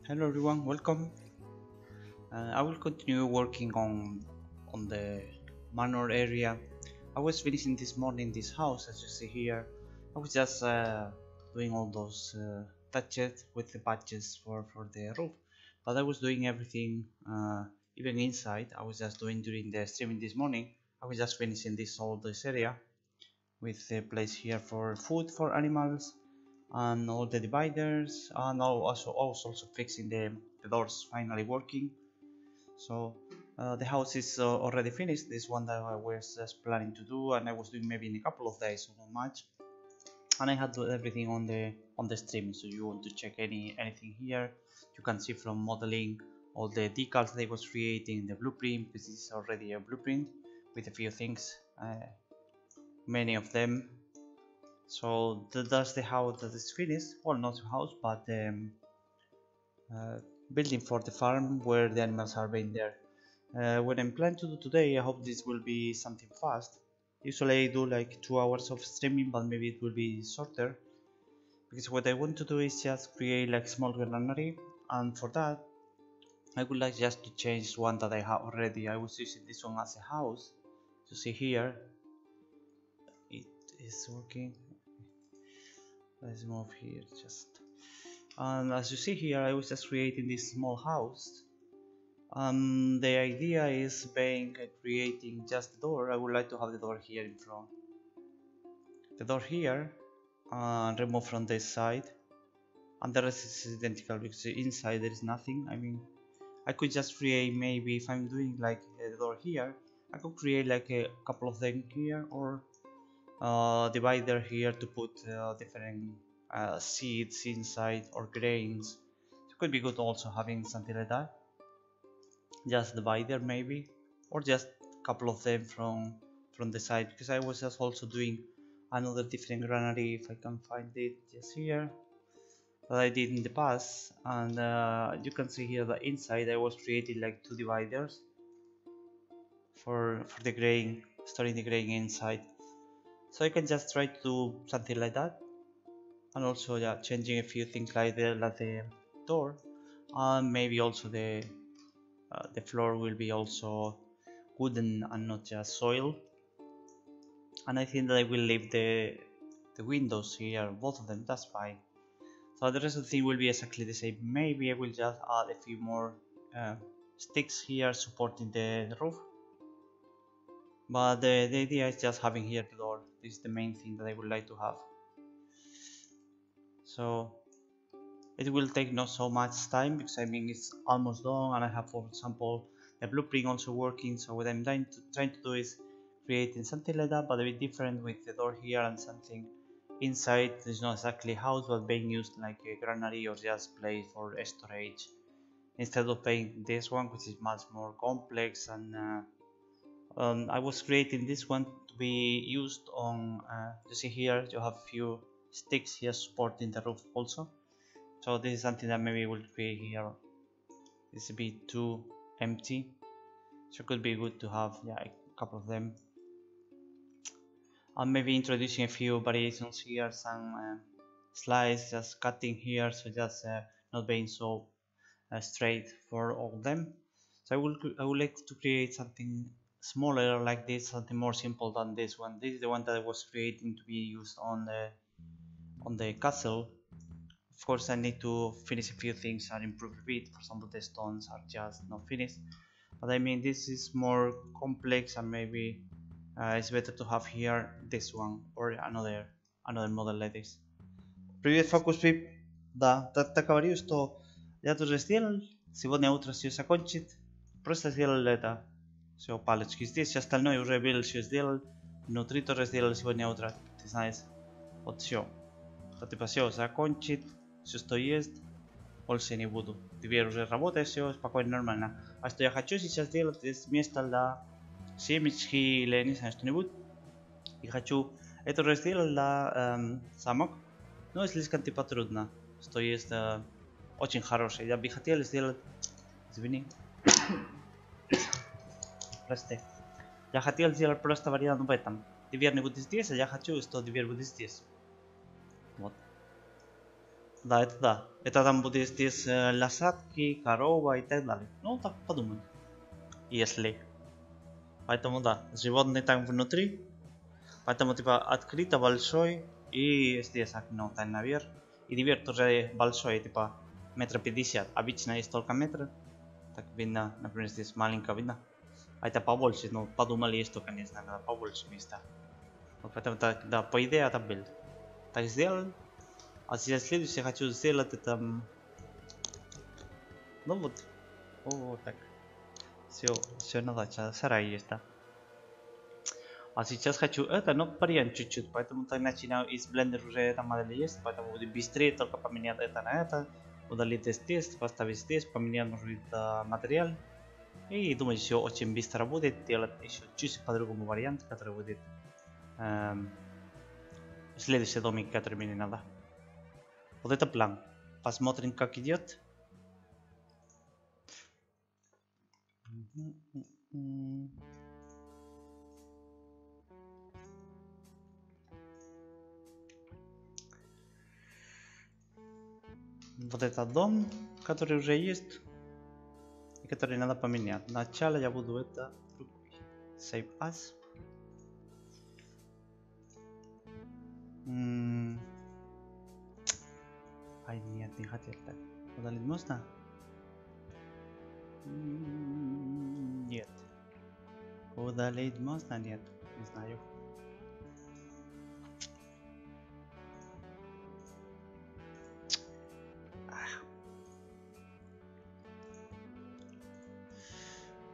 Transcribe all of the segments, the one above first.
Hello everyone, welcome. I will continue working on the Manor area. I was finishing this morning this house, as you see here. I was just doing all those touches with the patches for the roof, but I was doing everything even inside. I was just doing during the streaming this morning. I was just finishing this area with the place here for food for animals and all the dividers, and also fixing the doors finally working. So the house is already finished. This one that I was just planning to do, and I was doing maybe in a couple of days, so not much. And I had to do everything on the stream. So you want to check anything here, you can see from modeling all the decals they was creating, the blueprint, because this is already a blueprint with a few things, many of them. So that's the house that is finished. Well, not the house, but the building for the farm where the animals are being there. What I'm planning to do today, I hope this will be something fast. Usually I do like 2 hours of streaming, but maybe it will be shorter, because what I want to do is just create like small granary, and for that I would like just to change one that I have already. I was using this one as a house. You see here it is working. Let's move here just, and as you see here I was just creating this small house. The idea is creating just the door. I would like to have the door here in front, the door here, and remove from this side, and the rest is identical because inside there is nothing. I mean, I could just create, maybe if I'm doing like a door here, I could create like a couple of them here, or divider here to put different seeds inside or grains. It could be good also having something like that, just divider maybe, or just a couple of them from the side, because I was just also doing another different granary, if I can find it, just here, that I did in the past. And you can see here the inside I was creating like 2 dividers for the grain, storing the grain inside. So I can just try to do something like that, and also changing a few things like the door, and maybe also the floor will be also wooden and not just soil. And I think that I will leave the windows here, both of them, that's fine. So the rest of the thing will be exactly the same. Maybe I will just add a few more sticks here supporting the roof, but the idea is just having here the door. This is the main thing that I would like to have. So it will take not so much time, because I mean it's almost done, and I have, for example, the blueprint also working. So what I'm trying to do is creating something like that, but a bit different, with the door here and something inside. It's not exactly a house, but being used like a granary or just place for storage, instead of paying this one, which is much more complex. And I was creating this one to be used on, you see here you have few sticks here supporting the roof also. So this is something that maybe will create here. This will be too empty, so it could be good to have a couple of them. And maybe introducing a few variations here, some slides, just cutting here, so just not being so straight for all of them. So I would like to create something smaller like this, something more simple than this one. This is the one that I was creating to be used on the castle. Of course, I need to finish a few things and improve a bit. For example, the stones are just not finished, but I mean this is more complex, and maybe it's better to have here this one or another model like this. Привет, Focus Pip. Да, так говорю, что я тоже сделал. Сегодня утром все закончит. Просто сделал это. Все, палочки здесь, остальное уже был, все сделал. Внутри тоже сделал сегодня утром. Ты знаешь. Вот все. То типа все закончит. Все, что есть. Больше не буду. Теперь уже работает все спокойно, нормально. А что я хочу сейчас сделать, es место для семечки или не знаю, что-нибудь. И хочу это уже сделать для самок. Но слишком типа трудно. Что есть очень хорошее. Я бы хотел сделать... Извини. Прости. Я хотел сделать просто вариант в этом. Теперь не будет здесь, а я хочу, что теперь будет здесь. Вот. Da, это да. Это там будет здесь лошадки, корова и так далее. Ну, так подумай. Если. Поэтому да, животные там внутри. Поэтому типа открыто большой. И здесь окно там наверх. И дверь тоже большой, типа 1,50 м. Обычно есть только метр. Так видно, например, здесь маленько видно. А это побольше, но подумали, есть только, не знаю, надо побольше места. Вот поэтому так, да, по идее это билд. Так сделал. А сейчас следующее хочу сделать это... Ну вот. О, так. Все надо, сарай есть, да. А сейчас хочу это, но вариант чуть-чуть. Поэтому так начинаю из блендер уже эта модель есть. Поэтому будет быстрее только поменять это на это. Удалить здесь, поставить здесь, поменять может быть материал. И думаю, все очень быстро будет. Делать еще чуть по-другому вариант, который будет следующий домик, который мне надо. Вот это план. Посмотрим, как идет. Вот этот дом, который уже есть, и который надо поменять. Сначала я буду это Save As. Ай, нет, не хотел так. Удалить можно? Нет. Удалить можно? Нет. Не знаю.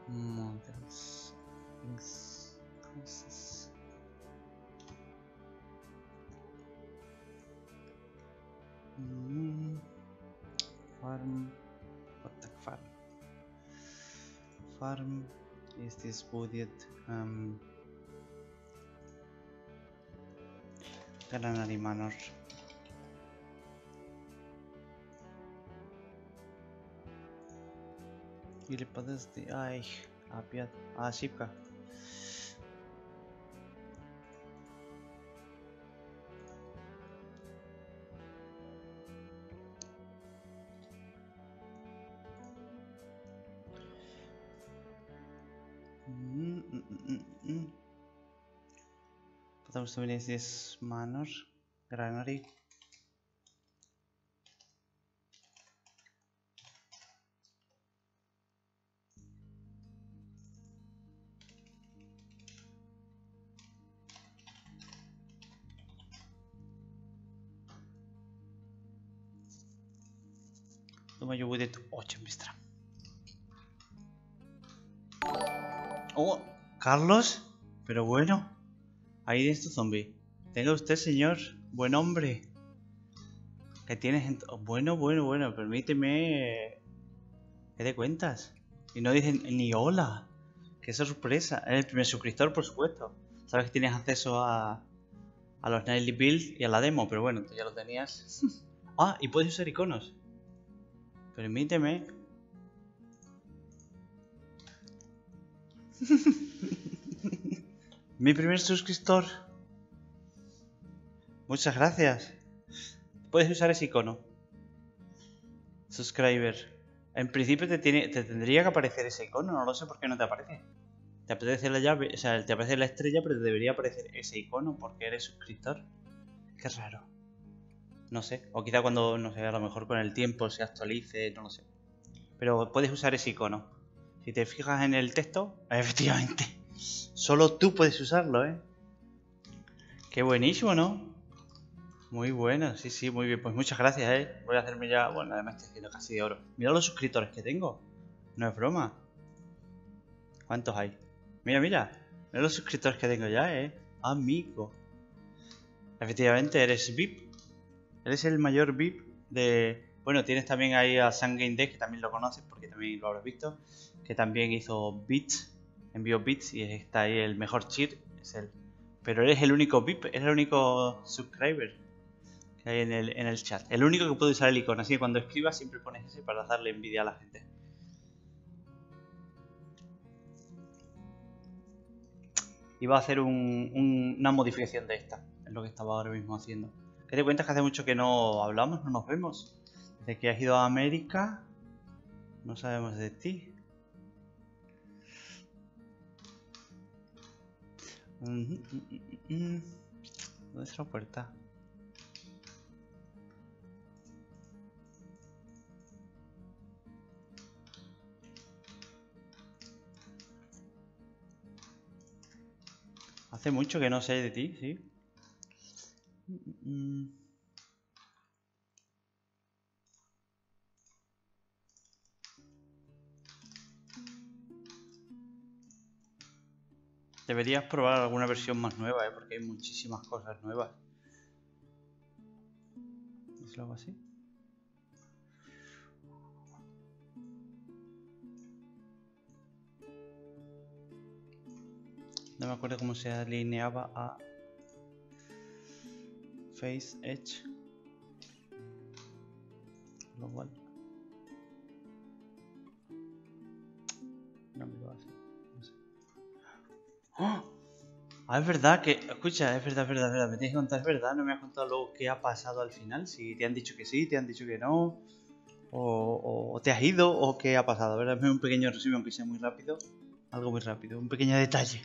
Mountains. Houses. Farm. What the farm? Farm is this budget Granary Manor. Или подожди, ай, опять, ошибка. Потому что у меня здесь Manor, Granary. Думаю, будет очень быстро. Oh, Carlos, pero bueno, ahí de estos zombies. Tenga usted, señor, buen hombre. Que tienes gente. Bueno, permíteme. ¿Qué te cuentas? Y no dicen ni hola. Qué sorpresa. Eres el primer suscriptor, por supuesto. Sabes que tienes acceso a los Nightly Builds y a la demo, pero bueno, tú ya lo tenías. Ah, y puedes usar iconos. Permíteme. Mi primer suscriptor. Muchas gracias. Puedes usar ese icono. Subscriber. En principio te tendría que aparecer ese icono, no lo sé por qué no te aparece. Te aparece la llave, o sea, te aparece la estrella, pero te debería aparecer ese icono porque eres suscriptor. Qué raro. No sé, o quizá cuando, no sé, a lo mejor con el tiempo se actualice, no lo sé. Pero puedes usar ese icono. Si te fijas en el texto, efectivamente. Solo tú puedes usarlo, ¿eh? Qué buenísimo, ¿no? Muy bueno, sí, sí, muy bien. Pues muchas gracias, ¿eh? Voy a hacerme ya... Bueno, además estoy haciendo casi de oro. Mira los suscriptores que tengo. No es broma. ¿Cuántos hay? Mira, mira. Mira los suscriptores que tengo ya, ¿eh? Amigo. Efectivamente, eres VIP. Eres el mayor VIP de... Bueno, tienes también ahí a Game Deck, que también lo conoces porque también lo habrás visto. Que también hizo bits. Envió bits y está ahí el mejor cheat. Es él. Pero eres el único VIP, eres el único subscriber que hay en el chat. El único que puede usar el icono. Así que cuando escribas siempre pones ese para darle envidia a la gente. Iba a hacer una modificación de esta. Es lo que estaba ahora mismo haciendo. ¿Qué te cuentas que hace mucho que no hablamos, no nos vemos? Desde que has ido a América, no sabemos de ti. ¿Dónde está la puerta? Hace mucho que no sé de ti, sí. Deberías probar alguna versión más nueva, porque hay muchísimas cosas nuevas. ¿Es algo así? No me acuerdo cómo se alineaba a Face Edge. Global. No me lo hace. No sé. ¡Oh! Ah, es verdad que... Escucha, es verdad. Me tienes que contar, es verdad. No me has contado luego qué ha pasado al final. Si te han dicho que sí, te han dicho que no. O te has ido, o qué ha pasado. ¿Verdad? Dame un pequeño resumen, aunque sea muy rápido. Algo muy rápido. Un pequeño detalle.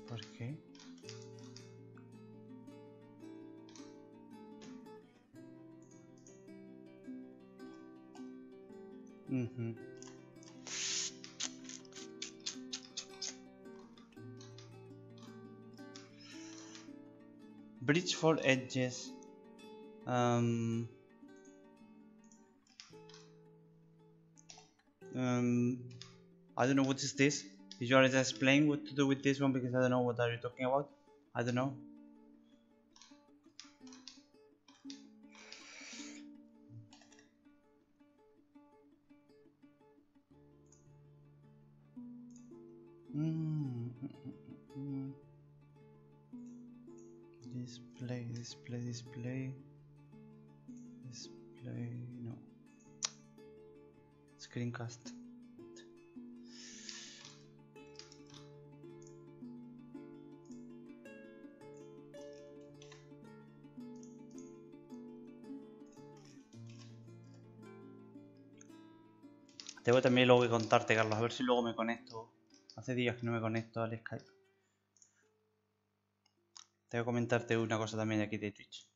¿Por qué? Bridge for edges. I don't know what is this. Did you already explain what to do with this one, because I don't know what are you talking about? I don't know. Display. No. Screencast. Tengo también luego que contarte, Carlos, a ver si luego me conecto. Hace días que no me conecto al Skype. Tengo que comentarte una cosa también de aquí de Twitch.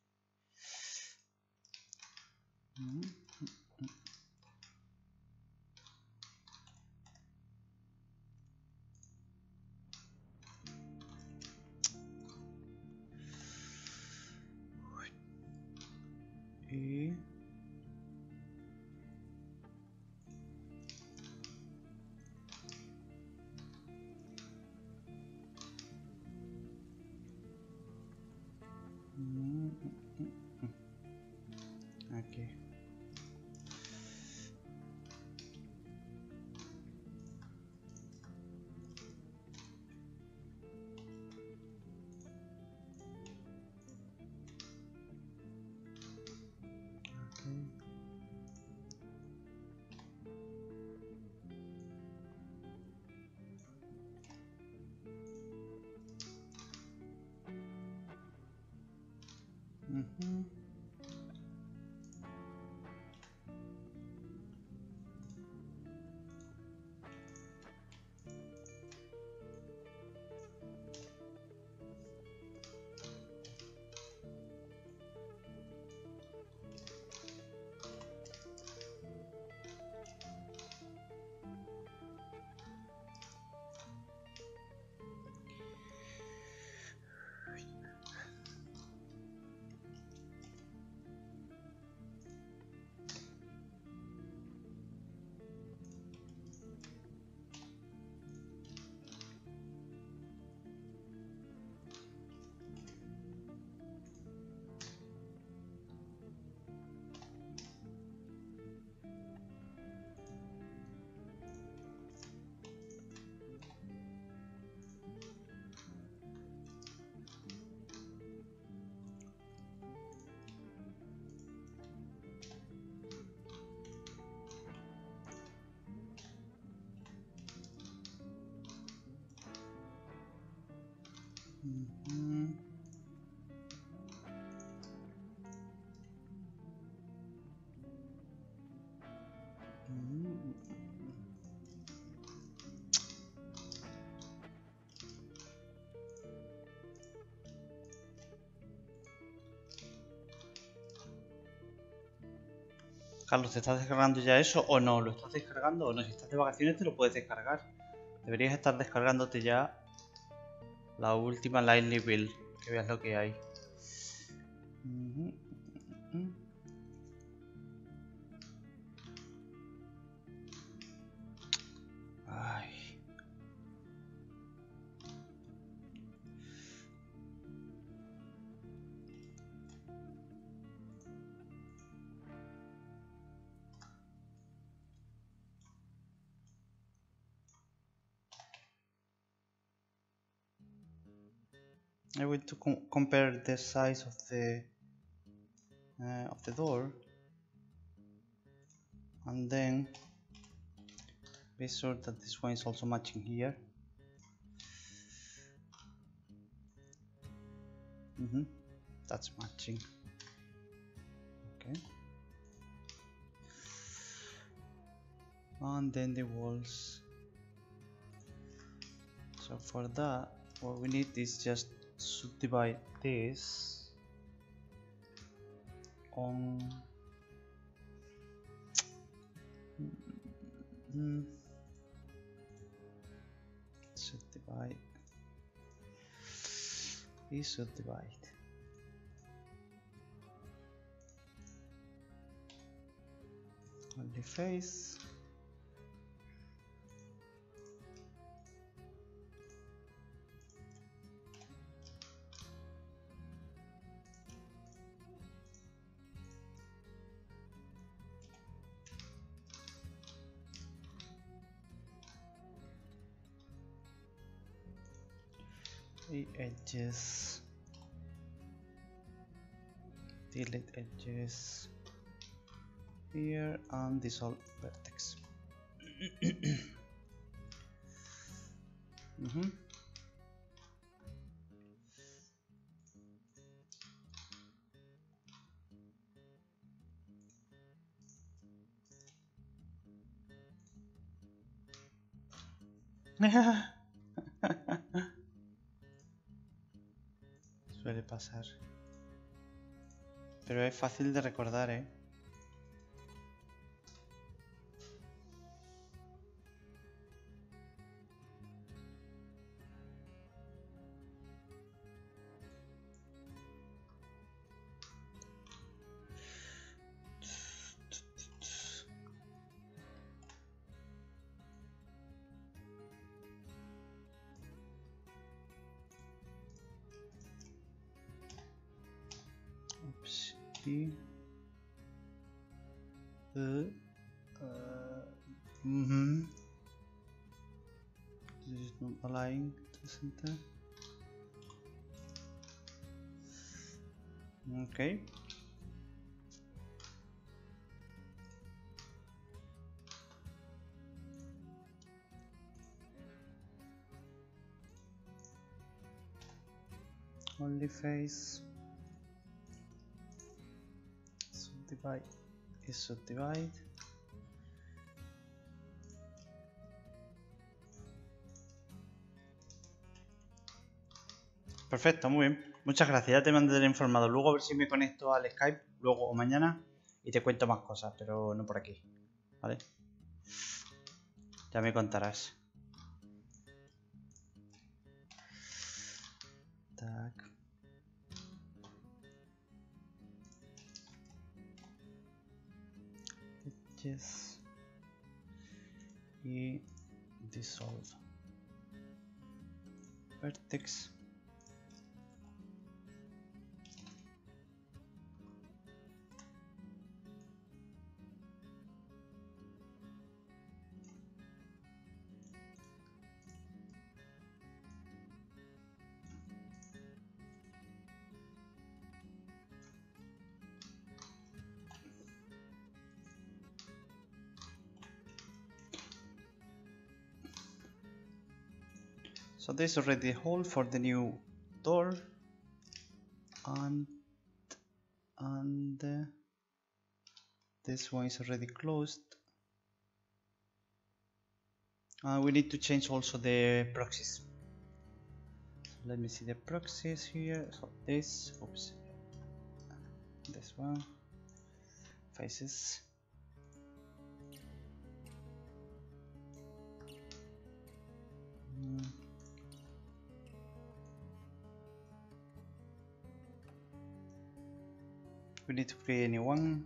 Y... aquí. Mhm. Mhm. Carlos, ¿te estás descargando ya eso o no? ¿Lo estás descargando o no? Si estás de vacaciones te lo puedes descargar. Deberías estar descargándote ya la última Lively Build, que veas lo que hay. Ay. I want to compare the size of the door, and then be sure that this one is also matching here. That's matching. Okay. And then the walls. So for that, what we need is just subdivide this on subdivide. Is subdivide. On the face. The edges, delete edges here, and dissolve vertex. Suele pasar, pero es fácil de recordar, ¿eh? Oops. This is not aligning to the center. Okay. Only face. Subdivide is subdivide. Perfecto, muy bien. Muchas gracias, ya te mantendré informado. Luego a ver si me conecto al Skype, luego o mañana, y te cuento más cosas, pero no por aquí. ¿Vale? Ya me contarás. Tac. Edges. Y dissolve. Vertex. So this is already the hole for the new door, and this one is already closed. We need to change also the proxies. So let me see the proxies here. So this one faces. We need to create a new one.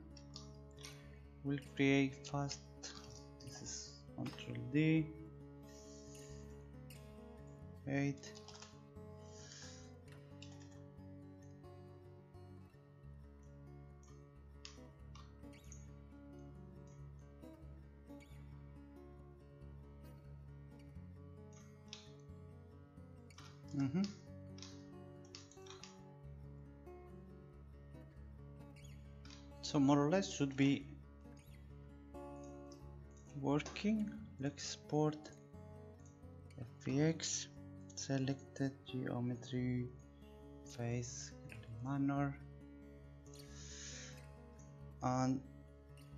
We'll create fast. This is Ctrl D. 8. So more or less should be working. Let's export FBX, selected geometry, face, manor, and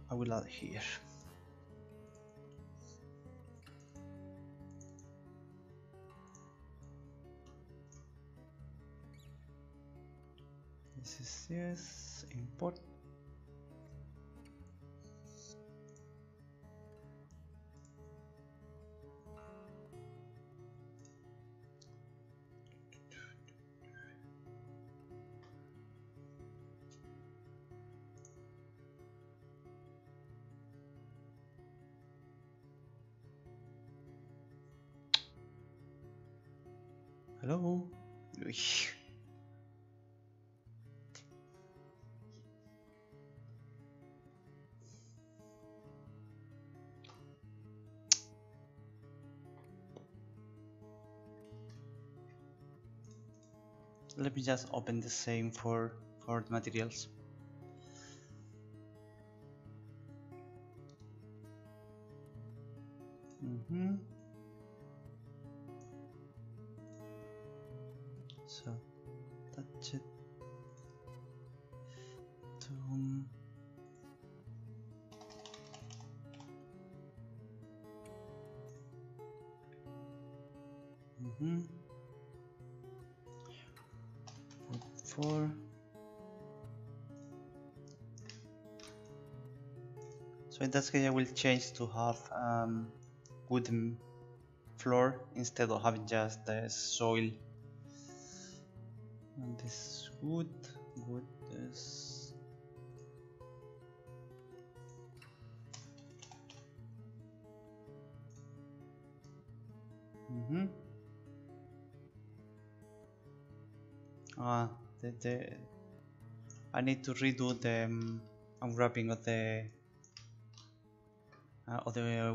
I will add here. This is yes, import. Hello. Let me just open the same for the materials. So touch it to four. So in that case I will change to have wooden floor instead of having just the soil. And this wood is I need to redo the unwrapping of the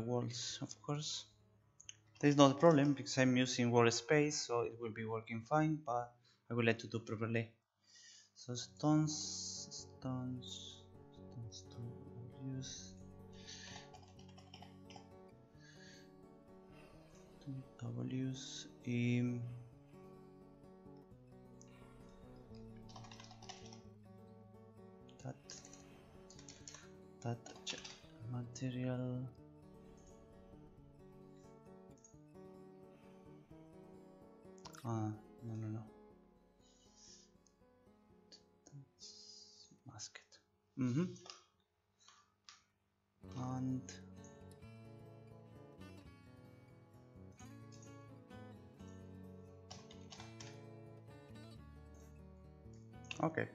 walls, of course. There is not a problem because I'm using wall space, so it will be working fine, but I would like to do properly. So stones to use W's in that material. No. Mask it. And okay.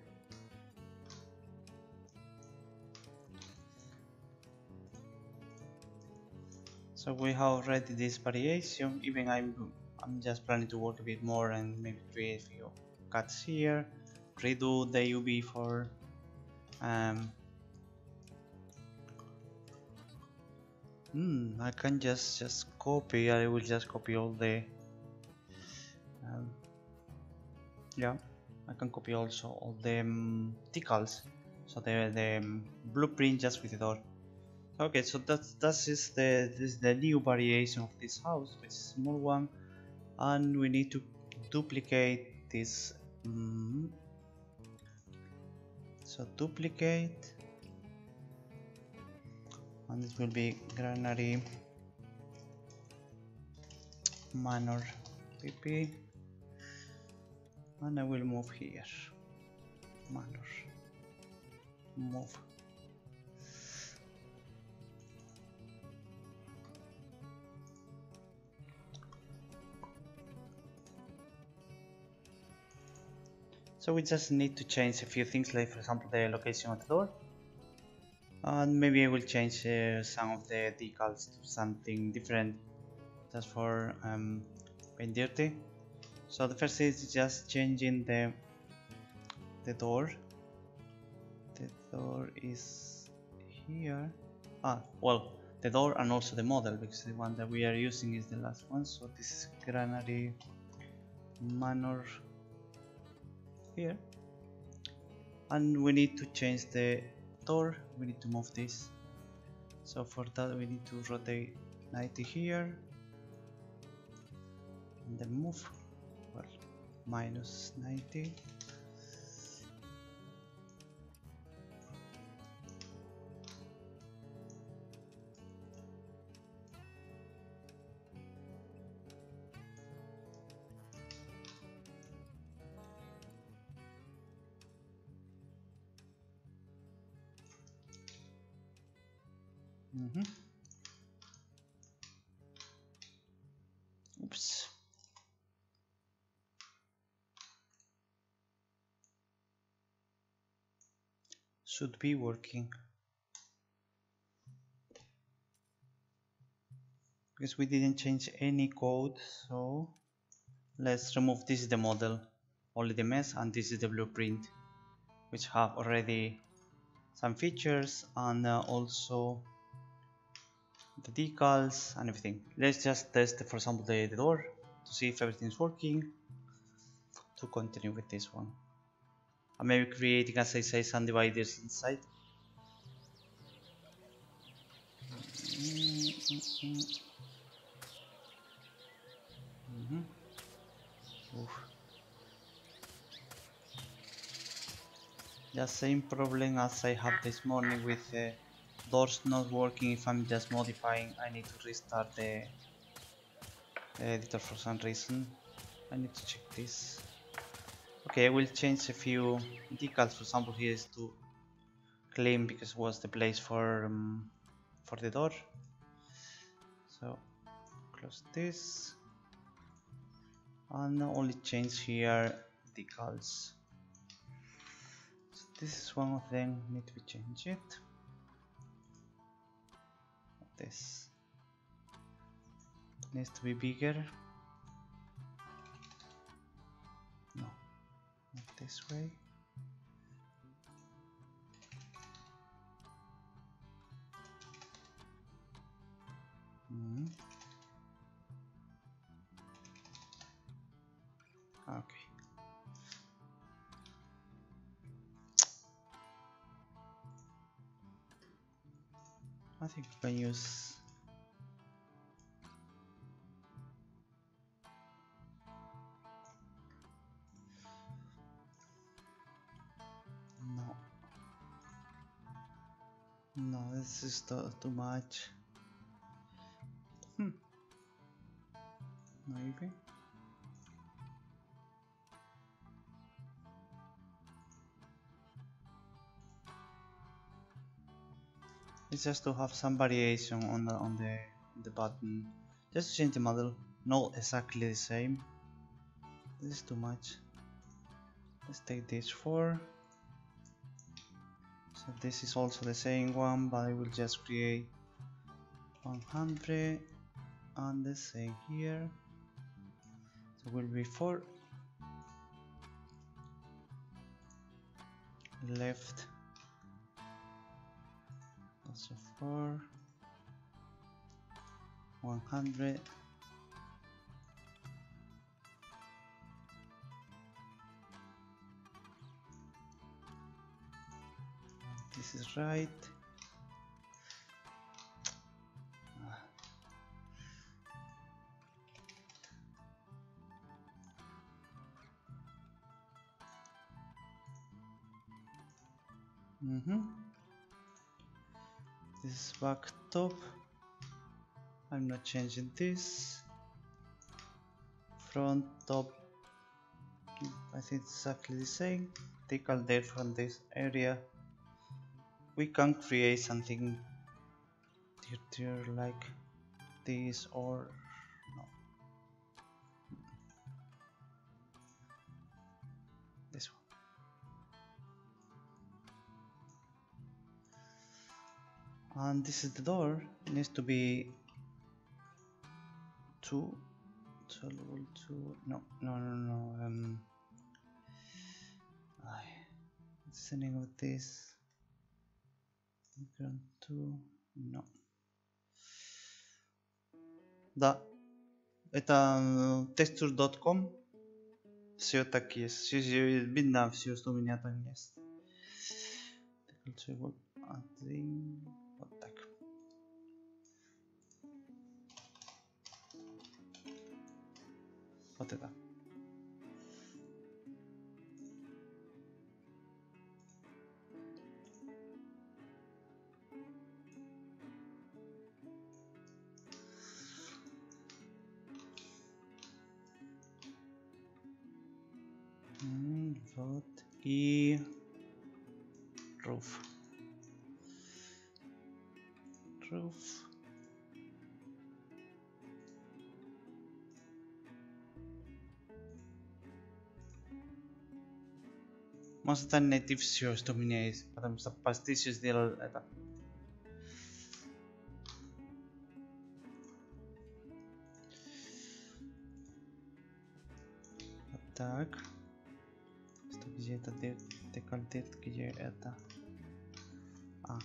So we have already this variation. Even I'm just planning to work a bit more and maybe create a few cuts here, redo the UV for I can just copy. I will just copy all the yeah, I can copy also all the decals, so the blueprint just with the door. Okay, so this is the new variation of this house, which is a small one, and we need to duplicate this. So duplicate, and this will be granary Manor pp, and I will move here. Manor, move. So we just need to change a few things, like for example the location of the door, and maybe I will change some of the decals to something different, just for being dirty. So the first is just changing the door. The door is here. Well, the door and also the model, because the one that we are using is the last one. So this is granary Manor here, and we need to change the door. We need to move this. So for that we need to rotate 90 here, and then move, well, minus 90. Oops. Should be working, because we didn't change any code. So let's remove this is the model, only the mess, and this is the blueprint, which have already some features and also the decals and everything. Let's just test, for example, the door to see if everything's working, to continue with this one, and maybe creating, as I say, some dividers inside. The same problem as I had this morning with doors not working. If I'm just modifying, I need to restart the editor for some reason. I need to check this. Okay, I will change a few decals. For example, here is to clean, because it was the place for the door. So close this, and only change here decals. So this is one of them, need to change it. This needs to be bigger. No, not this way. Okay. I think we can use no, this is too much. Maybe. It's just to have some variation on the button. Just to change the model, not exactly the same. This is too much. Let's take this 4. So this is also the same one, but I will just create 100 and the same here. So will be 4 left, also 4, 100. This is right. This is back top. I'm not changing this. Front top, I think it's exactly the same. Take all data from this area. We can create something dirtier like this, or no, this one. And this is the door. It needs to be 2. So level 2. No. What's the name of this? Ground 2. No. Да. Это texture.com. Все так есть. Все видно, все, что у меня там есть. Вот так. Вот это. Вот и roof. Может это найти все, что у меня есть, потому что пастичь сделал это. Вот так. Что, где это декольтет, где это? А.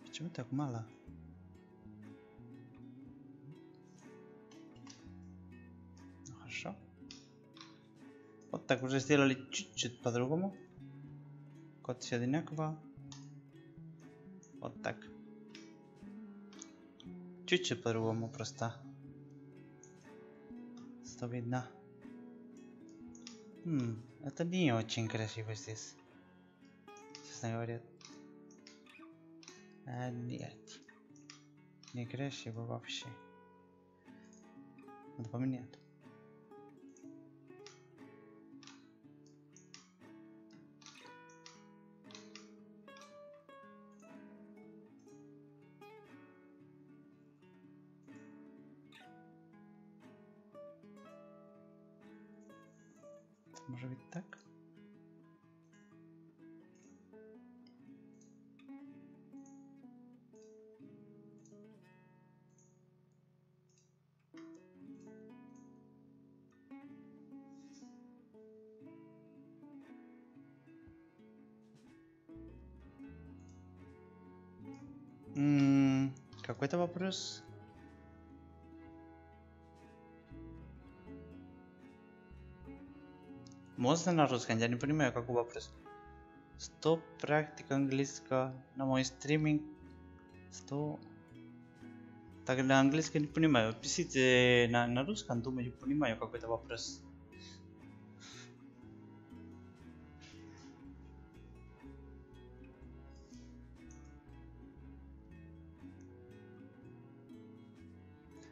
Почему так мало? Ну, хорошо. Вот так уже сделали чуть-чуть по-другому. Код все одинаково. Вот так. Чуть-чуть по-другому просто. Что видно? Это не очень красиво здесь. Честно говоря. Нет. Не красиво вообще. Надо поменять. Может быть так? Какой-то вопрос? Можно на русском? Я не понимаю, какой вопрос. 100 практик английского на мой стриминг. 100. Так на английском не понимаю. Пишите на русском, думаю, понимаю какой-то вопрос.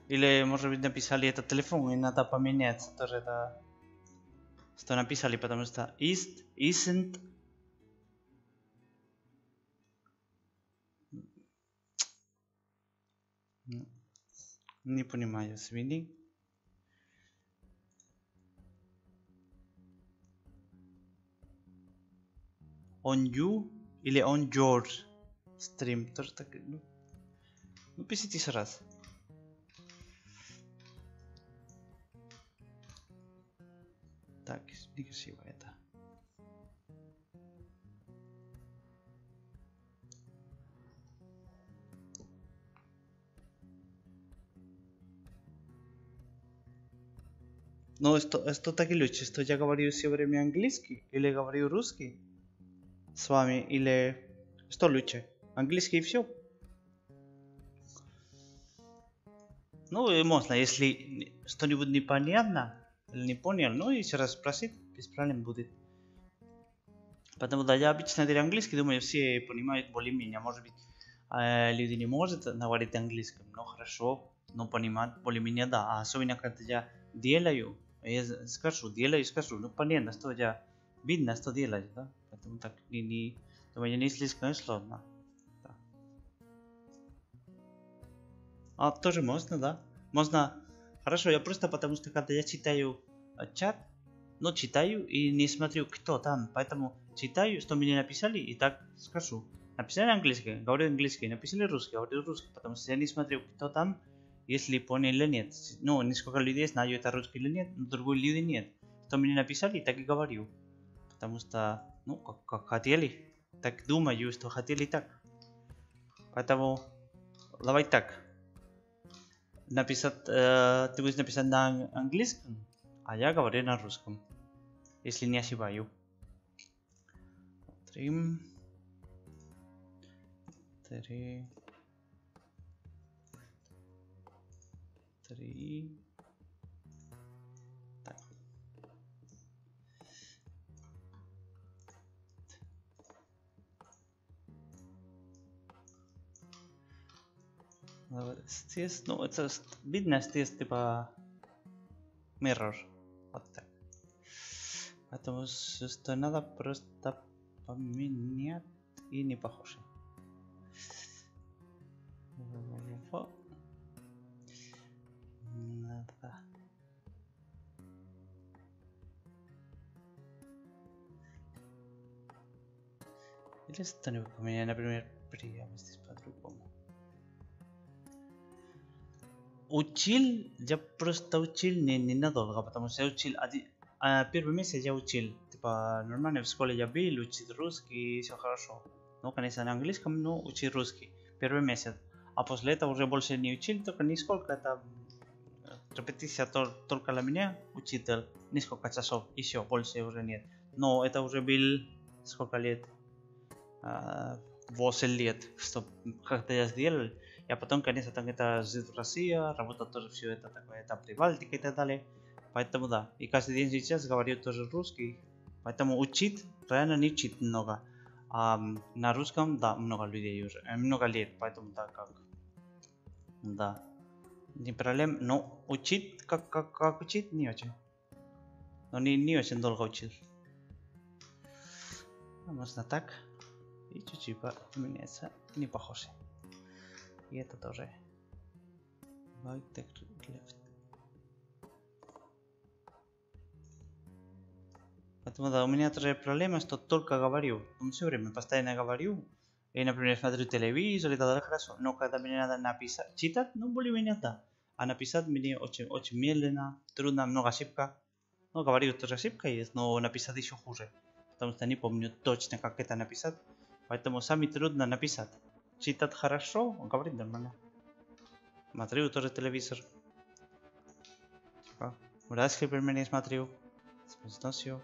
Или, может быть, написали этот телефон и надо поменять тоже это, что написали, потому что isn't. Не понимаю, свини. On you или on your stream. Тоже так, ну пишите еще раз. Так, некрасиво это. Но что так лучше, что я говорю все время английский или говорю русский? с вами или что лучше? Английский и все? Ну, и можно, если что-нибудь непонятно или не понял, ну, еще раз спросить, без проблем будет. Потому что я обычно говорю английский, думаю, все понимают более-менее. Может быть, люди не могут говорить английским, но хорошо, но понимать более-менее да. А особенно, когда я делаю, я скажу, ну, понятно, что я видно, что делать, да. Поэтому так, думаю, не слишком сложно. А тоже можно, да? Можно. Хорошо, я просто потому что когда я читаю чат, но читаю и не смотрю, кто там. Поэтому читаю, что мне написали, и так скажу. Написали английский, говорю английский, написали русский, говорю русский, потому что я не смотрю, кто там, если понял или нет. Ну, несколько людей знаю, это русский или нет, но другие люди нет. Что мне написали, так и говорю. Потому что, ну, как хотели, так думаю, что хотели так. Поэтому, давай так. Написать, ты будешь написать на английском, а я говорю на русском, если не ошибаюсь. 3. Так. Здесь, ну, это видно, здесь типа Manor. Вот так. Поэтому что надо просто поменять и не похоже. Надо. Или что-нибудь поменять, например, прием здесь по-другому. Учил, я просто учил ненадолго, потому что я учил первый месяц я учил, типа нормально в школе я был, учил русский, все хорошо. Ну, конечно, на английском, но учил русский первый месяц. А после этого уже больше не учил, только нисколько, это репетиция только для меня, учитель, несколько часов, еще больше уже нет. Но это уже был сколько лет? 8 лет, что когда я сделал. Я потом, конечно, там это жил в России, работал тоже все это такое, это Прибалтика и так далее. Поэтому да. И каждый день сейчас говорю тоже русский. Поэтому учить реально не учить много. А на русском, да, много людей уже, много лет. Поэтому да, как. Да. Не проблем, но учить, как учить, не очень. Но не очень долго учил. Можно так. И чуть-чуть поменяется, не похоже. И это тоже. Right, left. Поэтому да, у меня тоже проблема, что только говорю. Все время постоянно говорю. И, например, смотрю телевизор и так далее, хорошо. Но когда мне надо написать, читать, ну, более-менее да. А написать мне очень медленно, трудно, много ошибка. Ну, говорю, тоже ошибка есть, но написать еще хуже. Потому что не помню точно, как это написать. Поэтому сами трудно написать. Читать хорошо, говорить нормально. Смотрю тоже телевизор. Уральский пример не смотрю. Смешно все.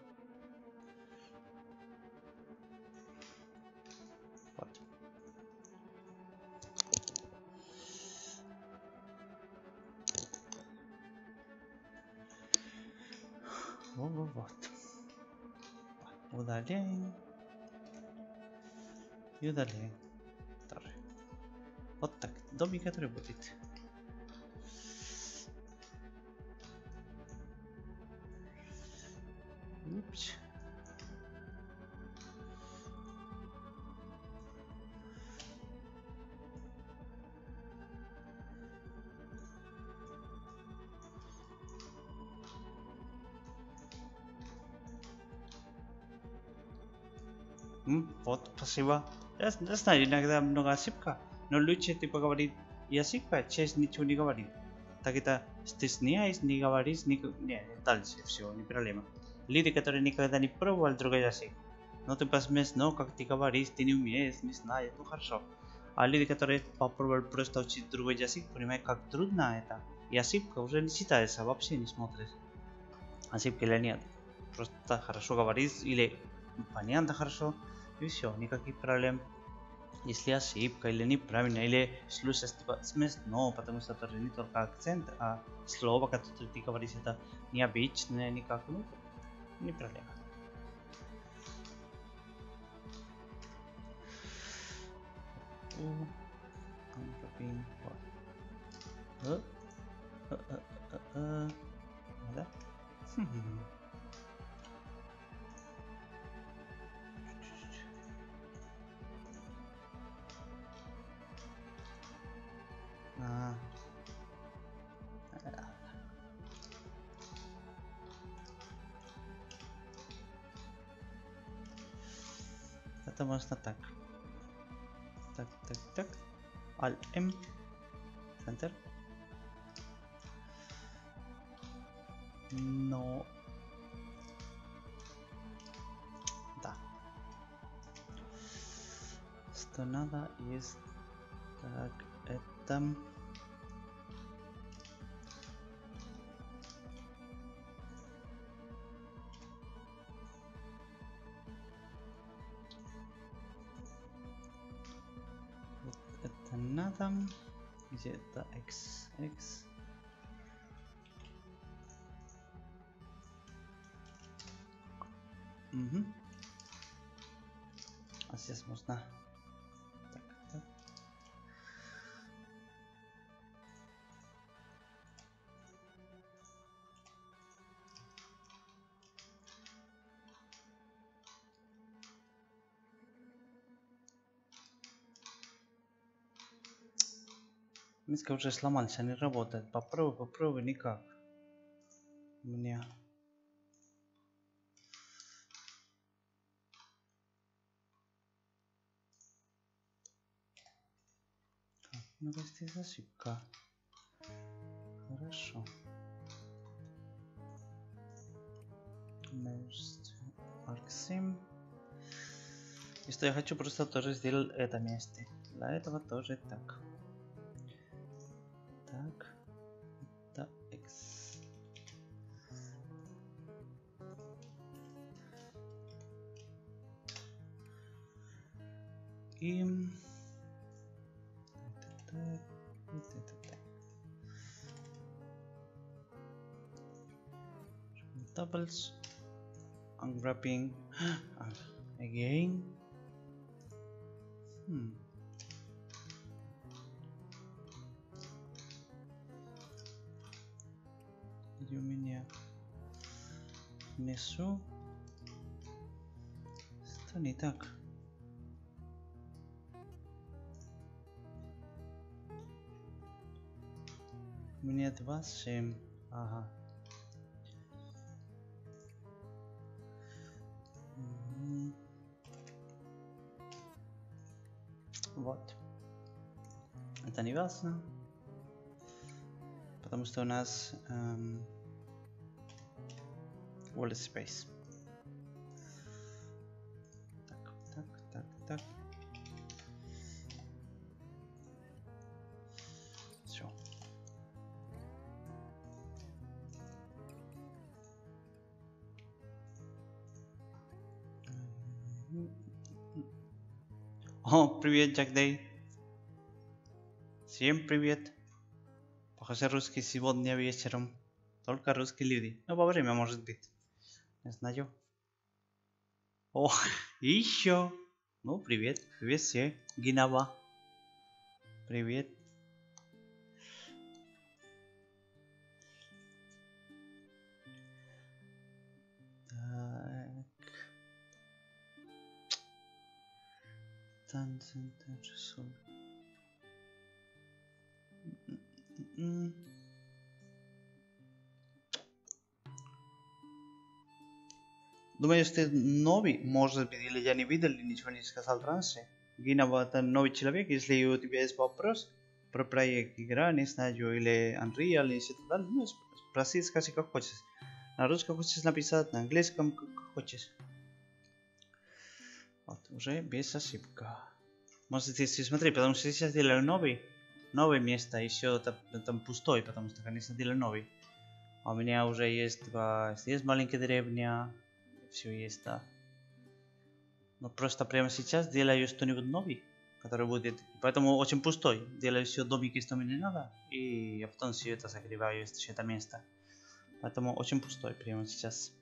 Вот. Вот. Удаляем. И удаляем. Тоже. Вот так. Домик, который будет. Упс. Вот, спасибо. Я знаю, иногда много ошибка, но лучше ты поговорить и ошибка, честно ничего не говорит. Так это стесняясь, не говоришь, не, дальше все, не проблема. Люди, которые никогда не пробовали другой язык, но ты посмотришь, ну как ты говоришь, ты не умеешь, не знаешь, ну хорошо. А люди, которые попробовали просто учить другой язык, понимают, как трудно это. И ошибка уже не считается, вообще не смотришь. Ошибка или нет. Просто хорошо говоришь или понятно хорошо. И все, никаких проблем. Если ошибка или неправильно, или слушать типа смешно, потому что это не только акцент, а слово, которое ты говоришь, это необычное никак, ну, не проблема. Да? Это можно так. Так. Alt-M. Center. Но... Да. Что надо есть... Так, это... Вот это надо... Где это X? Угу. А здесь можно... Так. Миска уже сломался, не работает. Попробуй, никак. Мне... Ну, здесь ошибка. Хорошо. Merged arc-sim. И что я хочу просто тоже сделать это место. Для этого тоже так. Так. Это X. И... Doubles. Unwrapping. Again. Где у меня внесу? Что не так? У меня 27. Ага. Вот. Это не важно. Потому что у нас wall space. Так. Все. О, привет, Джек Дэй. Всем привет. Похоже, русский сегодня вечером. Только русские люди. Ну, во время, может быть. Не знаю. О, еще. Ну, привет. Привет все. Гинава. Привет. Так. Думаю, что новый, может быть, или я не видел, ничего не сказал раньше. Гинава, это новый человек, если у тебя есть вопрос про проект игра, не знаю, или Unreal, или что-то далее, ну, спроси, скажи, как хочешь. На русском хочешь написать, на английском, как хочешь. Вот, уже без ошибка. Можете смотреть, потому что сейчас делаю новое место, еще там пустой, потому что, конечно, делаю новый. А у меня уже есть здесь маленькая деревня, все есть, да. Но просто прямо сейчас делаю что-нибудь новый, который будет... Поэтому очень пустой. Делаю все домики, что мне надо. И я потом все это загреваю, если это место. Поэтому очень пустой прямо сейчас.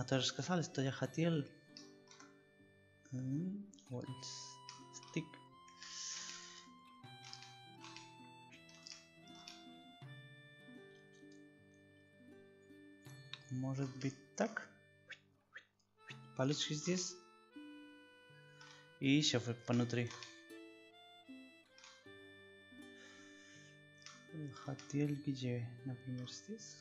Тоже сказали, что я хотел... Вот. Стик. Может быть так? Палочки здесь. И еще внутри. Хотел где? Например, здесь.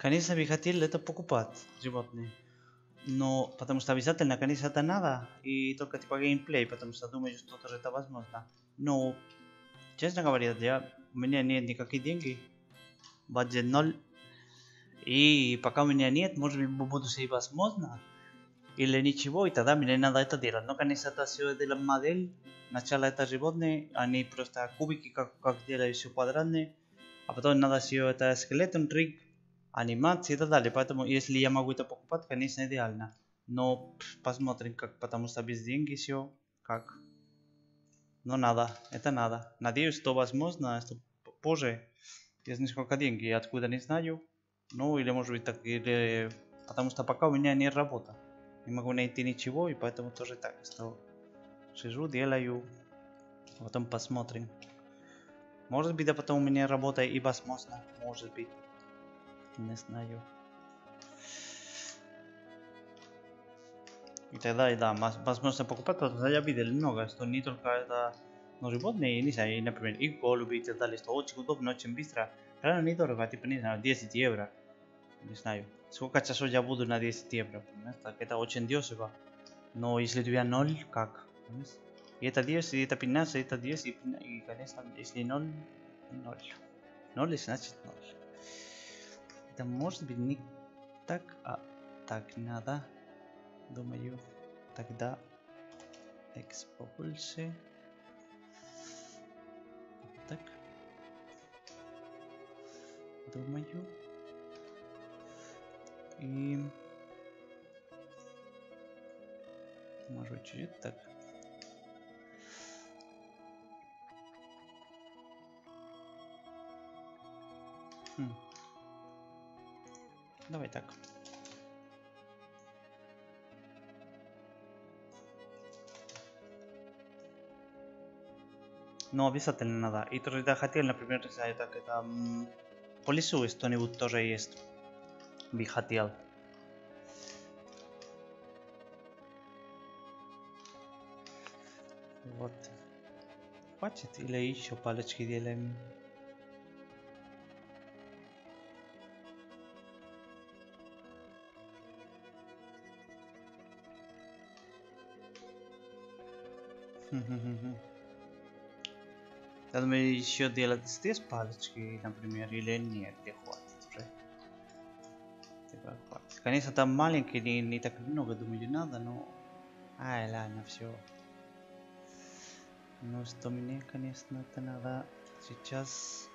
Конечно, бы хотел это покупать, животные. Но потому что обязательно, конечно, это надо. И только типа геймплей, потому что думаю, что тоже это возможно. Но, честно говоря, у меня нет никаких денег. Бюджет 0. И пока у меня нет, может быть, в будущем возможно. Или ничего, и тогда мне надо это делать. Но, конечно, это все делать модель. Сначала это животные, они просто кубики, как делают все квадратные. А потом надо все это скелетон, риг, анимации и так далее. Поэтому, если я могу это покупать, конечно, идеально. Но посмотрим, как, потому что без денег все как. Но надо, это надо. Надеюсь, что возможно, что позже, если сколько денег, я откуда не знаю. Ну, или может быть так, или... Потому что пока у меня нет работы. Не могу найти ничего, и поэтому тоже так, что сижу, делаю, а потом посмотрим. Может быть, а потом у меня работа и возможно, может быть. Не знаю. И тогда, и да, возможно покупать, потому что я видел много, что не только это, но животные, не знаю, например, и голуби и так далее, что очень удобно, очень быстро. Правильно, недорого, типа, не знаю, 10 евро. Не знаю, сколько часов я буду на 10 евро, понимаешь? Так, это очень дешево. Но если у тебя 0, как? Понимаешь? И это 10, и это 15, и это 10, и конечно, если 0, 0. 0 значит 0. Это может быть не так, а так надо. Думаю, тогда x побольше. Так. Думаю. И... Может быть, чуть так. Давай так. Но обязательно надо. И тоже да, хотел, например, так это по лесу что-нибудь тоже есть. Би хотел. Вот. Хватит или еще палочки делаем? Надо еще делать здесь палочки, например, или нет, где хватит уже. Хватит. Конечно, там маленькие, не так много, думаю, надо, но... Ай, ладно, все. Ну, что мне, конечно, это надо сейчас...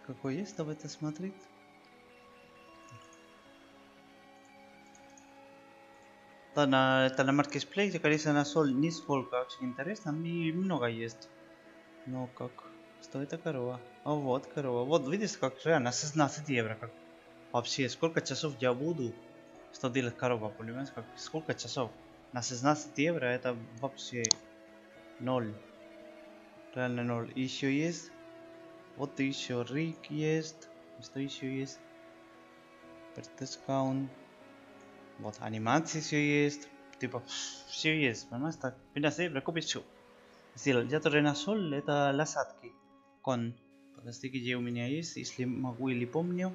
Какой есть, давайте смотреть. Да, на маркетплейсе, конечно, на соль нисколько, очень интересно, и много есть. Но как? Что это корова? А вот корова. Вот видишь, как реально 16 евро. Как вообще, сколько часов я буду, что делать корова, понимаешь? Как, сколько часов? На 16 евро это вообще 0. Реально 0. Еще есть. Вот еще рик есть. Что еще есть? Discount. Вот, анимации все есть. Типа, все есть, понимаешь? Так, мira, sí, preocupes все. Я тоже нашел, это лошадки. Кон. Подожди, где у меня есть, если могу или помню.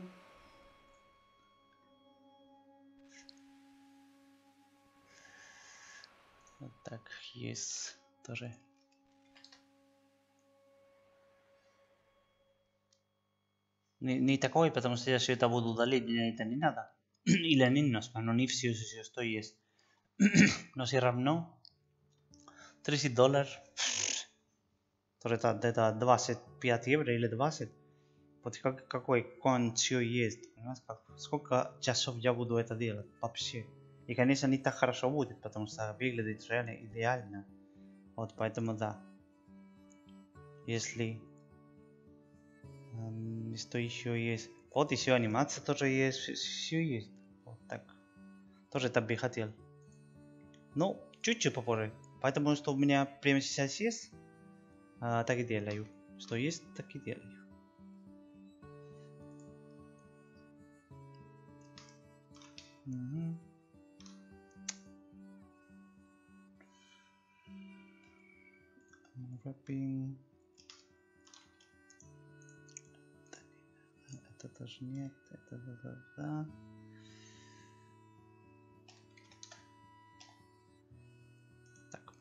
Вот так, есть тоже. Не такой, потому что я все это буду удалить, мне это не надо. Или не нужно, но не все что есть. Но все равно. $30. Тоже это 25 евро или 20. Вот какой кон все есть. Понимаешь, сколько часов я буду это делать вообще. И, конечно, не так хорошо будет, потому что выглядит реально идеально. Вот, поэтому да. Если... что еще есть? Вот еще анимация тоже есть. Все есть. Вот так. Тоже так бы хотел. Ну, чуть-чуть попозже. Поэтому, что у меня прямо сейчас есть, так и делаю. Что есть, так и делаю. Угу. Wrapping. Это тоже нет. Это да. Так.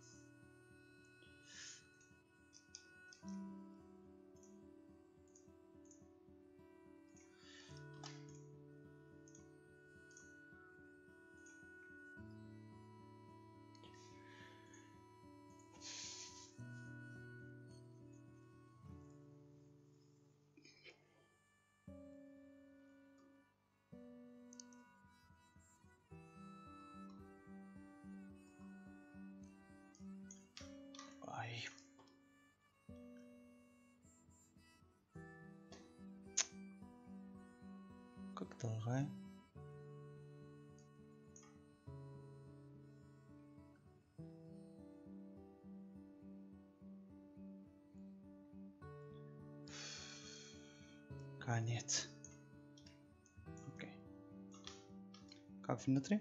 Ай. Как долго? Конец. Окей. Как внутри?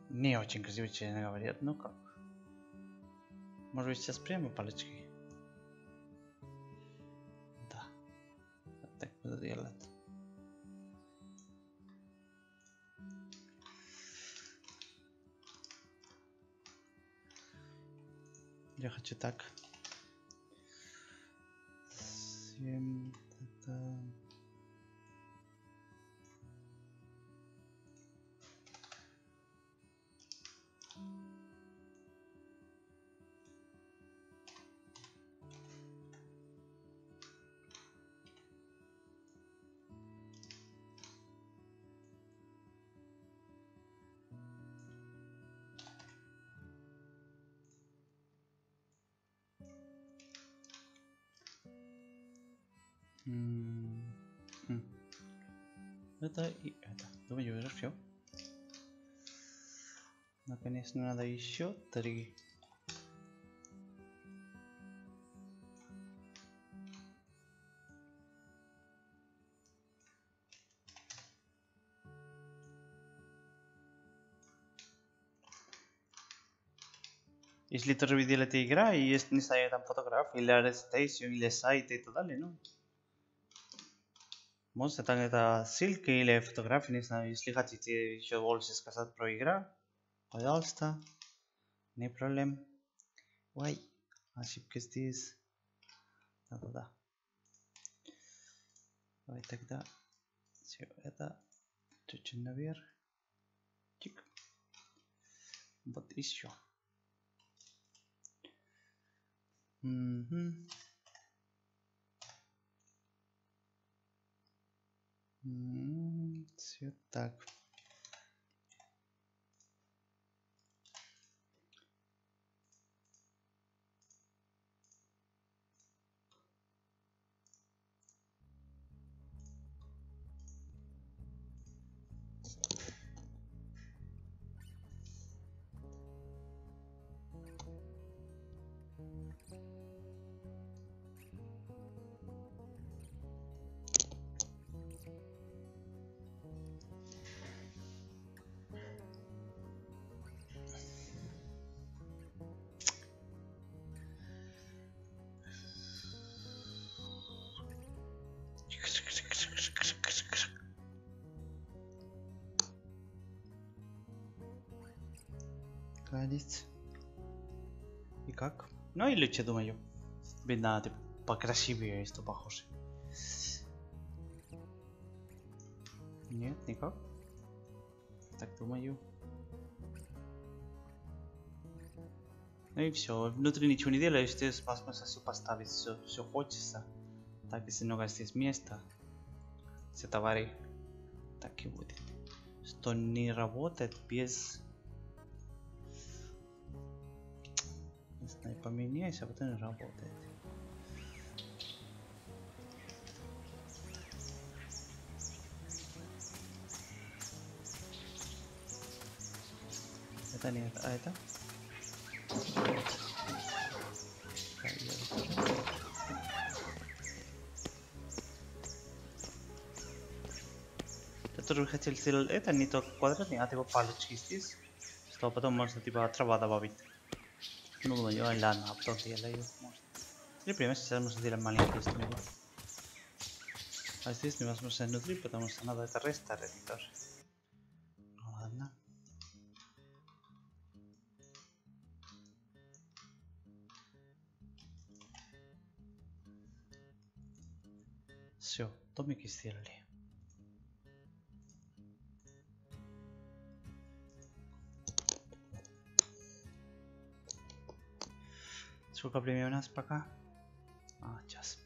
Не очень красиво, честно говоря. Ну как? Может быть, сейчас прямо палочкой? Да. Вот так буду делать. Я хочу так. 7. Это... Это и это. Думаю, уже все. Наконец, надо еще 3. Если тоже вы делаете игра, и есть, не знаю, там фотограф, или арестейшн, или сайт и так далее, ну. Можете там это ссылка или фотографии, не знаю, если хотите еще больше сказать про игру, пожалуйста, не проблем. Ой, ошибка здесь. Да. Давай тогда все это чуть-чуть наверх. Чик. Вот еще. Все так. Канец. И как? Ну или что, думаю. Видно, ты покрасивее, что похож. Нет, никак. Так думаю. Ну и все. Внутри ничего не делаешь, ты возможно все поставить, все хочется. Так, если много здесь места, все товары, так и будет. Что не работает без... Не знаю, поменяйся, а потом не работает. Это нет, а это? Я тоже хотел сделать это, не только квадратный, а типа палочки здесь, что потом можно типа трава добавить. Ну, думаю, ладно, а потом делаю, может. Или прямо сейчас можно сделать маленькие снова. А здесь невозможно внутри, потому что надо это рестарить тоже. Ну, ладно. Все, домики сделали. Сколько времени у нас пока? А, час.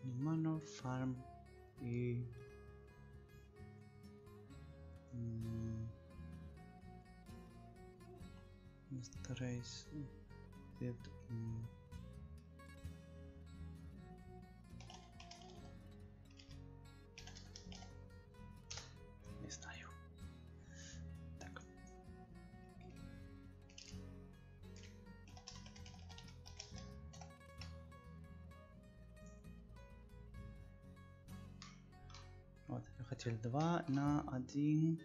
Manor, farm y... Стараюсь... Не знаю. Так. Вот, я хотел 2 на 1.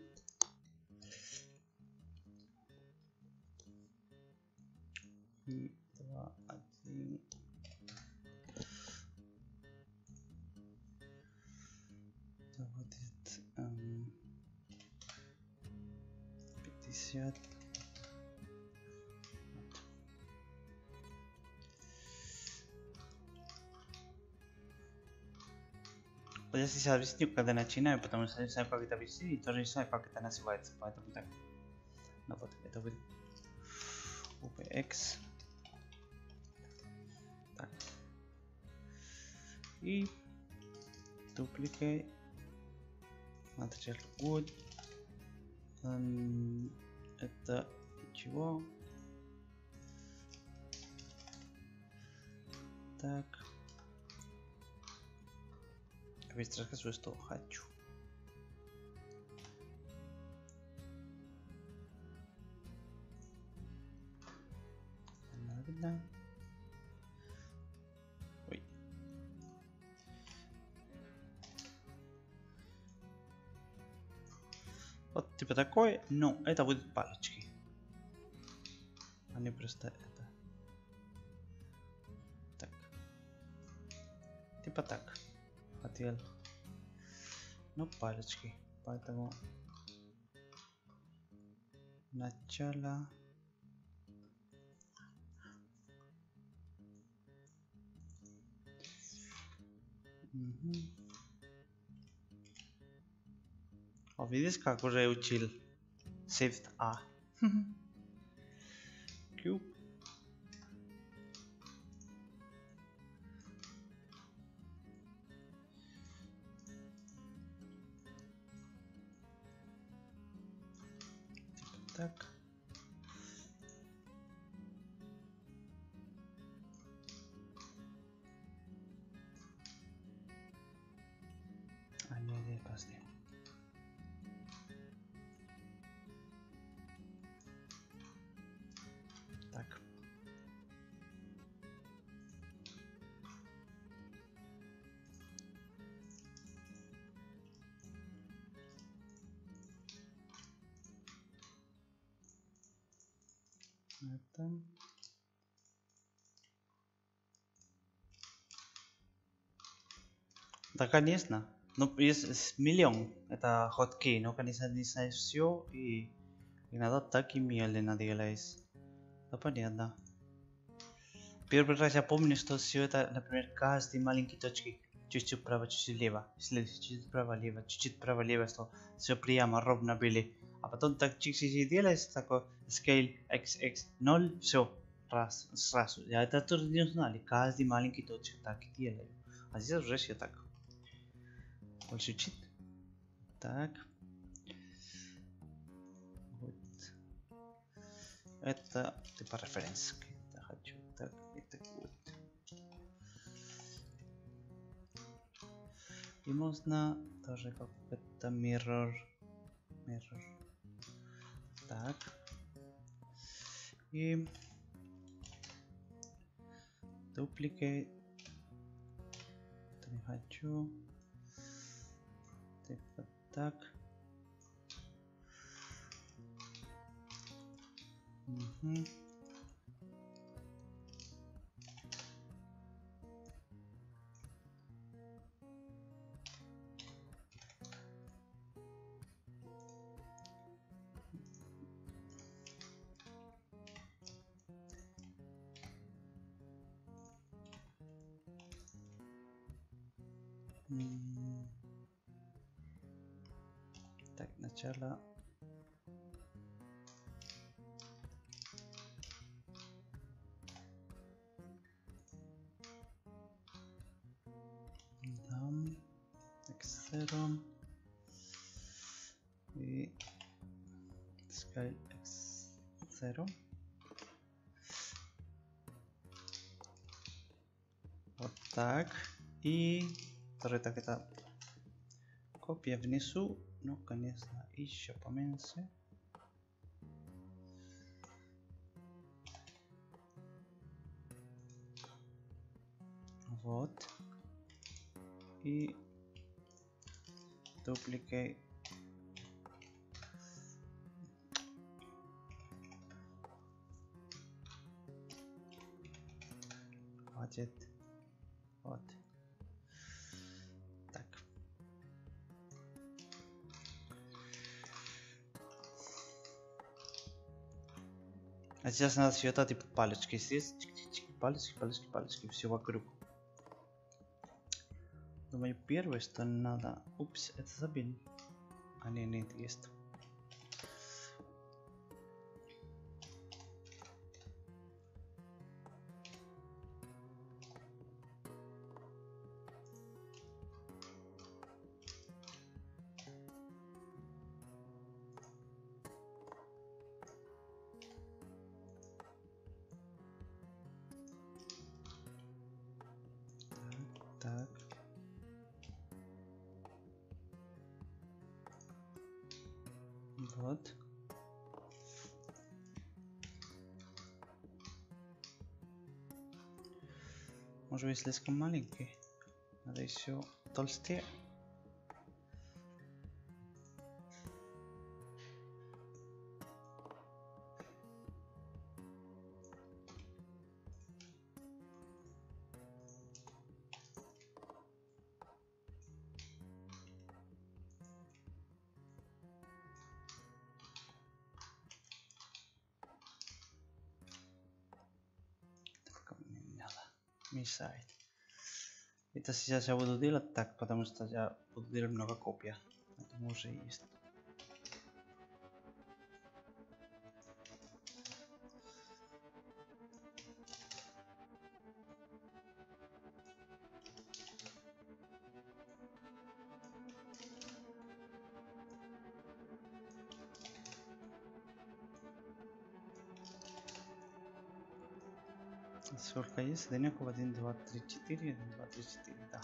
И 2, 1. Это будет 50. Вот я сейчас объясню, когда начинаю, потому что не знаю, как это объяснить, и тоже не знаю, как это называется, поэтому так. Ну вот, это будет UPX. Так. И duplicate material good. Это чего? Так. Быстро расскажу, что хочу. Ладно. Ой. Вот типа такой, но это будет палочки. А не просто это. Так. Типа так. Хотел. Но палочки. Поэтому начало. Угу. О, видишь, как уже учил? Shift A. Cube. Так. А не подожди. Это. Да, конечно. Ну, есть миллион. Это хоткей, но, конечно, не знаешь все, и иногда так и медленно делаешь. Да, понятно. Первый раз я помню, что все это, например, каждый маленький точки. Чуть-чуть право, чуть-чуть лево. Чуть-чуть право-лево, чуть-чуть право-лево, что все прямо, ровно были. А потом так чуть-чуть делаешь, такой scale xx 0, все, раз, сразу. Я это тоже не знали. Каждый маленький точек так и делаю. А здесь уже все так. Больше чит. Так. Вот. Это типа референс. Я хочу так и так вот. И можно тоже как это mirror. Так. И duplicate. Это не хочу. Типа так. Угу. Так, сначала дам x0 и scale x0. Вот так. И второй так это копия внизу. Ну, конечно, еще поменьше. Вот. И duplicate. Хватит. Вот. Так. А сейчас надо все это типа палочки здесь. Палочки, все вокруг. Думаю, первое, что надо... Упс, это забил. А нет, есть. Так. Вот. Может быть, слишком маленький. Надо еще толстее. Мешает. Это сейчас я буду делать так, потому что я буду делать много копий. Это уже есть. Сколько есть? Денеков 1, 2, 3, 4, 1, 2, 3, 4, да.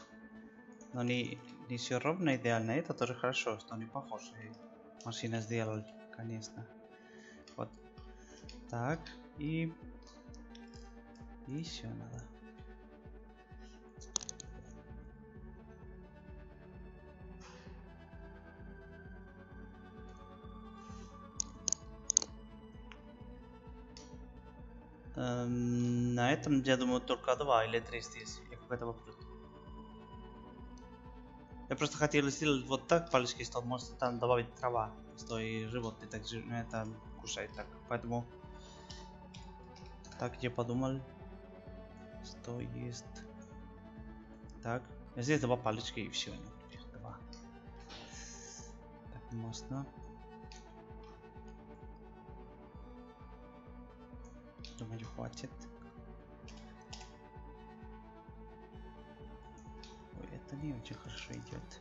Но не все ровно идеально. Это тоже хорошо, что не похоже. Машина сделала, конечно. Вот. Так. И еще надо. На этом, я думаю, только 2 или 3 здесь. И какой-то вопрос. Я просто хотел сделать вот так палочки, что может там добавить трава. Что и животные так же это кушают так. Поэтому так я подумал, что есть. Так, здесь 2 палочки и все. 2. Так, можно. Думаю, хватит. Ой, это не очень хорошо идет.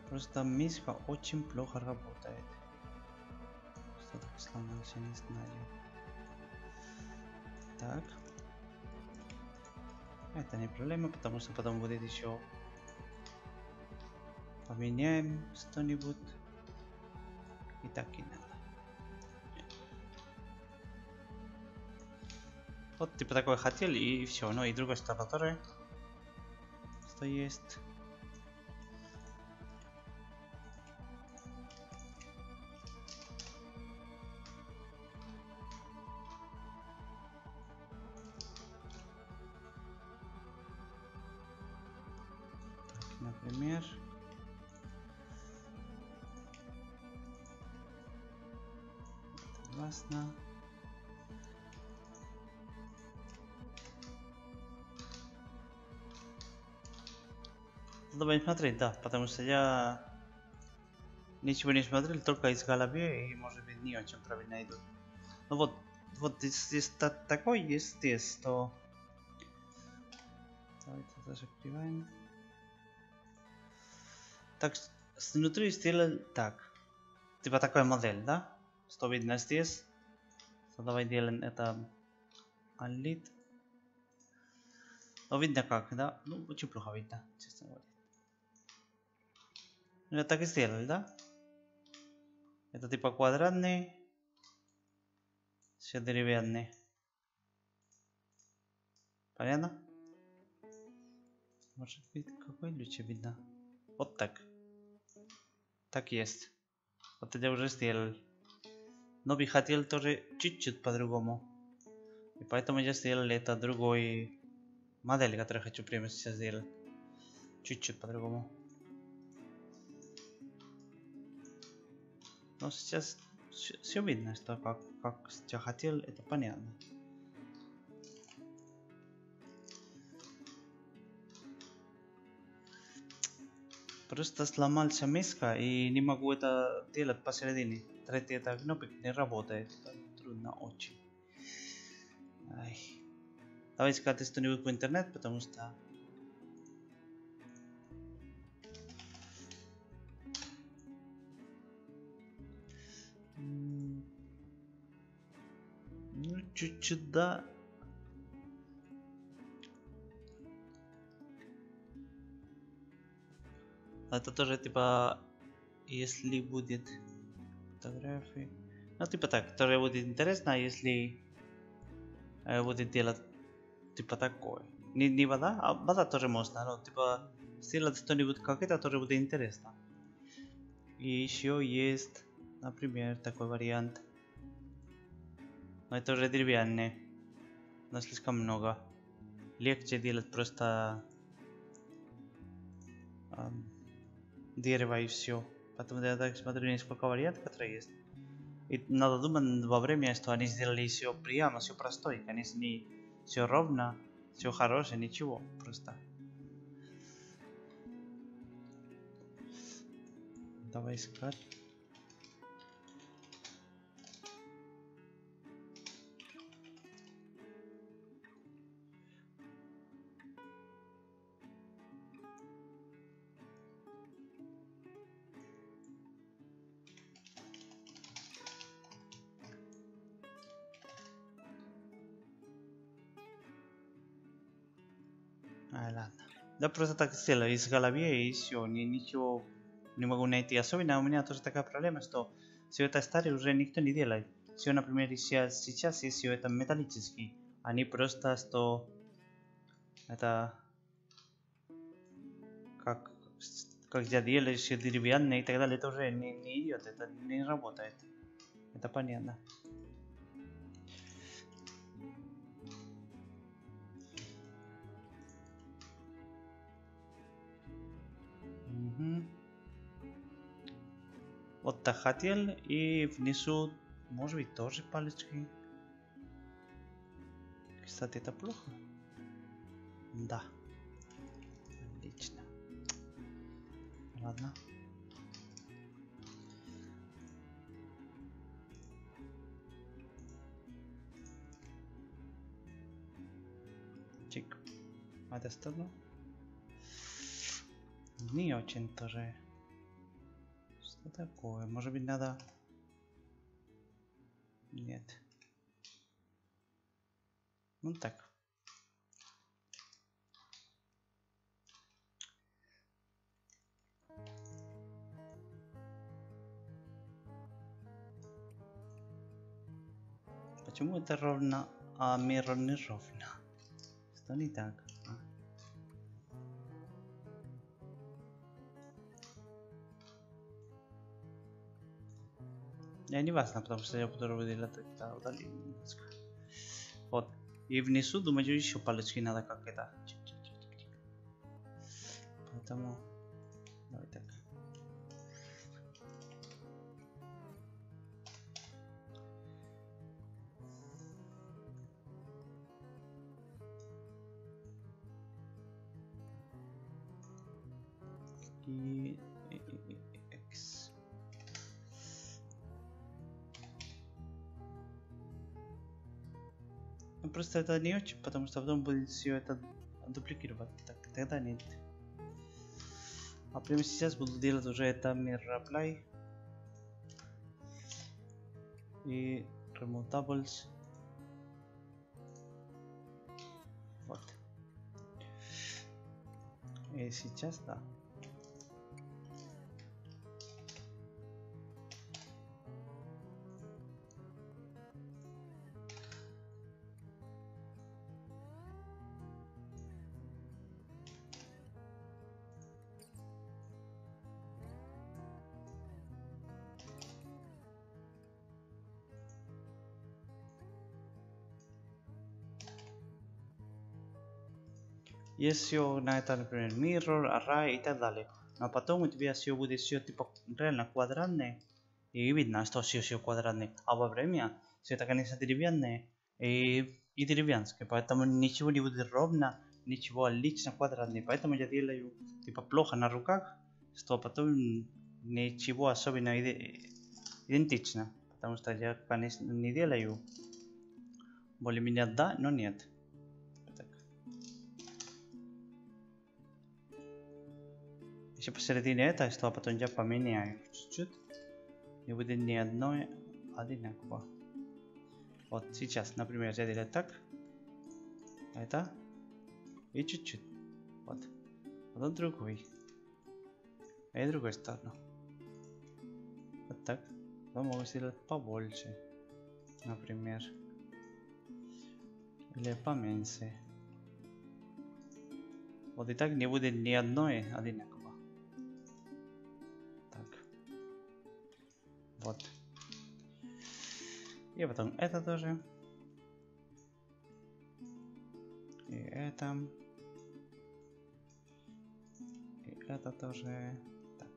Просто миска очень плохо работает. Что так сломался, не знаю. Так. Это не проблема, потому что потом будет еще поменяем что-нибудь. И так и надо. Вот типа такое хотели и все. Ну и другая сторона тоже. Что есть. Например, классно. Давай смотреть, да, потому что я ничего не смотрел, только из головы и может быть не очень правильно идут. Ну вот здесь такой есть здесь, что давайте закрываем. Так, снутри сделали так. Типа такая модель, да? Что видно здесь. So, давай делаем это алит. Ну, видно как, да? Ну, очень плохо видно, честно говоря. Ну, так и сделали, да? Это типа квадратный. Все деревянные. Понятно? Может быть, какой лучше видно? Вот так. Так есть. Вот это уже сделал. Но бы хотел тоже чуть-чуть по-другому. И поэтому я сделал это другой модель, которую хочу прямо сейчас сделать. Чуть-чуть по-другому. Но сейчас все видно, что как я хотел, это понятно. Просто сломался миска и не могу это делать посередине. Третий это кнопок не работает. Это трудно очень. Ай. Давай искать что-нибудь по интернету, потому что... Ну, чуть-чуть, да. Это тоже типа, если будет фотографии. Ну, типа так, тоже будет интересно, если будет делать типа такое. Не вода, а вода тоже можно, но типа сделать что-нибудь как это тоже будет интересно. И еще есть, например, такой вариант. Но это уже деревянный, но слишком много. Легче делать просто дерево и все. Поэтому я так смотрю, несколько вариантов, которые есть. И надо думать во время, что они сделали все прямо, все простое. Конечно, не все ровно, все хорошее, ничего, просто. Давай искать. Ладно. Да, просто так сделала из голове и все, ничего не могу найти. Особенно у меня тоже такая проблема, что все это старое уже никто не делает. Все, например, сейчас и все это металлический. Они просто, что это как, как делаешь деревянные и так далее, это уже не идет, это не работает. Это понятно. Угу. Вот так хотел, и внизу, может быть, тоже палочки. Кстати, это плохо? Да. Отлично. Ладно. Чик. А это сторону? Не очень тоже. Что такое? Может быть, надо... Нет. Ну так. Почему это ровно, а Manor не ровно? Что не так? Я не важно, потому что я буду делать это удалить немножко. Вот. И внизу, думаю, еще палочки надо как это. Поэтому... Давай так. И... X. Ну, просто это не очень, потому что потом будет все это дупликировать. Так, тогда нет. А прямо сейчас буду делать уже это Mirror Apply. И Remove Doubles. Вот. И сейчас, да. Есть все на это, например, Mirror, Array и так далее. Но потом у тебя все будет все типа реально квадратное. И видно, что все квадратное. А во время все это, конечно, деревянное и деревянское. Поэтому ничего не будет ровно, ничего лично квадратное. Поэтому я делаю типа плохо на руках, что потом ничего особенно идентично. Потому что я, конечно, не делаю более-менее да, но нет. Еще посередине это, что потом я поменяю чуть-чуть. И будет не одно одинаково. Вот сейчас, например, я делаю так. Это. И чуть-чуть. Вот. Потом другой. И другую сторону. Вот так. Потом могу сделать побольше. Например. Или поменьше. Вот и так не будет ни одной одинаково. Вот. И потом это тоже. И это. И это тоже. Так.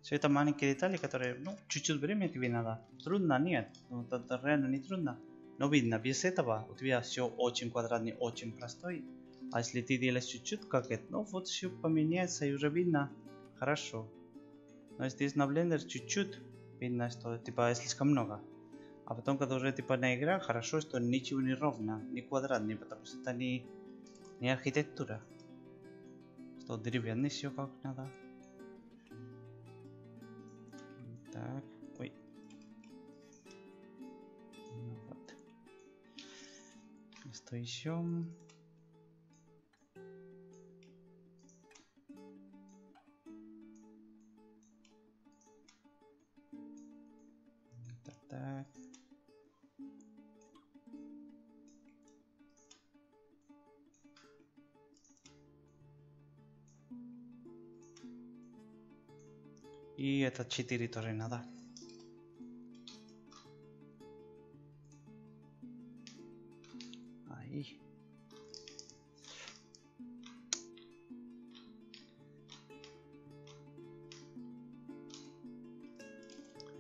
Все это маленькие детали, которые, ну, чуть-чуть времени тебе надо. Трудно, нет. Ну, это реально не трудно. Но видно, без этого у тебя все очень квадратный, очень простой. А если ты делаешь чуть-чуть, как это, ну, вот все поменяется и уже видно хорошо. Но если здесь на блендер чуть-чуть, видно, что типа слишком много. А потом, когда уже типа на игра, хорошо, что ничего не ровно, не квадратный, потому что это не архитектура. Что деревянный все как надо. Так, ой. Ну, вот. Что еще? Так. И это 4 тоже надо. Ahí.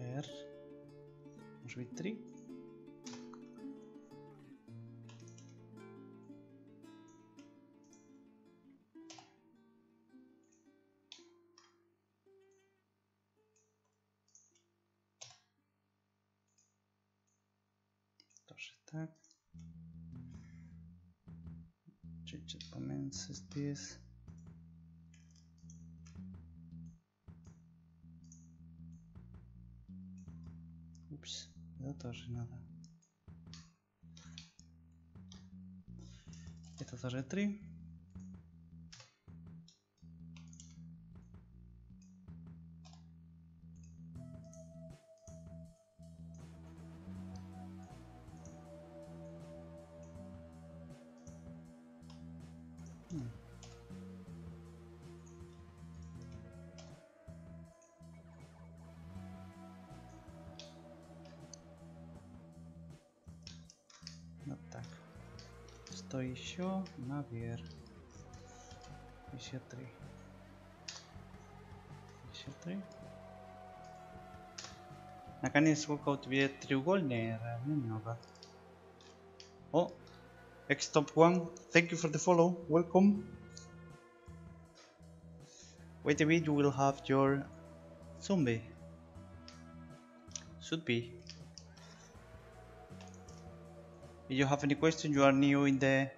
R. Может быть 3. Тоже так. Чуть-чуть поменяется здесь. Упс, это тоже надо. Это тоже 3. Вот так. Что еще? Наверх. Еще 3. Еще 3. Наконец, сколько у тебя треугольные? Немного. О, X-Top1, thank you for the follow. Welcome. Wait a bit, you will have your zombie. Should be. If you have any question, you are new in the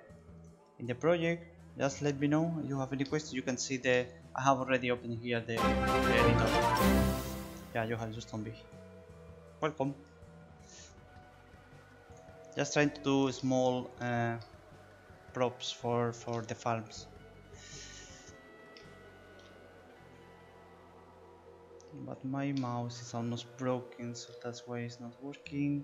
project, just let me know. If you have any question, you can see I have already opened here the editor. Yeah, you have your zombie. Welcome. Just trying to do small props for the farms. But my mouse is almost broken, so that's why it's not working.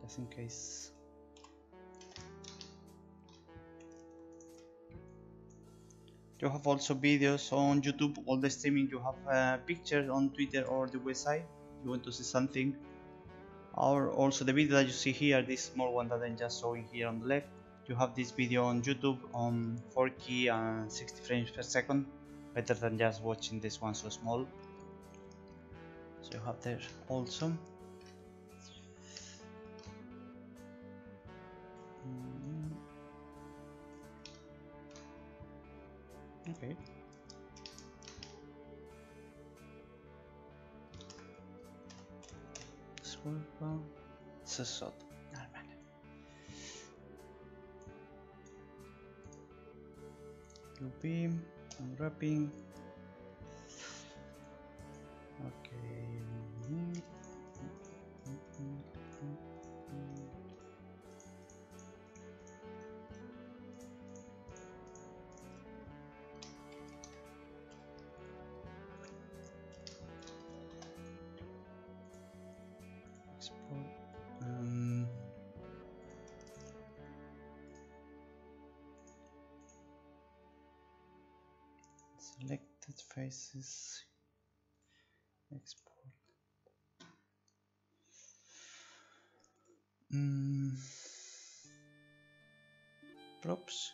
Just in case. You have also videos on YouTube, all the streaming. You have pictures on Twitter or the website. You want to see something, or also the video that you see here, this small one that I'm just showing here on the left. You have this video on YouTube on 4K and 60 frames per second. Better than just watching this one so small. So you have there also. Okay. Scorpa. Sesotto. Normal. UP. Unwrapping. Okay. Selected faces. Export. Props.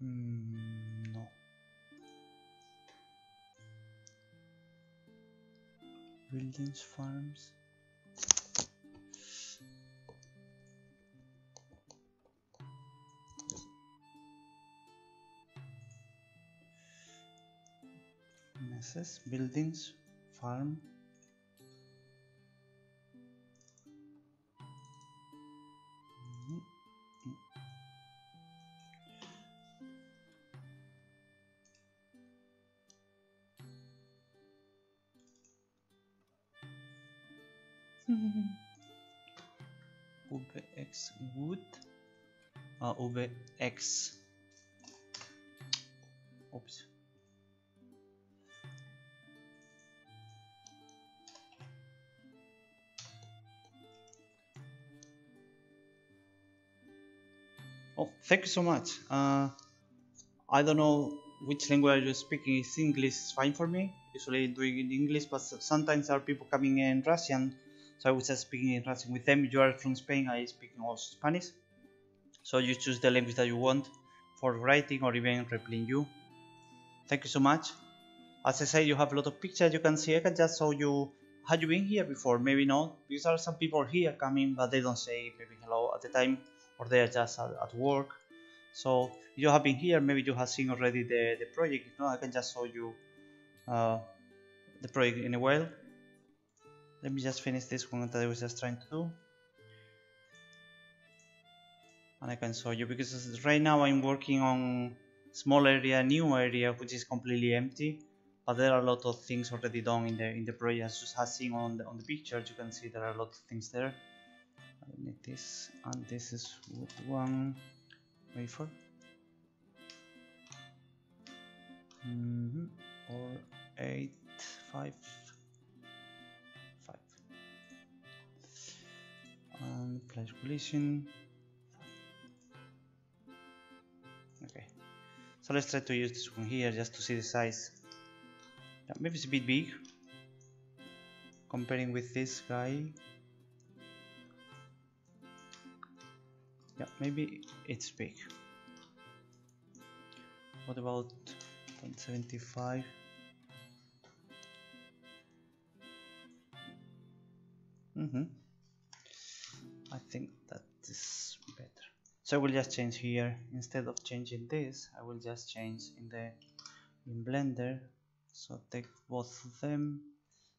No. Buildings, farms. Messes, buildings, farm. UBX wood. UBX. Oops. Oh, thank you so much. I don't know which language you're speaking. Is English is fine for me. Usually doing in English, but sometimes there are people coming in Russian, so I was just speaking in Russian with them. You are from Spain, I speak also Spanish. So you choose the language that you want for writing or even replying you. Thank you so much. As I say, you have a lot of pictures you can see. I can just show you. Had you been here before? Maybe not, because there are some people here coming, but they don't say maybe hello at the time, or they are just at work. So if you have been here, maybe you have seen already the project. If not, I can just show you the project in a while. Let me just finish this one that I was just trying to do, and I can show you, because right now I'm working on small area, new area, which is completely empty, but there are a lot of things already done in the project. Just as seen on the picture, you can see there are a lot of things there. I need this, and this is one wafer. Or 8, 5, 5, and flash collision. Okay, so let's try to use this one here just to see the size. Yeah, maybe it's a bit big comparing with this guy. Yeah, maybe it's big. What about 0.75? I think that is better. So I will just change here. Instead of changing this, I will just change in Blender. So take both of them,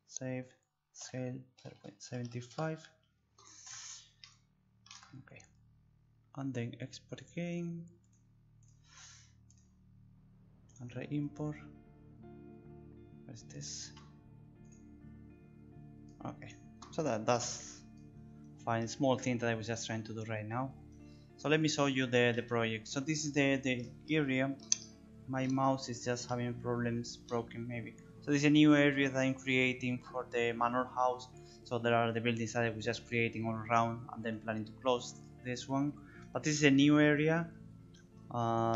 save, scale 0.75. Okay, and then export again and re-import. Where's this? Okay, so that's fine. Small thing that I was just trying to do right now. So let me show you the project. So this is the area. My mouse is just having problems, broken maybe. So this is a new area that I'm creating for the Manor house. So there are the buildings that I was just creating all around, and then planning to close this one. But this is a new area.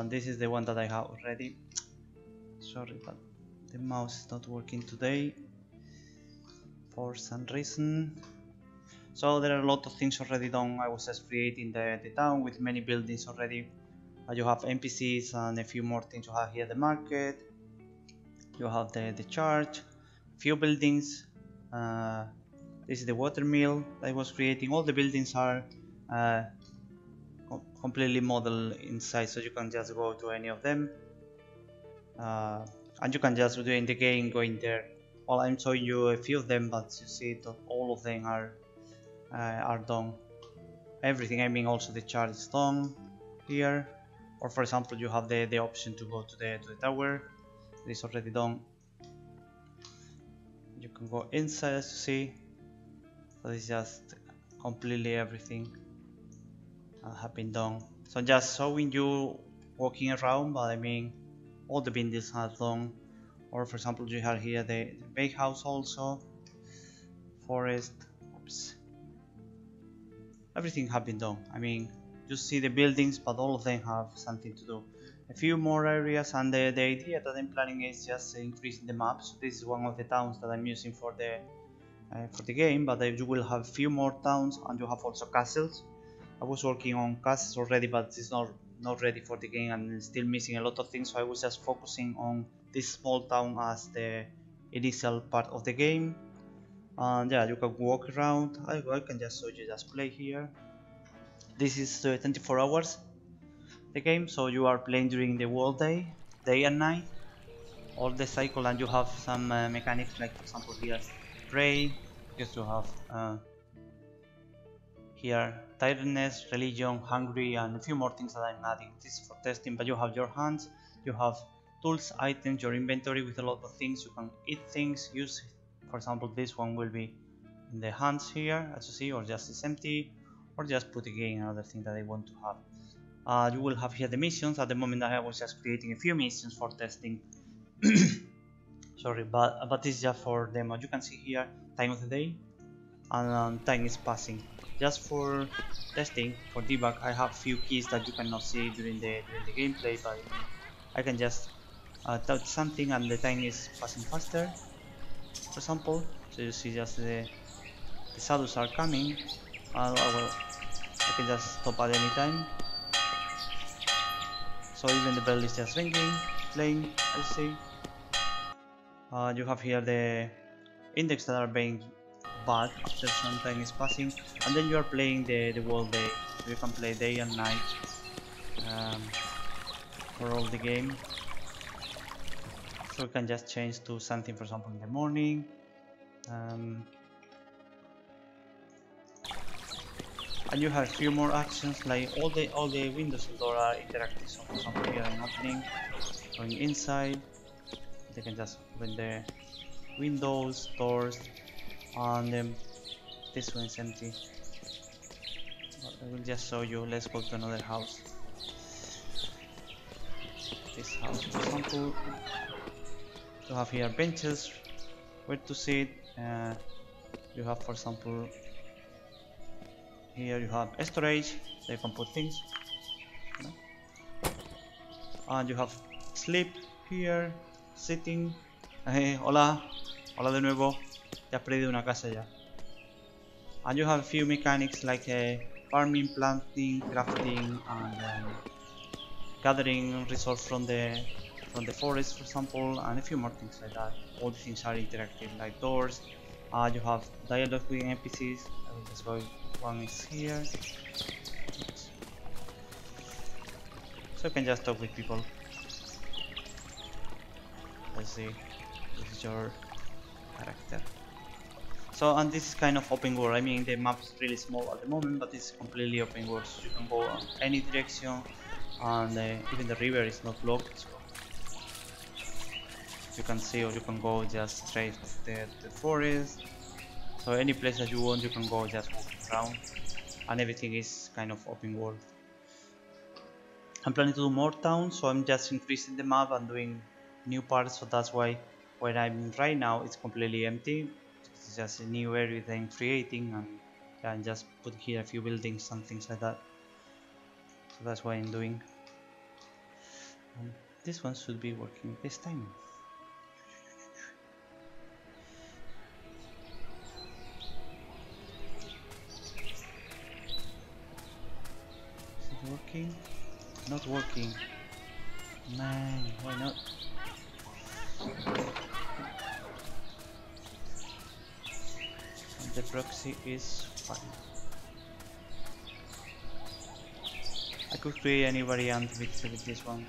This is the one that I have already. Sorry, but the mouse is not working today for some reason. So there are a lot of things already done. I was just creating the town with many buildings already. You have NPCs and a few more things. You have here the market. You have the church, few buildings. This is the water mill that I was creating. All the buildings are completely modeled inside, so you can just go to any of them. And you can just do in the game going there. Well, I'm showing you a few of them, but you see that all of them are done. Everything, I mean also the chart is done here. Or for example, you have the option to go to the tower. It is already done. You can go inside as you see. So it's just completely everything have been done. So just showing you walking around, but I mean all the buildings are done. Or for example, you have here the bakehouse also, forest. Oops. everything have been done. I mean, you see the buildings, but all of them have something to do. A few more areas, and the idea that I'm planning is just increasing the map. So this is one of the towns that I'm using for the game, but you will have few more towns, and you have also castles. I was working on castles already, but it's not ready for the game and still missing a lot of things. So I was just focusing on this small town as the initial part of the game. And yeah, you can walk around. I can just show you, just play here. This is 24 hours the game, so you are playing during the whole day and night, all the cycle, and you have some mechanics, like for example here pray, because you have here tiredness, religion, hungry, and a few more things that I'm adding. This is for testing, but you have your hands, you have tools, items, your inventory with a lot of things. You can eat things, use, for example, this one will be in the hands here, as you see, or just it's empty, or just put again another thing that I want to have. You will have here the missions. At the moment I was just creating a few missions for testing. Sorry, but this is just for demo. You can see here time of the day, and time is passing. Just for testing, for debug, I have few keys that you cannot see during the gameplay, but I can just touch something and the time is passing faster, for example. So you see just the shadows are coming, and I can just stop at any time. So even the bell is just ringing, playing, I see. You have here the index that are being bad after some time is passing, and then you are playing the whole day. So you can play day and night for all the game. So we can just change to something, for example, in the morning. And you have a few more actions, like all the windows and doors are interactive. So for example here I'm opening, going inside, they can just open the windows, doors, and then this one is empty. But I will just show you. Let's go to another house. This house, for example, you have here benches where to sit. You have, for example, here you have storage, so you can put things, and you have sleep here, sitting. Hola, hola de nuevo. Ya has perdido una casa ya. And you have a few mechanics like farming, planting, crafting, and gathering resources from the forest, for example, and a few more things like that. All the things are interactive, like doors. You have dialogue with NPCs. I will just go. One is here, so you can just talk with people. Let's see, this is your character. So, and this is kind of open world. I mean, the map is really small at the moment, but it's completely open world, so you can go any direction, and even the river is not blocked, so you can see, or you can go just straight to the forest. So any place that you want, you can go just walk around, and everything is kind of open world. I'm planning to do more towns, so I'm just increasing the map and doing new parts. So that's why where I'm right now it's completely empty. It's just a new area that I'm creating, and yeah, and just put here a few buildings and things like that. So that's what I'm doing. And this one should be working this time. Working? Not working. Man, why not? And the proxy is fine. I could create any variant with this one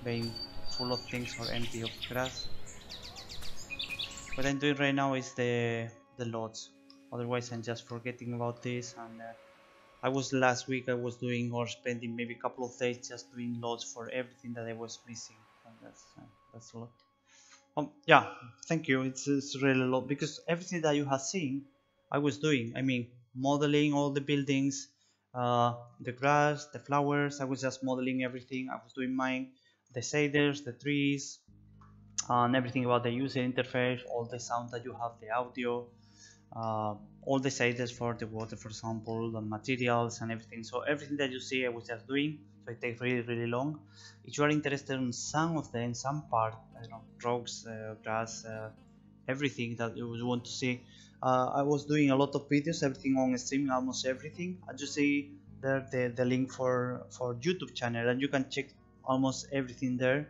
being full of things or empty of grass. What I'm doing right now is the loads. Otherwise I'm just forgetting about this, and I was last week I was doing or spending maybe a couple of days just doing loads for everything that I was missing, and that's a lot. Yeah, thank you. It's really a lot, because everything that you have seen I was doing. I mean, modeling all the buildings, the grass, the flowers. I was just modeling everything. I was doing mine, the shaders, the trees, and everything about the user interface, all the sound that you have, the audio. all the sizes for the water, for example, the materials and everything. So everything that you see I was just doing, so it takes really long. If you are interested in some of them, some part, I don't know, rocks, grass, everything that you would want to see, I was doing a lot of videos, everything on stream, almost everything. As you see there, the link for YouTube channel, and you can check almost everything there.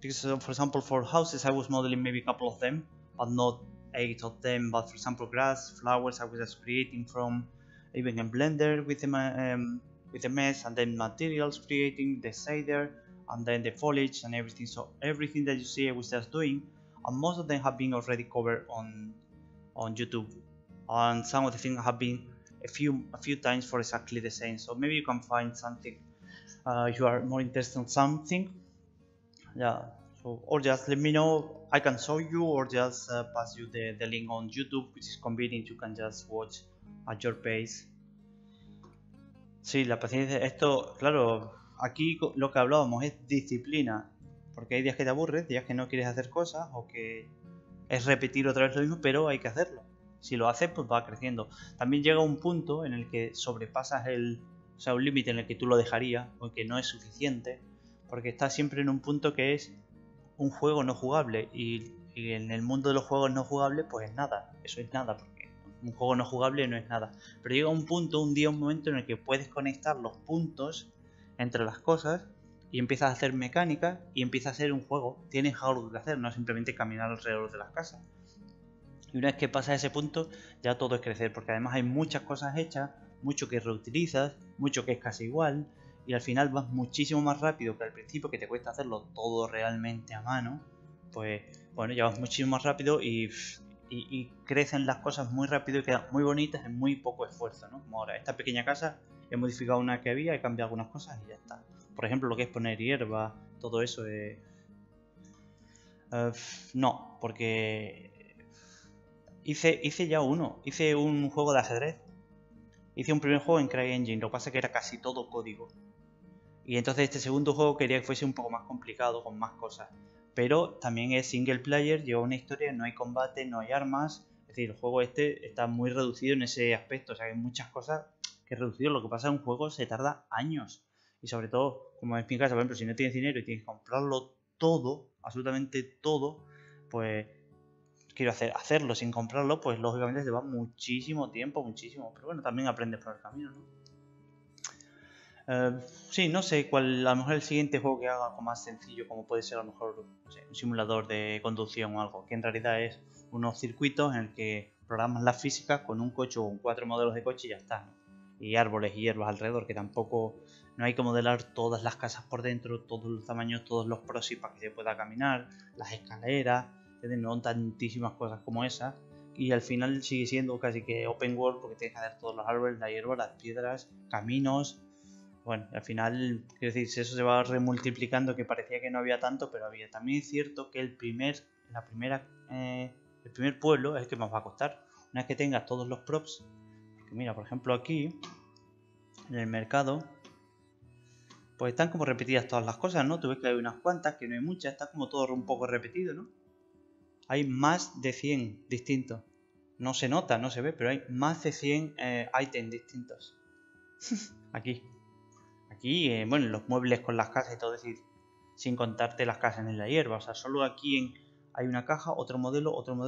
Because for example, for houses I was modeling maybe a couple of them, but not 8 of them. But for example, grass, flowers, I was just creating from even in Blender with the mesh, and then materials, creating the shader, and then the foliage and everything. So everything that you see I was just doing, and most of them have been already covered on YouTube, and some of the things have been a few times for exactly the same. So maybe you can find something if you are more interested in something. Yeah, so or just let me know, I can show you, or just pass you the link on YouTube, which is convenient. You can just watch at your pace. Sí, la paciencia, esto, claro, aquí lo que hablábamos es disciplina, porque hay días que te aburres, días que no quieres hacer cosas, o que es repetir otra vez lo mismo, pero hay que hacerlo. Si lo haces, pues va creciendo. También llega un punto en el que sobrepasas un límite en el que tú lo dejarías, o que no es suficiente, porque estás siempre en un punto que es un juego no jugable, y en el mundo de los juegos no jugables pues es nada, eso es nada, porque un juego no jugable no es nada. Pero llega un punto, un momento en el que puedes conectar los puntos entre las cosas y empiezas a hacer mecánica y empieza a ser un juego. Tienes algo que hacer, no simplemente caminar alrededor de las casas. Y una vez que pasas ese punto, ya todo es crecer, porque además hay muchas cosas hechas, mucho que reutilizas, mucho que es casi igual, y al final vas muchísimo más rápido que al principio, que te cuesta hacerlo todo realmente a mano. Pues bueno, ya vas muchísimo más rápido y crecen las cosas muy rápido y quedan muy bonitas en muy poco esfuerzo, ¿no? Como ahora, esta pequeña casa, he modificado una que había, he cambiado algunas cosas y ya está. Por ejemplo, lo que es poner hierba, todo eso no, porque hice ya uno, hice un juego de ajedrez. Hice un primer juego en CryEngine, lo que pasa es que era casi todo código. Y entonces este segundo juego quería que fuese un poco más complicado, con más cosas. Pero también es single player, lleva una historia, no hay combate, no hay armas. Es decir, el juego este está muy reducido en ese aspecto. O sea, hay muchas cosas que es reducido. Lo que pasa en un juego se tarda años. Y sobre todo, como en mi casa, por ejemplo, si no tienes dinero y tienes que comprarlo todo, absolutamente todo, pues quiero hacerlo sin comprarlo, pues lógicamente te va muchísimo tiempo, muchísimo. Pero bueno, también aprendes por el camino, ¿no? Sí, no sé cuál, a lo mejor el siguiente juego que haga algo más sencillo, como puede ser a lo mejor, no sé, un simulador de conducción o algo, que en realidad es unos circuitos en el que programas las físicas con un coche o 4 modelos de coche y ya está, ¿no? Y árboles y hierbas alrededor, que tampoco, no hay que modelar todas las casas por dentro, todos los tamaños, todos los pros y para que se pueda caminar, las escaleras, no tantísimas cosas como esas. Y al final sigue siendo casi que open world, porque tienes que hacer todos los árboles, la hierba, las piedras, caminos. Bueno, al final, quiero decir, si eso se va remultiplicando, que parecía que no había tanto, pero había. También es cierto que el primer pueblo es el que más va a costar. Una vez que tengas todos los props, porque mira, por ejemplo aquí, en el mercado, pues están como repetidas todas las cosas, ¿no? Tú ves que hay unas cuantas, que no hay muchas, está como todo un poco repetido, ¿no? Hay más de 100 distintos. No se nota, no se ve, pero hay más de 100 ítems distintos. Aquí. Aquí, bueno, los muebles con las casas y todo, es decir, sin contarte las casas en la hierba. O sea, solo aquí hay una caja, otro modelo, otro,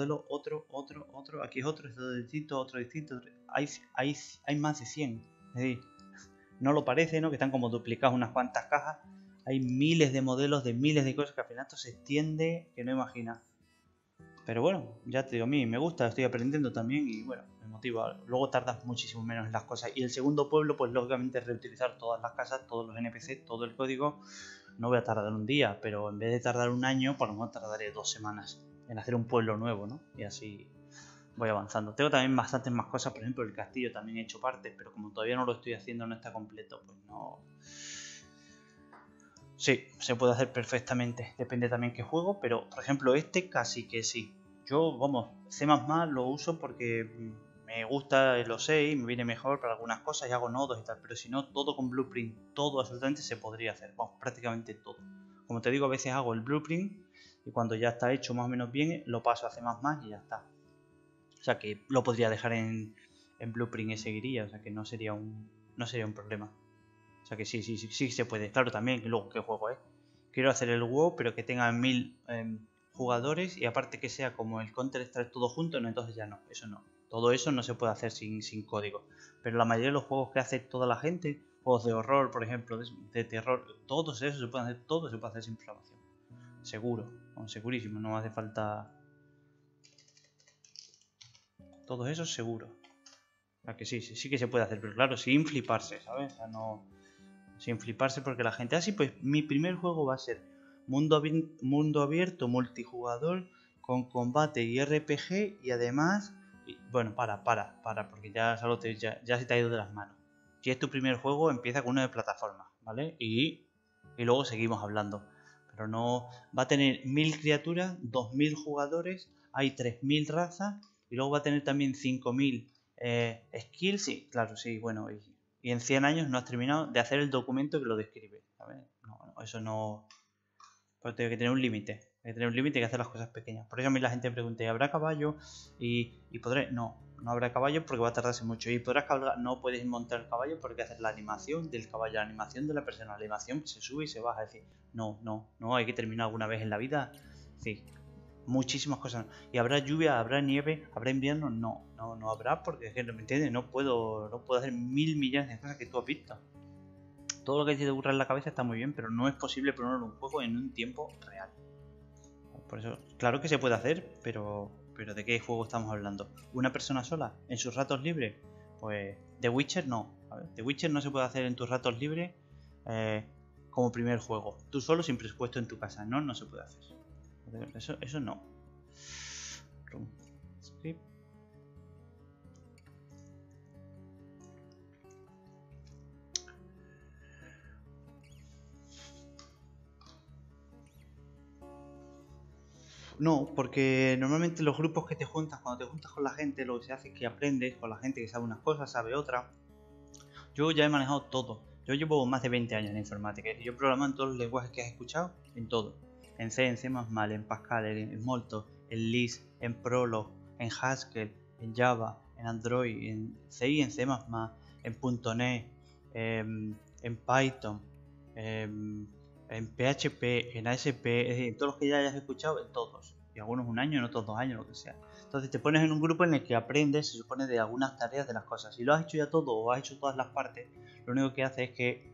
aquí es otro, es todo distinto, otro distinto. Hay más de 100. Es decir, no lo parece, ¿no? Que están como duplicadas unas cuantas cajas. Hay miles de modelos de miles de cosas, que al final esto se extiende que no imaginas. Pero bueno, ya te digo, a mí me gusta, estoy aprendiendo también y bueno, me motiva. Luego tardas muchísimo menos en las cosas. Y el segundo pueblo, pues lógicamente es reutilizar todas las casas, todos los NPC, todo el código. No voy a tardar un día, pero en vez de tardar un año, por lo menos tardaré 2 semanas en hacer un pueblo nuevo, ¿no? Y así voy avanzando. Tengo también bastantes más cosas, por ejemplo el castillo también he hecho partes, pero como todavía no lo estoy haciendo, no está completo, pues no... Sí, se puede hacer perfectamente, depende también qué juego, pero por ejemplo este casi que sí. Yo, vamos, C++ lo uso porque me gusta, lo sé y me viene mejor para algunas cosas y hago nodos y tal, pero si no, todo con Blueprint, todo absolutamente se podría hacer, vamos, prácticamente todo. Como te digo, a veces hago el Blueprint y cuando ya está hecho más o menos bien, lo paso a C++ y ya está. sea que lo podría dejar en Blueprint y seguiría, o sea que no sería un problema. O sea que sí se puede. Claro, también, luego, ¿qué juego es? Quiero hacer el WoW, pero que tenga 1000 jugadores y aparte que sea como el Counter-Strike todo junto, no, entonces ya no, eso no. Todo eso no se puede hacer sin código. Pero la mayoría de los juegos que hace toda la gente, juegos de horror, por ejemplo, de terror, todos esos se pueden hacer, todo se puede hacer sin programación. Seguro, segurísimo, no hace falta. Todo eso seguro. O sea que sí que se puede hacer, pero claro, sin fliparse, ¿sabes? O sea, no. Sin fliparse porque la gente. Así pues, mi primer juego va a ser mundo abierto, multijugador, con combate y RPG y además. Bueno, para, porque ya se te ha ido de las manos. Si es tu primer juego, empieza con uno de plataforma, ¿vale? Y luego seguimos hablando. Pero no. Va a tener 1000 criaturas, 2000 jugadores, hay 3000 razas y luego va a tener también 5000 skills. Sí, claro, sí, bueno. Y en 100 años no has terminado de hacer el documento que lo describe, ¿sabes? No, eso no. Pero tiene que tener un límite. Hay que tener un límite y que hacer las cosas pequeñas. Por eso a mí la gente me pregunta, ¿habrá caballo? Y podré. No habrá caballo porque va a tardarse mucho. Y podrás cabalgar. No puedes montar el caballo porque hacer la animación del caballo, la animación de la persona, la animación que se sube y se baja. Es decir, no, hay que terminar alguna vez en la vida. Es decir, muchísimas cosas. ¿Y habrá lluvia? ¿Habrá nieve? ¿Habrá invierno? No habrá porque es que, ¿me entiendes? No puedo hacer 1000 millones de cosas que tú has visto. Todo lo que te ocurra en la cabeza está muy bien, pero no es posible ponerlo en un juego en un tiempo real. Por eso, claro que se puede hacer, pero ¿de qué juego estamos hablando? ¿Una persona sola? ¿En sus ratos libres? Pues The Witcher no. The Witcher no se puede hacer en tus ratos libres como primer juego. Tú solo sin presupuesto en tu casa. No se puede hacer. Eso no. Script. No, porque normalmente los grupos que te juntas, cuando te juntas con la gente, lo que se hace es que aprendes con la gente que sabe unas cosas, sabe otras. Yo ya he manejado todo. Yo llevo más de 20 años en informática. Yo programo en todos los lenguajes que has escuchado, en todo. En C, en C++, en Pascal, en Molto, en Lisp, en Prolog, en Haskell, en Java, en Android, en C y en C++, en .NET, en Python, en PHP, en ASP, es decir, en todos los que ya hayas escuchado, en todos. Y algunos un año, en otros 2 años, lo que sea. Entonces te pones en un grupo en el que aprendes, se supone, de algunas tareas de las cosas. Si lo has hecho ya todo o has hecho todas las partes, lo único que hace es que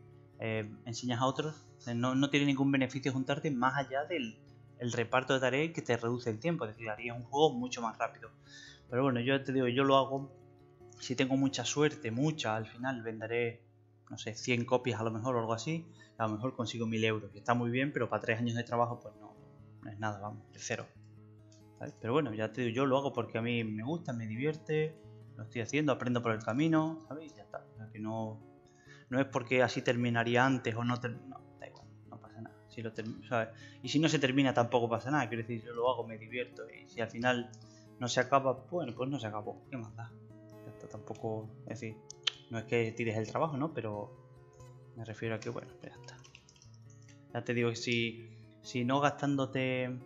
enseñas a otros. No tiene ningún beneficio juntarte más allá del reparto de tareas que te reduce el tiempo. Es decir, harías un juego mucho más rápido. Pero bueno, yo te digo, yo lo hago. Si tengo mucha suerte, al final venderé, no sé, 100 copias a lo mejor o algo así. A lo mejor consigo 1000 euros. Y está muy bien, pero para 3 años de trabajo, pues no es nada, vamos, es cero. ¿Sabes? Pero bueno, ya te digo, yo lo hago porque a mí me gusta, me divierte, lo estoy haciendo, aprendo por el camino, ¿sabes? Y ya está. O sea, que no es porque así terminaría antes o no, no, da igual, no pasa nada. Si lo ¿sabes? Y si no se termina tampoco pasa nada, quiero decir, yo lo hago, me divierto y si al final no se acaba, bueno, pues no se acabó, ¿qué más da? Ya está, tampoco, es decir, no es que tires el trabajo, ¿no? Pero me refiero a que, bueno, pues ya está. Ya te digo que si no gastándote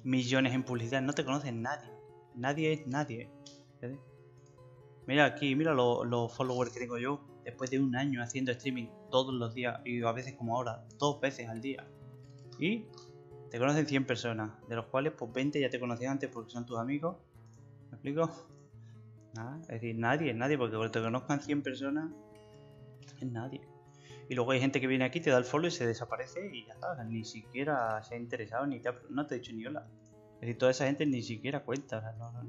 millones en publicidad, no te conoce nadie. Nadie es nadie. ¿Ves? Mira aquí, mira los followers que tengo yo después de un año haciendo streaming todos los días y a veces como ahora, 2 veces al día. Y te conocen 100 personas, de los cuales pues 20 ya te conocían antes porque son tus amigos. ¿Me explico? Nada, es decir, nadie, porque cuando te conozcan 100 personas, es nadie. Y luego hay gente que viene aquí, te da el follow y se desaparece y ya está, ni siquiera se ha interesado, no te ha dicho ni hola. Es decir, toda esa gente ni siquiera cuenta, nada.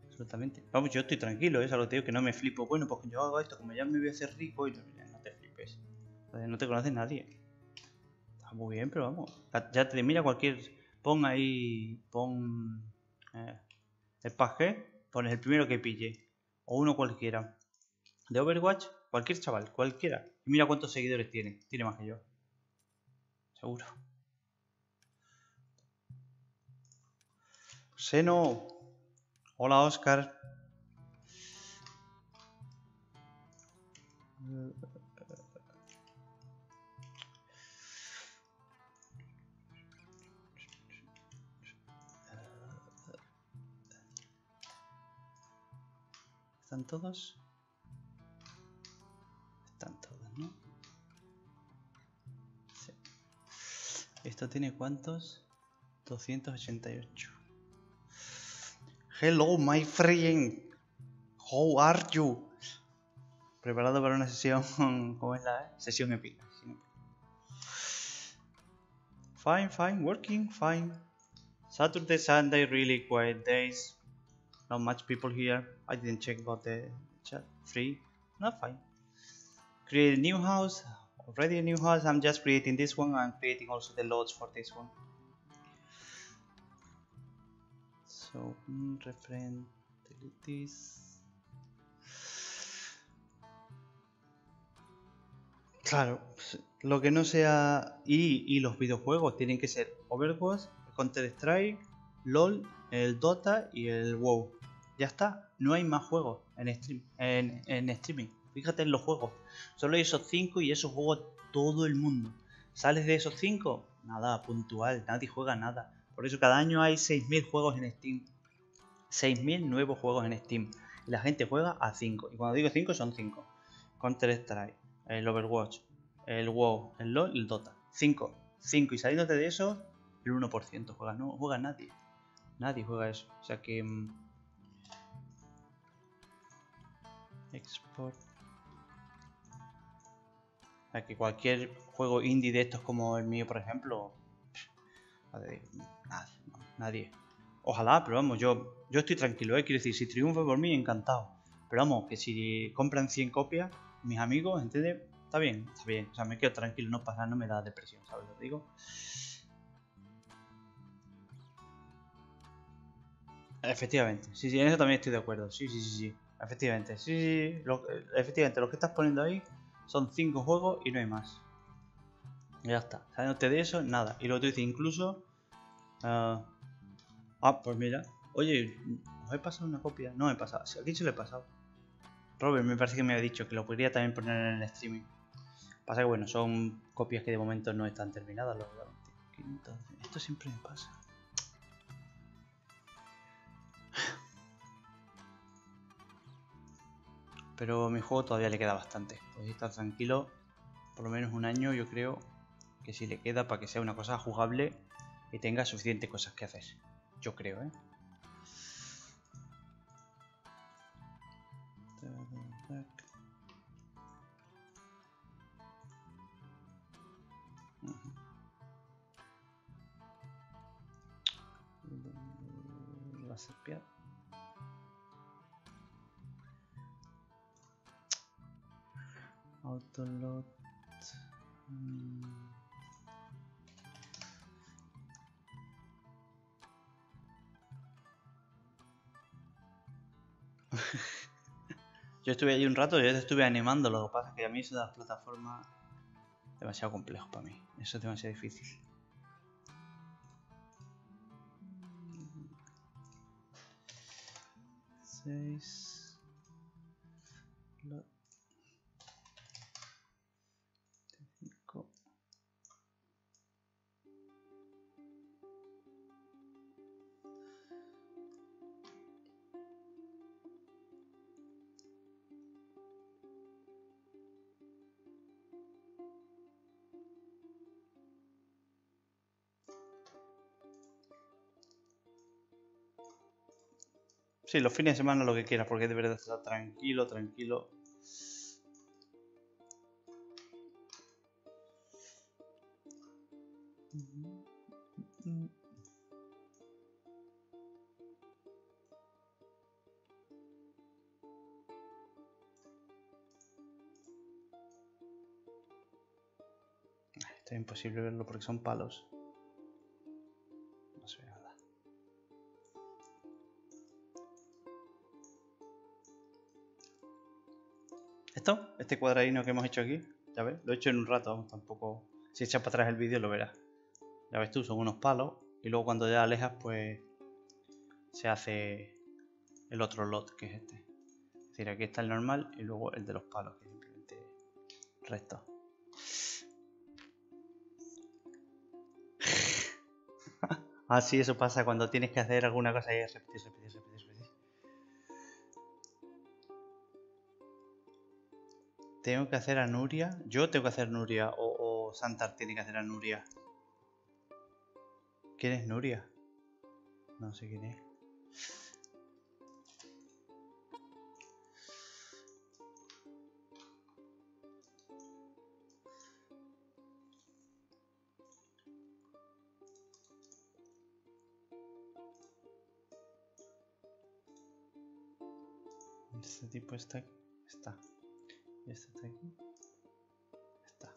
Absolutamente. Vamos, yo estoy tranquilo, es algo que digo que no me flipo. Bueno, pues yo hago esto, como ya me voy a hacer rico y no te flipes. No te conoce nadie. Está muy bien, pero vamos. Ya te mira pon el paje, pones el primero que pille. O uno cualquiera. De Overwatch, cualquier chaval, cualquiera. Y mira cuántos seguidores tiene. Tiene más que yo. Seguro. Seno. Hola, Oscar. ¿Están todos? Están todos, ¿no? Sí. ¿Esto tiene cuántos? 288. Hello, my friend. How are you? Preparado para una sesión. ¿Cómo es la sesión épica? Fine, working, fine. Saturday, Sunday, really quiet days. Not much people here. I didn't check about the chat. Free. Not fine. Create a new house. Already a new house. I'm just creating this one. I'm creating also the loads for this one. So, reference utilities. Claro, lo que no sea y los videojuegos tienen que ser Overwatch, Counter Strike, LOL, el Dota y el WoW. Ya está, no hay más juegos en streaming. Fíjate en los juegos, solo hay esos 5 y esos juegos todo el mundo. Sales de esos 5, nada, puntual, nadie juega nada. Por eso cada año hay 6.000 juegos en Steam. 6.000 nuevos juegos en Steam. Y la gente juega a 5. Y cuando digo 5 son 5. Counter Strike, el Overwatch, el WoW, el LoL y el Dota. 5 y saliéndote de eso, el 1% juega. No juega nadie. Nadie juega eso. O sea que... export. O sea que cualquier juego indie de estos como el mío, por ejemplo... Nadie. Ojalá, pero vamos, yo estoy tranquilo, quiero decir, si triunfa por mí, encantado. Pero vamos, que si compran 100 copias, mis amigos, ¿entiendes? Está bien. O sea, me quedo tranquilo, no pasa, no me da depresión, ¿sabes lo que digo? Efectivamente, sí, en eso también estoy de acuerdo. Sí. Efectivamente, sí. Efectivamente, lo que estás poniendo ahí son 5 juegos y no hay más. Ya está. Saliéndote de eso, nada. Y lo que tú dices, incluso... pues mira. Oye, ¿os he pasado una copia? No he pasado. ¿A quién se lo he pasado? Robert me parece que me ha dicho que lo podría también poner en el streaming. Pasa que bueno, son copias que de momento no están terminadas, lógicamente. Entonces, esto siempre me pasa. Pero a mi juego todavía le queda bastante. Podéis estar tranquilo. Por lo menos un año yo creo que sí le queda para que sea una cosa jugable y tenga suficientes cosas que hacer. Yo creo, ¿eh? Va a ser peor. Autoload. Yo estuve allí un rato y yo estuve animando, lo que pasa es que a mí eso de las plataformas es demasiado complejo para mí, eso es demasiado difícil. Sí, los fines de semana lo que quieras, porque de verdad está tranquilo. Esto es imposible verlo porque son palos. No se ve nada. Este cuadradino que hemos hecho aquí, ya ves, lo he hecho en un rato, tampoco... Si echas para atrás el vídeo lo verás. Ya ves tú, son unos palos y luego cuando ya alejas pues se hace el otro lot que es este. Es decir, aquí está el normal y luego el de los palos, que es simplemente recto. Sí, eso pasa cuando tienes que hacer alguna cosa y repetir. Tengo que hacer a Nuria. Yo tengo que hacer Nuria. O Santar tiene que hacer a Nuria. ¿Quién es Nuria? No sé quién es. Este tipo está aquí. Está. Y este está aquí. Está.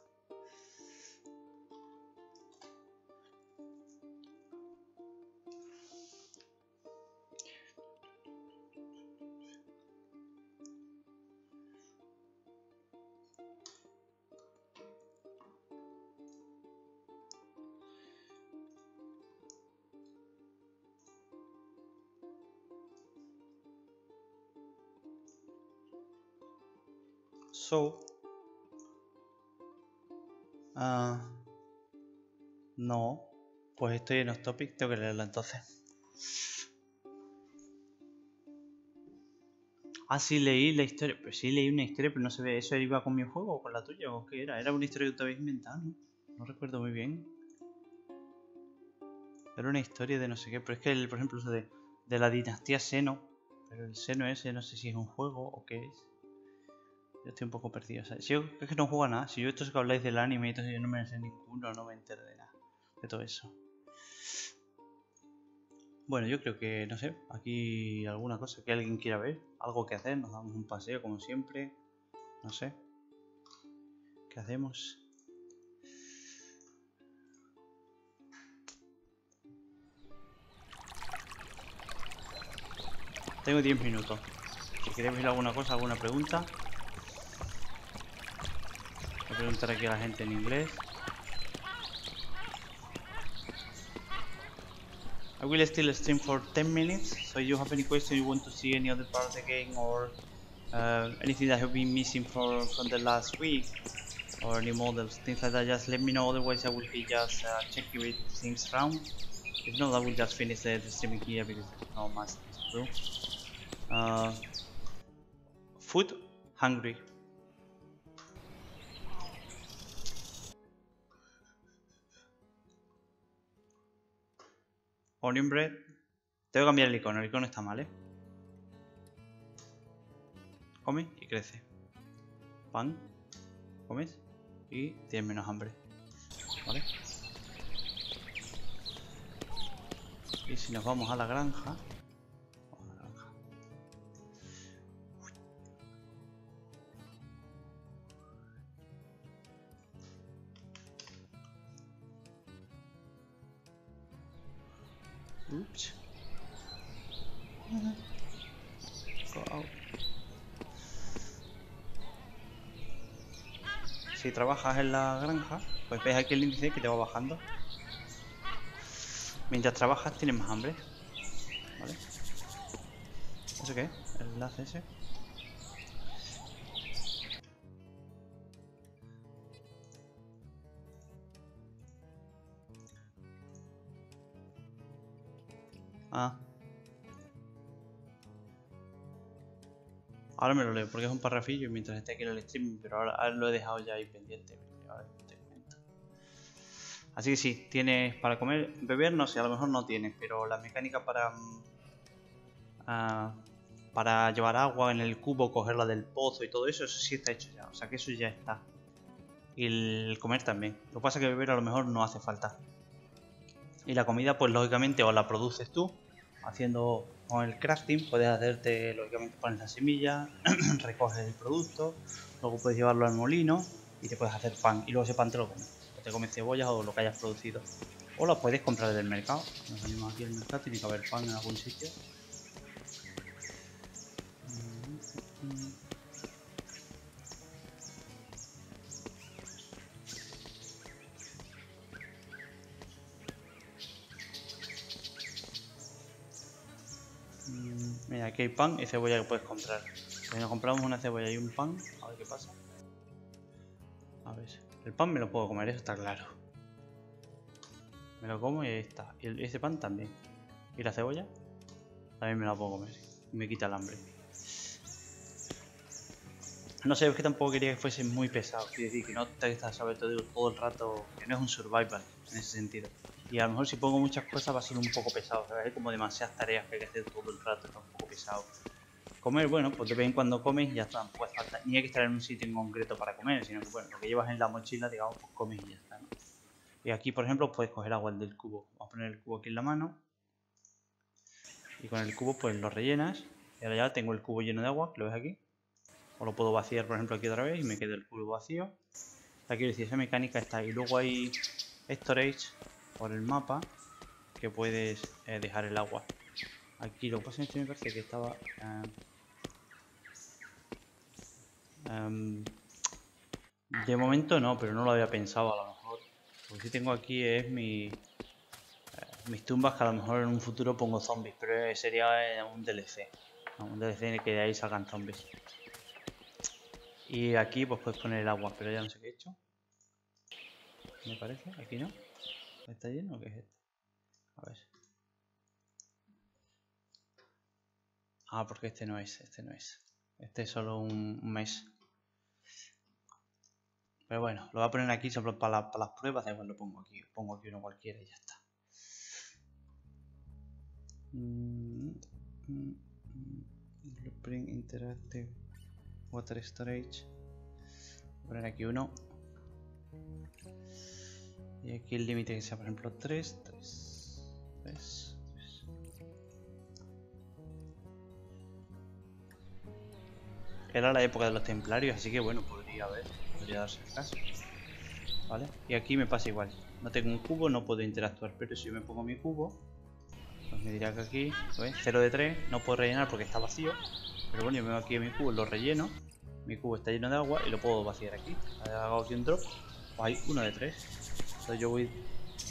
So, no, pues estoy en off topic, tengo que leerla entonces. Ah, sí, leí la historia, pero sí leí una historia, pero no se ve, ¿eso iba con mi juego o con la tuya o qué era? Era una historia que te habías inventado, ¿no? No recuerdo muy bien. Era una historia de no sé qué, pero es que, por ejemplo, eso de la dinastía Seno, pero el Seno ese no sé si es un juego o qué es. Yo estoy un poco perdido, o sea, si yo es que no juego a nada, si yo esto es que habláis del anime y todo eso, yo no me sé ninguno, no me entero de nada, de todo eso. Bueno, yo creo que, no sé, aquí alguna cosa que alguien quiera ver, algo que hacer, nos damos un paseo como siempre, no sé. ¿Qué hacemos? Tengo 10 minutos. Si queréis ver alguna cosa, alguna pregunta. Voy a preguntar aquí a la gente en inglés. I will still stream for 10 minutes, so if you have any question, you want to see any other part of the game or anything that have been missing from the last week or new models, things like that, just let me know, otherwise I will be just checking with things around. If not, I will just finish the streaming here because there's not much to do. Food, hungry. Onion bread. Tengo que cambiar el icono está mal, Come y crece. Pan, comes y tienes menos hambre, ¿vale? Y si nos vamos a la granja, Ups. Si trabajas en la granja, pues ves aquí el índice que te va bajando. Mientras trabajas tienes más hambre, ¿vale? ¿Eso qué es? ¿El enlace ese? Ah. Ahora me lo leo porque es un parrafillo mientras esté aquí en el streaming, pero ahora lo he dejado ya ahí pendiente. Ahora te comento. Así que sí, tienes para comer, beber no sé, a lo mejor no tienes, pero la mecánica para llevar agua en el cubo, cogerla del pozo y todo eso, eso sí está hecho ya, o sea que eso ya está. Y el comer también. Lo que pasa es que beber a lo mejor no hace falta. Y la comida, pues lógicamente o la produces tú, haciendo con el crafting, puedes hacerte, lógicamente pones la semilla, recoges el producto, luego puedes llevarlo al molino y te puedes hacer pan, y luego ese pan te lo comes. O te comes cebollas o lo que hayas producido. O lo puedes comprar del mercado. Nos venimos aquí al mercado, tiene que haber pan en algún sitio. Mira, aquí hay pan y cebolla que puedes comprar. Si nos compramos una cebolla y un pan, a ver qué pasa. A ver, el pan me lo puedo comer, eso está claro. Me lo como y ahí está. Y ese pan también. Y la cebolla también me la puedo comer. Y me quita el hambre. No sé, es que tampoco quería que fuese muy pesado. Es decir, que no te estás saber todo el rato, que no es un survival en ese sentido. Y a lo mejor si pongo muchas cosas va a ser un poco pesado, ¿sabes? Hay como demasiadas tareas que hay que hacer todo el rato, está un poco pesado. Comer, bueno, pues de vez en cuando comes y ya está, tampoco hace falta, ni hay que estar en un sitio en concreto para comer, sino que bueno, lo que llevas en la mochila, digamos, pues comes y ya está, ¿no? Y aquí, por ejemplo, puedes coger agua del cubo. Vamos a poner el cubo aquí en la mano. Y con el cubo pues lo rellenas. Y ahora ya tengo el cubo lleno de agua, que lo ves aquí. O lo puedo vaciar, por ejemplo, aquí otra vez y me queda el cubo vacío. O sea, quiero decir, esa mecánica está. Y luego hay storage por el mapa que puedes dejar el agua. Aquí lo que pasa es que me parece que estaba... de momento no, pero no lo había pensado a lo mejor. Lo que sí tengo aquí es mis tumbas, que a lo mejor en un futuro pongo zombies, pero sería un DLC. No, un DLC en el que de ahí salgan zombies. Y aquí pues puedes poner el agua, pero ya no sé qué he hecho. Me parece, aquí no. ¿Está lleno o qué es esto? A ver. Ah, porque este no es, este no es. Este es solo un mes. Pero bueno, lo voy a poner aquí solo para las pruebas, da igual, lo pongo aquí uno cualquiera y ya está. Blueprint Interactive Water Storage. Voy a poner aquí uno. Y aquí el límite que sea, por ejemplo, 3. Era la época de los templarios, así que bueno, podría darse el caso. ¿Vale? Y aquí me pasa igual. No tengo un cubo, no puedo interactuar, pero si yo me pongo mi cubo, pues me dirá que aquí, ¿ves? 0 de 3, no puedo rellenar porque está vacío. Pero bueno, yo me voy aquí a mi cubo, lo relleno. Mi cubo está lleno de agua y lo puedo vaciar aquí. Hago aquí un drop, pues hay 1 de 3. Entonces yo voy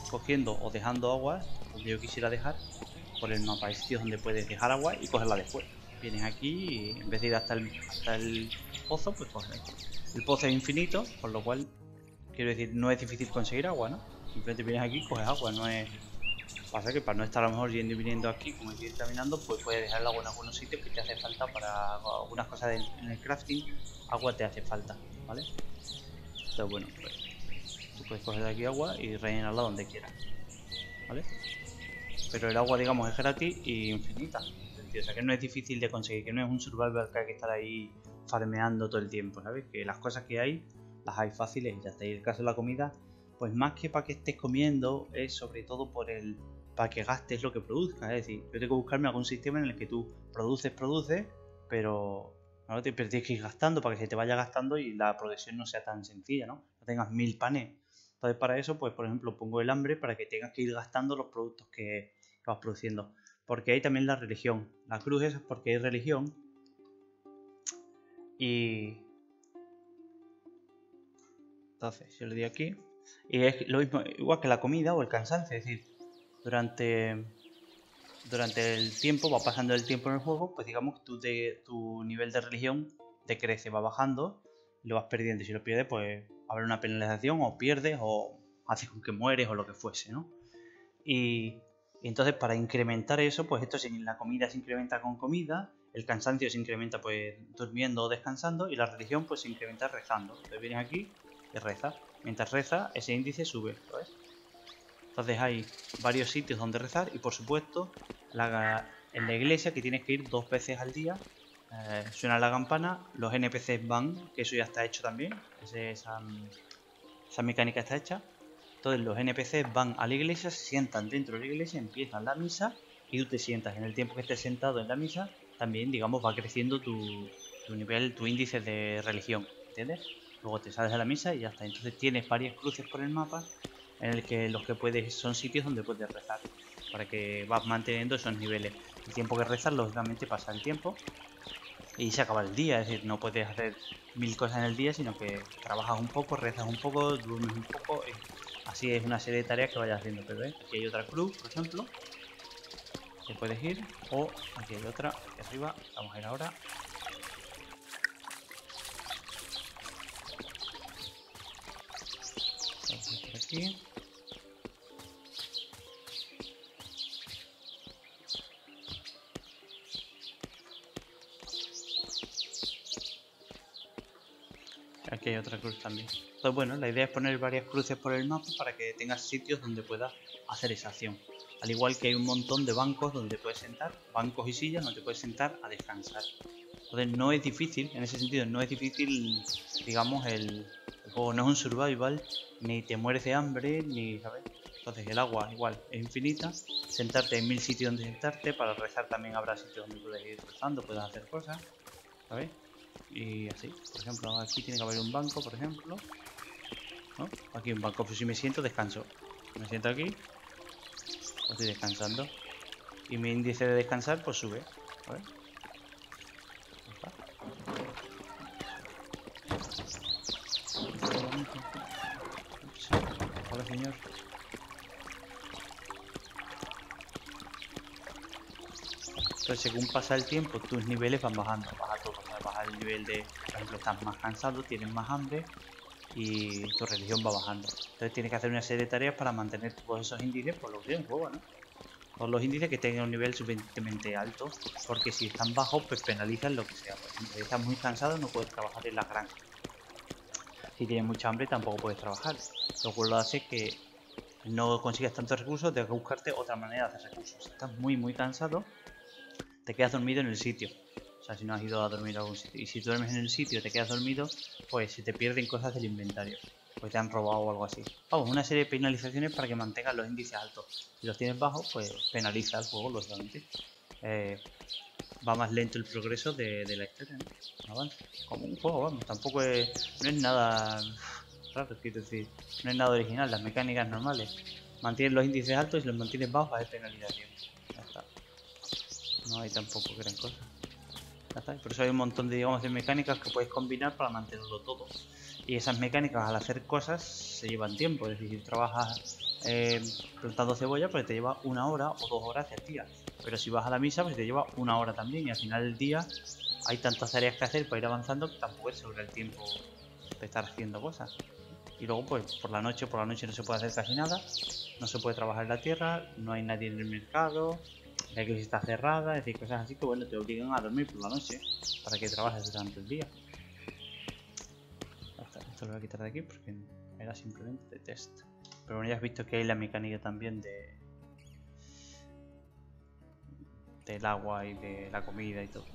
cogiendo o dejando agua donde yo quisiera dejar por el mapa. Hay sitios donde puedes dejar agua y cogerla después. Vienes aquí y en vez de ir hasta el pozo, pues coges. El pozo es infinito, por lo cual, quiero decir, no es difícil conseguir agua, ¿no? Simplemente vienes aquí y coges agua, no es... Pasa que para no estar a lo mejor yendo y viniendo aquí, como hay que ir caminando, pues puedes dejar el agua en algunos sitios que te hace falta para algunas cosas en el crafting. Agua te hace falta, ¿vale? Entonces, bueno, pues tú puedes coger de aquí agua y rellenarla donde quieras, ¿vale? Pero el agua, digamos, es gratis y infinita. O sea, que no es difícil de conseguir, que no es un survival que hay que estar ahí farmeando todo el tiempo, ¿sabes? Que las cosas que hay, las hay fáciles y ya está. Y el caso de la comida, pues más que para que estés comiendo, es sobre todo para que gastes lo que produzcas. Es decir, yo tengo que buscarme algún sistema en el que tú produces, pero no pero tienes que ir gastando para que se te vaya gastando y la producción no sea tan sencilla, ¿no? No tengas 1000 panes. Entonces para eso, pues por ejemplo, pongo el hambre para que tengas que ir gastando los productos que vas produciendo. Porque hay también la religión. La cruz es porque hay religión. Y entonces yo le doy aquí. Y es lo mismo, igual que la comida o el cansancio. Es decir, durante el tiempo, va pasando el tiempo en el juego, pues digamos que tu nivel de religión decrece, va bajando y lo vas perdiendo. Y si lo pierdes, pues habrá una penalización, o pierdes, o haces con que mueres, o lo que fuese, ¿no? Y entonces para incrementar eso, pues la comida se incrementa con comida, el cansancio se incrementa pues durmiendo o descansando, y la religión pues se incrementa rezando. Entonces vienes aquí y rezas. Mientras rezas, ese índice sube, ¿sabes? Entonces hay varios sitios donde rezar y por supuesto en la iglesia, que tienes que ir 2 veces al día. Suena la campana, los NPCs van, que eso ya está hecho también, esa mecánica está hecha. Entonces los NPCs van a la iglesia, se sientan dentro de la iglesia, empiezan la misa y tú te sientas. En el tiempo que estés sentado en la misa, también, digamos, va creciendo tu nivel, tu índice de religión, ¿entiendes? Luego te sales de la misa y ya está. Entonces tienes varias cruces por el mapa en el que los que puedes son sitios donde puedes rezar, para que vas manteniendo esos niveles. El tiempo que rezas, lógicamente, pasa el tiempo y se acaba el día. Es decir, no puedes hacer 1000 cosas en el día, sino que trabajas un poco, rezas un poco, duermes un poco. Así es una serie de tareas que vayas haciendo. Pero aquí hay otra cruz, por ejemplo, que puedes ir. O aquí hay otra, aquí arriba. Vamos a ir ahora. Vamos a ir por aquí. Aquí hay otra cruz también. Entonces bueno, la idea es poner varias cruces por el mapa para que tengas sitios donde puedas hacer esa acción. Al igual que hay un montón de bancos donde puedes sentar, bancos y sillas donde puedes sentar a descansar. Entonces no es difícil, en ese sentido no es difícil, digamos, el juego no es un survival, ni te mueres de hambre, ni, ¿sabes? Entonces el agua igual es infinita, sentarte hay 1000 sitios donde sentarte, para rezar también habrá sitios donde puedes ir rezando, puedes hacer cosas, ¿sabes? Y así, por ejemplo, aquí tiene que haber un banco, por ejemplo, ¿no? Aquí un banco, pues si me siento, descanso. Me siento aquí, estoy descansando. Y mi índice de descansar, pues sube, ¿sabes? Hola, señor. Entonces, según pasa el tiempo, tus niveles van bajando. Baja el nivel de, por ejemplo, estás más cansado, tienes más hambre y tu religión va bajando. Entonces, tienes que hacer una serie de tareas para mantener todos esos índices por los que en juego, ¿no? Todos los índices que tengan un nivel suficientemente alto, porque si están bajos, pues penalizan lo que sea. Por ejemplo, si estás muy cansado, no puedes trabajar en la granja. Si tienes mucha hambre, tampoco puedes trabajar. Lo cual lo hace que no consigas tantos recursos, tengas que buscarte otra manera de hacer recursos. Si estás muy cansado, te quedas dormido en el sitio. O sea, si no has ido a dormir a algún sitio. Y si duermes en el sitio y te quedas dormido, pues se te pierden cosas del inventario. Pues te han robado o algo así. Vamos, una serie de penalizaciones para que mantengas los índices altos. Si los tienes bajos, pues penaliza el juego, lógicamente. Va más lento el progreso de la historia, ¿no? Avanza. Como un juego, vamos. Tampoco es... No es nada raro, quiero decir. No es nada original. Las mecánicas normales. Mantienes los índices altos y si los mantienes bajos, hay penalización. Ya está. No hay tampoco gran cosa. Ya está. Por eso hay un montón de, digamos, de mecánicas que puedes combinar para mantenerlo todo. Y esas mecánicas, al hacer cosas, se llevan tiempo. Es decir, si trabajas plantando cebolla, pues te lleva 1 hora o 2 horas del día. Pero si vas a la misa, pues te lleva 1 hora también. Y al final del día hay tantas tareas que hacer para ir avanzando que tampoco es sobre el tiempo de estar haciendo cosas. Y luego, pues por la noche no se puede hacer casi nada. No se puede trabajar en la tierra, no hay nadie en el mercado. La iglesia está cerrada, es decir, cosas así que bueno, te obligan a dormir por la noche para que trabajes durante el día. Esto lo voy a quitar de aquí porque era simplemente de test. Pero bueno, ya has visto que hay la mecánica también del agua y de la comida y todo.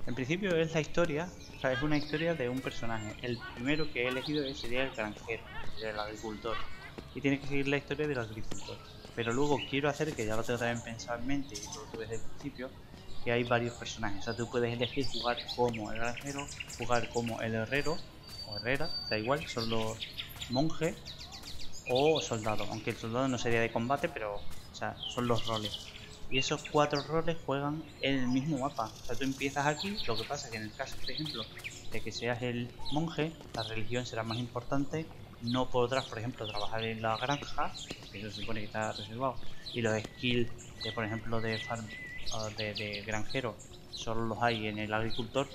En principio es la historia, o sea, es una historia de un personaje. El primero que he elegido sería el granjero, el agricultor. Y tiene que seguir la historia del agricultor. Pero luego quiero hacer, que ya lo tengo también pensado en mente y lo tuve desde el principio, que hay varios personajes. O sea, tú puedes elegir jugar como el granjero, jugar como el herrero o herrera, da igual, son los monjes o soldados. Aunque el soldado no sería de combate, pero o sea, son los roles. Y esos 4 roles juegan en el mismo mapa. O sea, tú empiezas aquí, lo que pasa es que en el caso, por ejemplo, de que seas el monje, la religión será más importante. No podrás, por ejemplo, trabajar en la granja, que eso se supone que está reservado. Y los skills, de, por ejemplo, de granjero, solo los hay en el agricultor.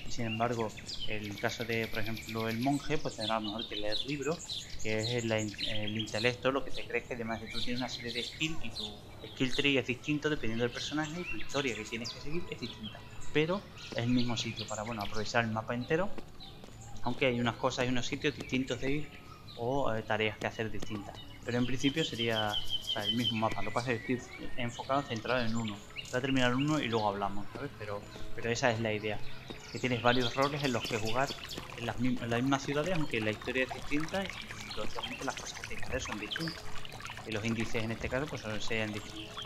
Y sin embargo, el caso de, por ejemplo, el monje, pues tendrá a lo mejor que leer libros, que es el intelecto, lo que te crees que además de tú tienes una serie de skills y tu skill tree es distinto dependiendo del personaje y tu historia que tienes que seguir es distinta. Pero es el mismo sitio para, bueno, aprovechar el mapa entero, aunque hay unas cosas y unos sitios distintos de ir o tareas que hacer distintas. Pero en principio sería, o sea, el mismo mapa. Lo que pasa es que estoy enfocado, centrado en uno. Voy a terminar uno y luego hablamos, ¿sabes? Pero esa es la idea. Que tienes varios roles en los que jugar en las mismas ciudades, aunque la historia es distinta y lógicamente las cosas que tienes que hacer son distintas. Y los índices en este caso pues sean distintos.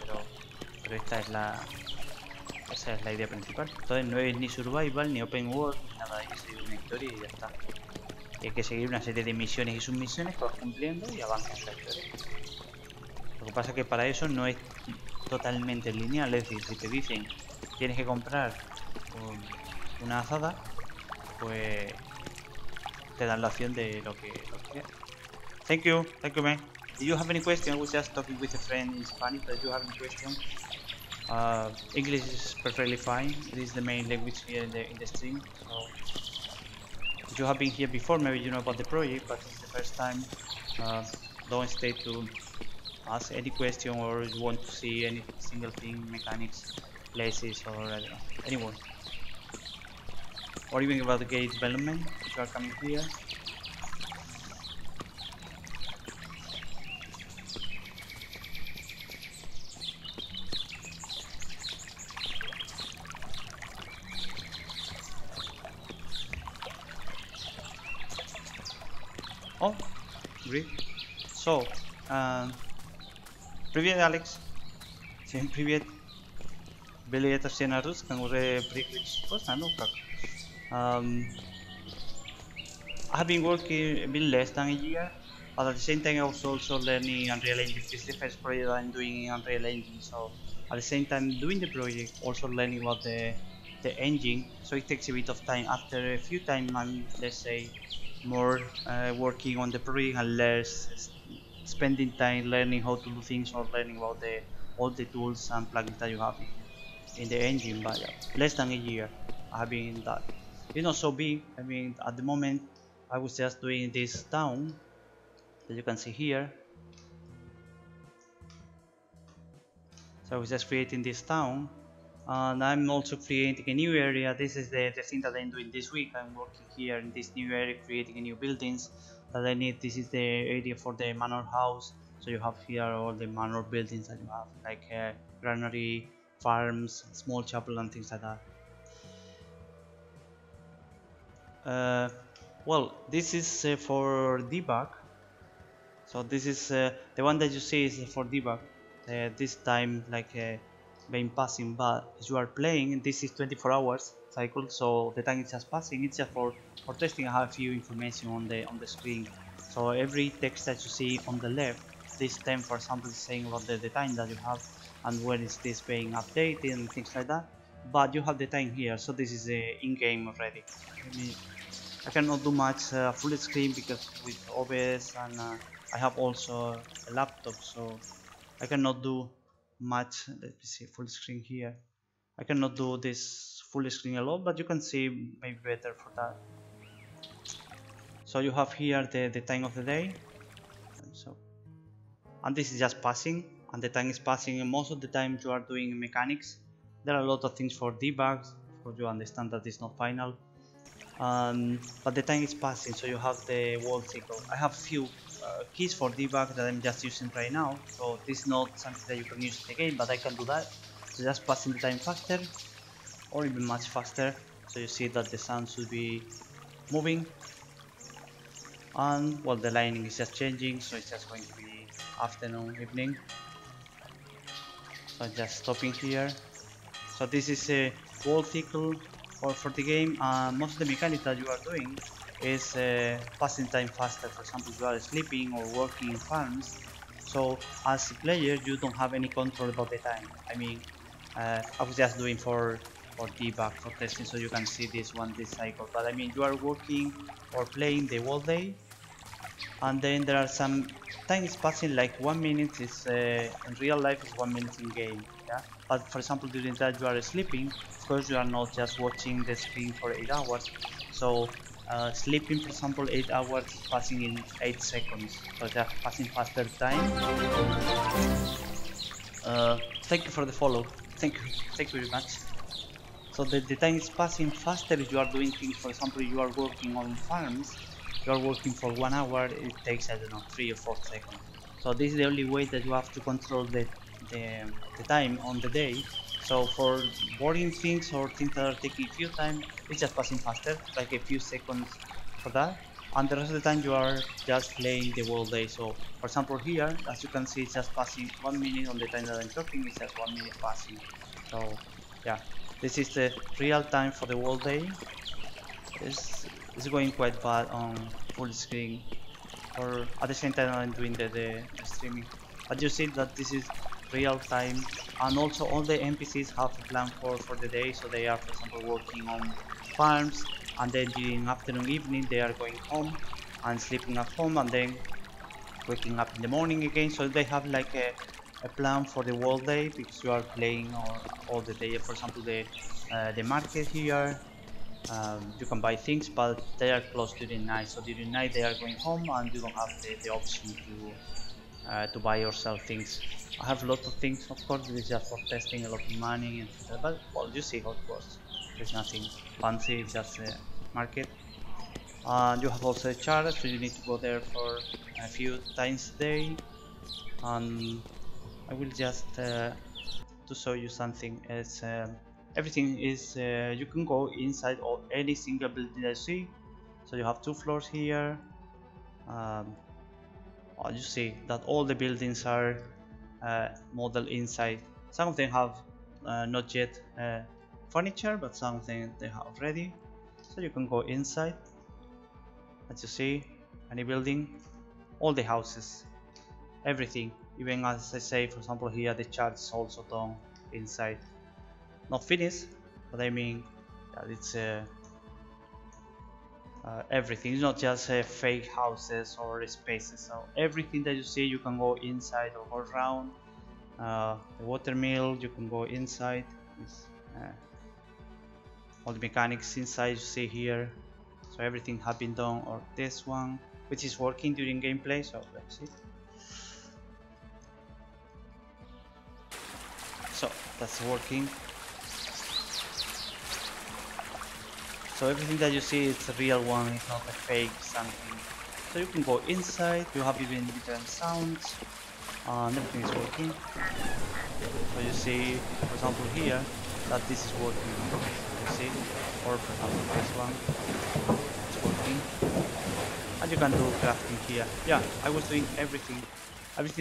Pero esa es la idea principal. Entonces no es ni survival, ni open world, ni nada. Hay que seguir una historia y ya está. Y hay que seguir una serie de misiones y submisiones que vas cumpliendo y avanzas en la historia. Lo que pasa es que para eso no es totalmente lineal, es decir, si te dicen tienes que comprar una azada, pues te dan la opción de lo que quieras. Thank you man. Do you have any question? I was just talking with a friend in Spanish, but do you have any question? English is perfectly fine. This is the main language here in the stream. So you have been here before, maybe you know about the project, but it's the first time. Don't hesitate to ask any question or you want to see any single thing, mechanics, places or I don't know, anywhere. Or even about the gate development, if you are coming here. Oh, great. So, привет, Алекс. Всем привет. Были это все на русском, уже привыкли просто, ну как. I have been working a bit less than a year, but at the same time I was also learning Unreal Engine. This is the first project I'm doing in Unreal Engine, so at the same time doing the project, also learning about the engine. So it takes a bit of time. After a few time, I'm, let's say, more working on the project and less spending time learning how to do things or learning about all the tools and plugins that you have in the engine. But yeah, less than a year I have been in that. It's not so big. I mean, at the moment I was just doing this town that you can see here. So I was just creating this town, and I'm also creating a new area. This is the thing that I'm doing this week. I'm working here in this new area, creating a new buildings that I need. This is the area for the manor house. So you have here all the manor buildings that you have, like granary, farms, small chapel, and things like that. Well, this is for debug. So this is the one that you see is for debug. This time like being passing, but as you are playing, this is 24 hours cycle, so the time is just passing. It's just for testing. I have a few information on the screen. So every text that you see on the left, this time for example is saying about the time that you have and when is this being updated and things like that. But you have the time here, so this is in-game already. I cannot do much full screen because with OBS and I have also a laptop, so I cannot do much. Let me see full screen here. I cannot do this full screen a lot, but you can see maybe better for that. So you have here the time of the day. And this is just passing, and the time is passing, and most of the time you are doing mechanics. There are a lot of things for debugs, of course you understand that it's not final. But the time is passing, so you have the world cycle. I have few keys for debug that I'm just using right now, so this is not something that you can use in the game, but I can do that. So just passing the time faster, or even much faster. So you see that the sun should be moving, and well, the lighting is just changing, so it's just going to be afternoon, evening. So just stopping here. So this is a world cycle for the game, and most of the mechanics that you are doing is passing time faster. For example, you are sleeping or working in farms, so as a player you don't have any control about the time. I mean, I was just doing for debug, for testing, so you can see this cycle, but I mean you are working or playing the whole day, and then there are some time is passing, like 1 minute is in real life is 1 minute in game, yeah. But for example, during that you are sleeping, of course you are not just watching the screen for 8 hours. So sleeping, for example, 8 hours is passing in 8 seconds, so just passing faster time. Thank you for the follow. Thank you very much. So the time is passing faster if you are doing things. For example, you are working on farms, you are working for 1 hour, it takes, I don't know, 3 or 4 seconds. So this is the only way that you have to control the time on the day. So for boring things or things that are taking a few time, it's just passing faster, like a few seconds for that. And the rest of the time you are just playing the whole day. So for example here, as you can see, it's just passing 1 minute on the time that I'm talking, it's just 1 minute passing. So yeah, this is the real time for the whole day. It's going quite bad on full screen, or at the same time I'm doing the streaming. But you see that this is real time, and also all the NPCs have a plan for the day. So they are, for example, working on farms, and then during afternoon, evening they are going home and sleeping at home, and then waking up in the morning again. So they have like a plan for the whole day, because you are playing all the day. For example, the market here, you can buy things, but they are closed during night. So during night they are going home, and you don't have the option to buy or sell things. I have a lot of things, of course. This is just for testing, a lot of money, etc. But well, you see how it works. There's nothing fancy, it's just a market. You have also a chart, so you need to go there for a few times a day. And I will just to show you something. It's everything is you can go inside of any single building that you see. So you have 2 floors here. You see that all the buildings are modeled inside. Some of them have not yet furniture, but some of them they have already. So you can go inside. As you see, any building, all the houses, everything. Even as I say, for example, here the chart is also done inside. Not finished, but I mean that it's everything. It's not just fake houses or spaces. So everything that you see, you can go inside or go around. The water mill, you can go inside. All the mechanics inside you see here. So everything has been done. Or this one, which is working during gameplay. So let's see. So that's working. So everything that you see is a real one, it's not a fake something. So you can go inside, you have even different sounds, and everything is working. So you see, for example here, that this is working, you see, or for example this one, it's working. And you can do crafting here. Yeah, I was doing everything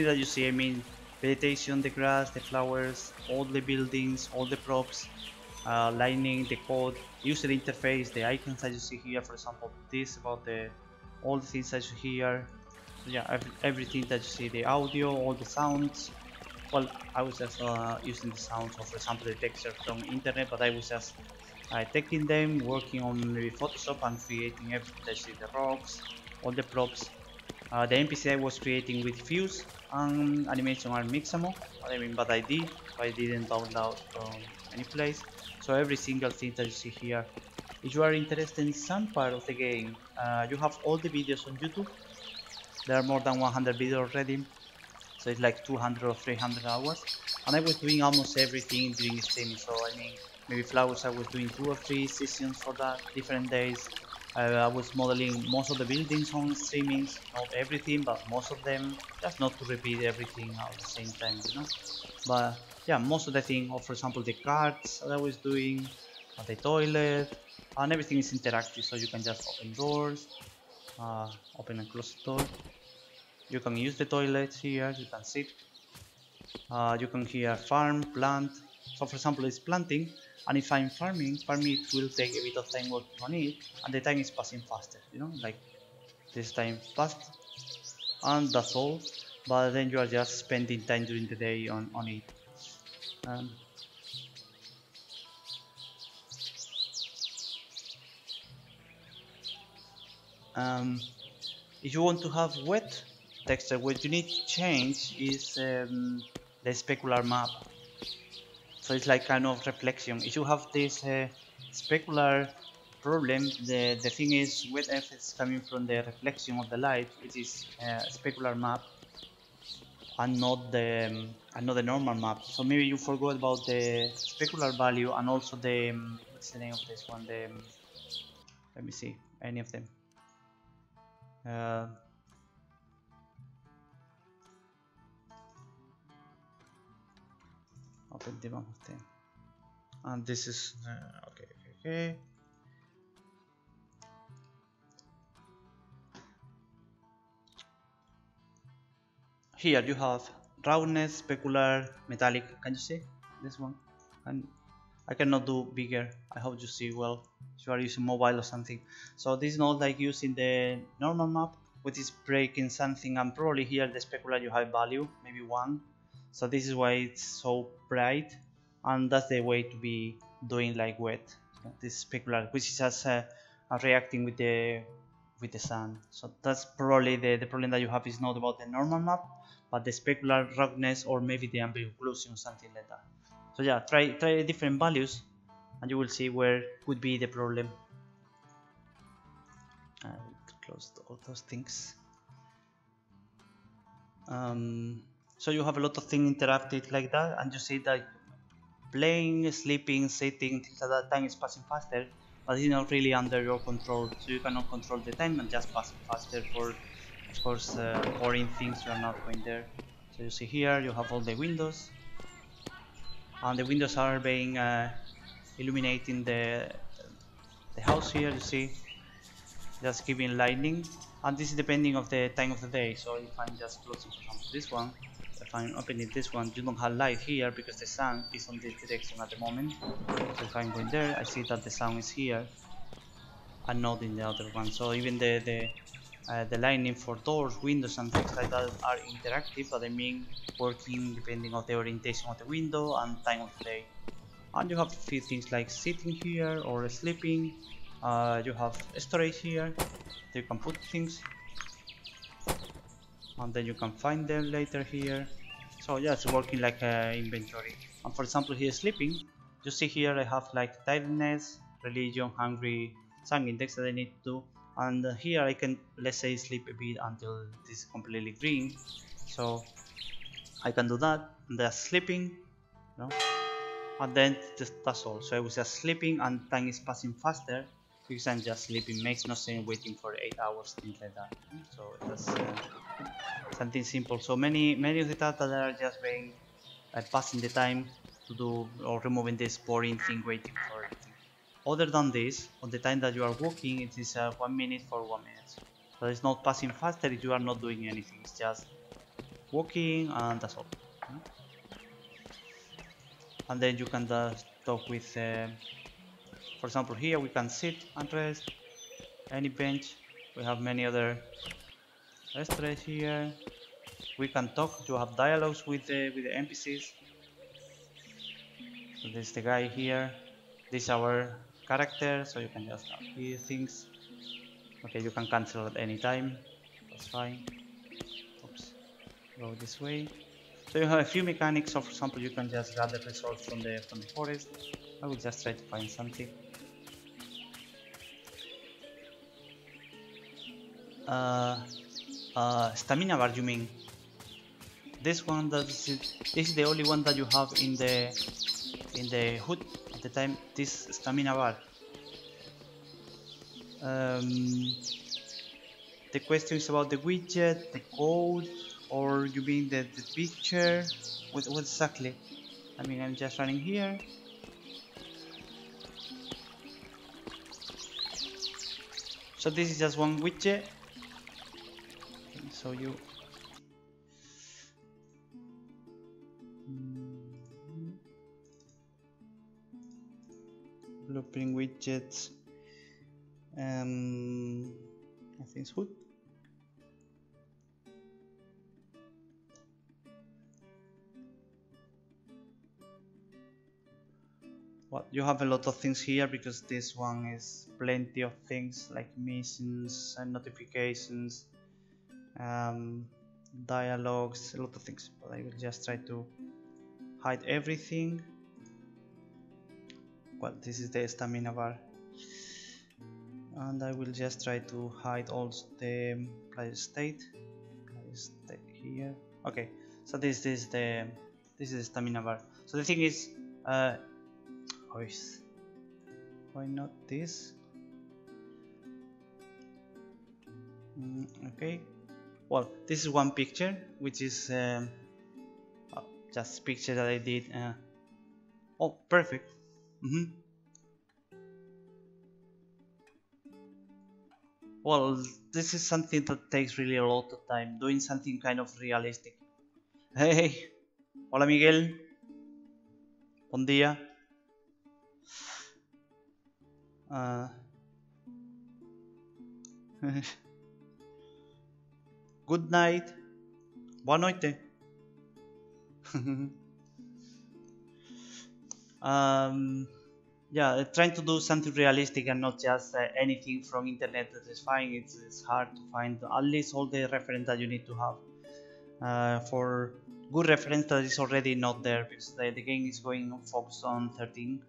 that you see. I mean, vegetation, the grass, the flowers, all the buildings, all the props, lining, the code, user interface, the icons that you see here. For example, this about all the things that you hear. So yeah, everything that you see, the audio, all the sounds. Well, I was just using the sounds of, for example, the texture from internet, but I was just taking them, working on maybe Photoshop and creating everything that you see, the rocks, all the props. The NPC I was creating with Fuse and animation are Mixamo. But I didn't download from any place. So every single thing that you see here. If you are interested in some part of the game, you have all the videos on YouTube. There are more than 100 videos already. So it's like 200 or 300 hours. And I was doing almost everything during streaming. So I mean, maybe flowers I was doing 2 or 3 sessions for that, different days. I was modeling most of the buildings on streamings, not everything, but most of them, just not to repeat everything at the same time, you know. But yeah, most of the thing, or for example the cards that I was doing, the toilet, and everything is interactive, so you can just open doors, open and close the door. You can use the toilets here, you can sit, you can here farm, plant. So for example it's planting, and if I'm farming it will take a bit of time working on it, and the time is passing faster, you know, like this time passed, and that's all. But then you are just spending time during the day on it. If you want to have wet texture, what you need to change is the specular map. So it's like kind of reflection. If you have this specular problem, the thing is wet F is coming from the reflection of the light, which is specular map, and not the normal map. So maybe you forgot about the specular value and also the what's the name of this one? Let me see, any of them. Open the one of them, and this is okay. Here you have roundness, specular, metallic. Can you see this one? And I cannot do bigger. I hope you see well. If you are using mobile or something. So this is not like using the normal map, which is breaking something, and probably here the specular you have value, maybe 1. So this is why it's so bright, and that's the way to be doing like wet. This specular, which is just reacting with the sun. So that's probably the problem that you have is not about the normal map, but the specular roughness or maybe the ambient occlusion, something like that. So yeah, try different values and you will see where could be the problem. Close all those things. So you have a lot of things interacted like that, and you see that playing, sleeping, sitting, things like that, time is passing faster, but it's not really under your control. So you cannot control the time and just passing faster for, of course, boring things. You are not going there. So you see here, you have all the windows, and the windows are being illuminating the house here. You see, just giving lighting, and this is depending of the time of the day. So if I'm just closing, for example, this one, if I'm opening this one, you don't have light here because the sun is on this direction at the moment. So if I'm going there, I see that the sun is here and not in the other one. So even the lighting for doors, windows, and things like that are interactive, but I mean working depending on the orientation of the window and time of the day. And you have a few things like sitting here or sleeping. You have storage here, so you can put things, and then you can find them later here. So yeah, it's working like an inventory. And for example, here sleeping, you see here I have like tiredness, religion, hungry, some index that I need to do. And here I can, let's say, sleep a bit until this is completely green. So I can do that, and just sleeping, you know, and then that's all. So I was just sleeping and time is passing faster because I'm just sleeping. Makes no sense waiting for 8 hours, things like that. So that's something simple. So many of the tasks that are just being passing the time to do or removing this boring thing waiting for everything. Other than this, on the time that you are walking, it is 1 minute for 1 minute. So it's not passing faster if you are not doing anything. It's just walking and that's all. And then you can just talk with, for example, here we can sit and rest, any bench. We have many other restaurants here. We can talk, to have dialogues with the NPCs. So this is the guy here. This is our character, so you can just hear things. Okay, you can cancel at any time. That's fine. Oops. Go this way. So you have a few mechanics. So for example, you can just gather resources from the forest. I will just try to find something. Stamina bar, you mean? This one, this is the only one that you have in the hood at the time. This stamina bar. The question is about the widget, the code, or you mean the picture? What exactly? I mean, I'm just running here. So this is just one widget. So you blueprint widgets. I think it's hood. Well, you have a lot of things here because this one is plenty of things like missions and notifications, dialogues, a lot of things. But I will just try to hide everything. Well, this is the stamina bar, and I will just try to hide also the player state here. Okay, so this is the stamina bar. So the thing is, why not this? Okay, well, this is one picture, which is just picture that I did. Oh, perfect. Well, this is something that takes really a lot of time, doing something kind of realistic. Hey, hola Miguel, buen día. Good night, boa noite. Yeah, trying to do something realistic and not just anything from internet that is fine. It's hard to find at least all the reference that you need to have for good reference that is already not there, because the game is going focused on 13th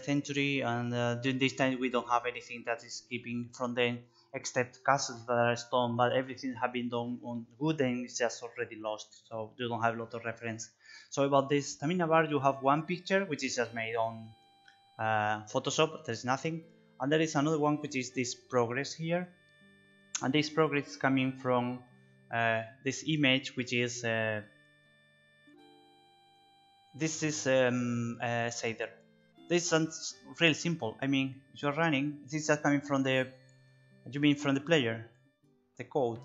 century, and during this time we don't have anything that is keeping from then except castles that are stone, but everything have been done on wooden is just already lost, so you don't have a lot of reference. So about this stamina bar, you have one picture which is just made on Photoshop, there's nothing, and there is another one which is this progress here, and this progress is coming from this image, which is this is shader. This sounds really simple. I mean, if you're running, this is just coming from the, you mean from the player, the code.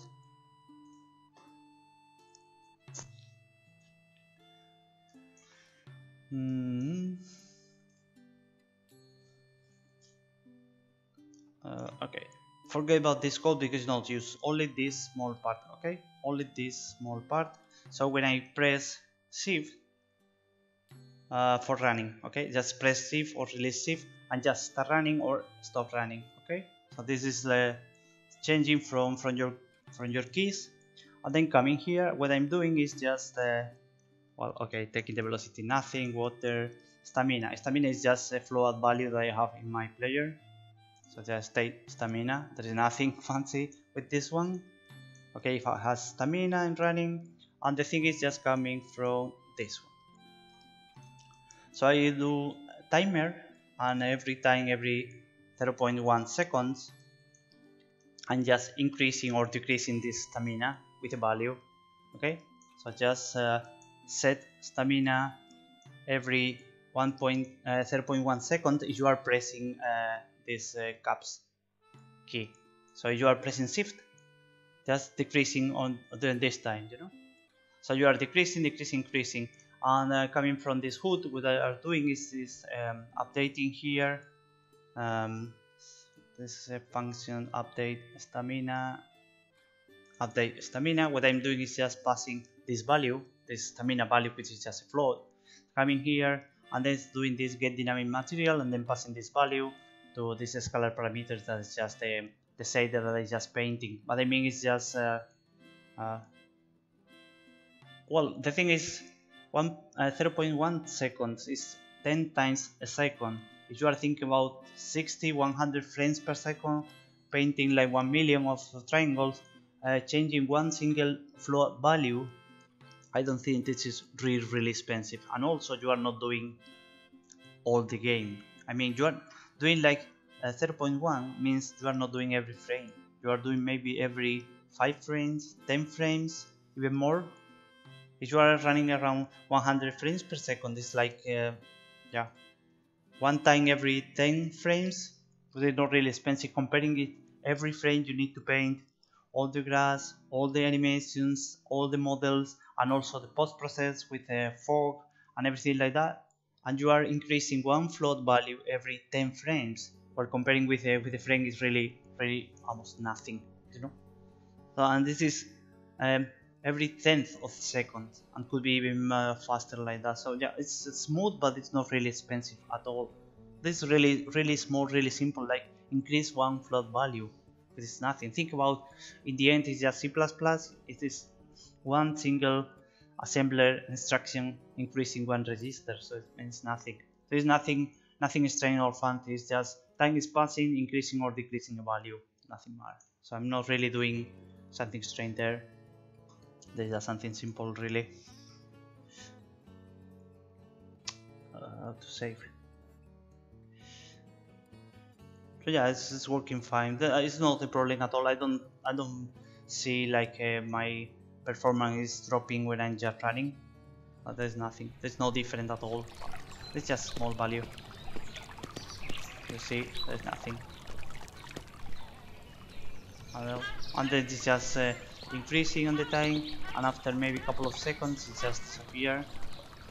Okay, forget about this code because you don't use only this small part. Okay, only this small part. So when I press shift for running, okay, just press shift or release shift and just start running or stop running. Okay, so this is changing from your keys, and then coming here, what I'm doing is just well, okay, taking the velocity, nothing, water, stamina is just a float value that I have in my player, so just state stamina. There is nothing fancy with this one. Okay, if it has stamina and running, and the thing is just coming from this one. So I do timer, and every 0.1 seconds I'm just increasing or decreasing this stamina with a value. Okay, so just set stamina every 0.1 second if you are pressing this caps key. So you are pressing shift, just decreasing on during this time, you know. So you are decreasing, increasing, and coming from this HUD, what I are doing is this updating here. This is a function update stamina. What I'm doing is just passing this value, this stamina value, which is just a float, coming here and then doing this get dynamic material, and then passing this value to this scalar parameters that is just the shader that I just painting. But I mean, it's just well, the thing is 0.1 seconds is 10 times a second. If you are thinking about 100 frames per second, painting like 1 million of triangles, changing one single float value, I don't think this is really expensive. And also you are not doing all the game. I mean, you are doing like 0.1 means you are not doing every frame. You are doing maybe every 5 frames, 10 frames, even more. If you are running around 100 frames per second, it's like yeah, one time every 10 frames. So they're not really expensive. Comparing it, every frame you need to paint all the grass, all the animations, all the models, and also the post process with fog and everything like that. And you are increasing one float value every 10 frames, or comparing with the frame is really almost nothing, you know. So, and this is every 10th of a second, and could be even faster like that. So yeah, it's smooth, but it's not really expensive at all. This is really small, really simple, like increase one float value. It is nothing. Think about, in the end, it's just C++. It is one single assembler instruction increasing one register, so it means nothing. There is nothing strange or fancy. It's just time is passing, increasing or decreasing a value, nothing more. So I'm not really doing something strange there. There's just something simple, really. How to save. So yeah, it's working fine. It's not a problem at all. I don't see like my performance is dropping when I'm just running. But there's nothing. There's no different at all. It's just small value. You see, there's nothing. And then it's just increasing on the time, and after maybe a couple of seconds it just disappears.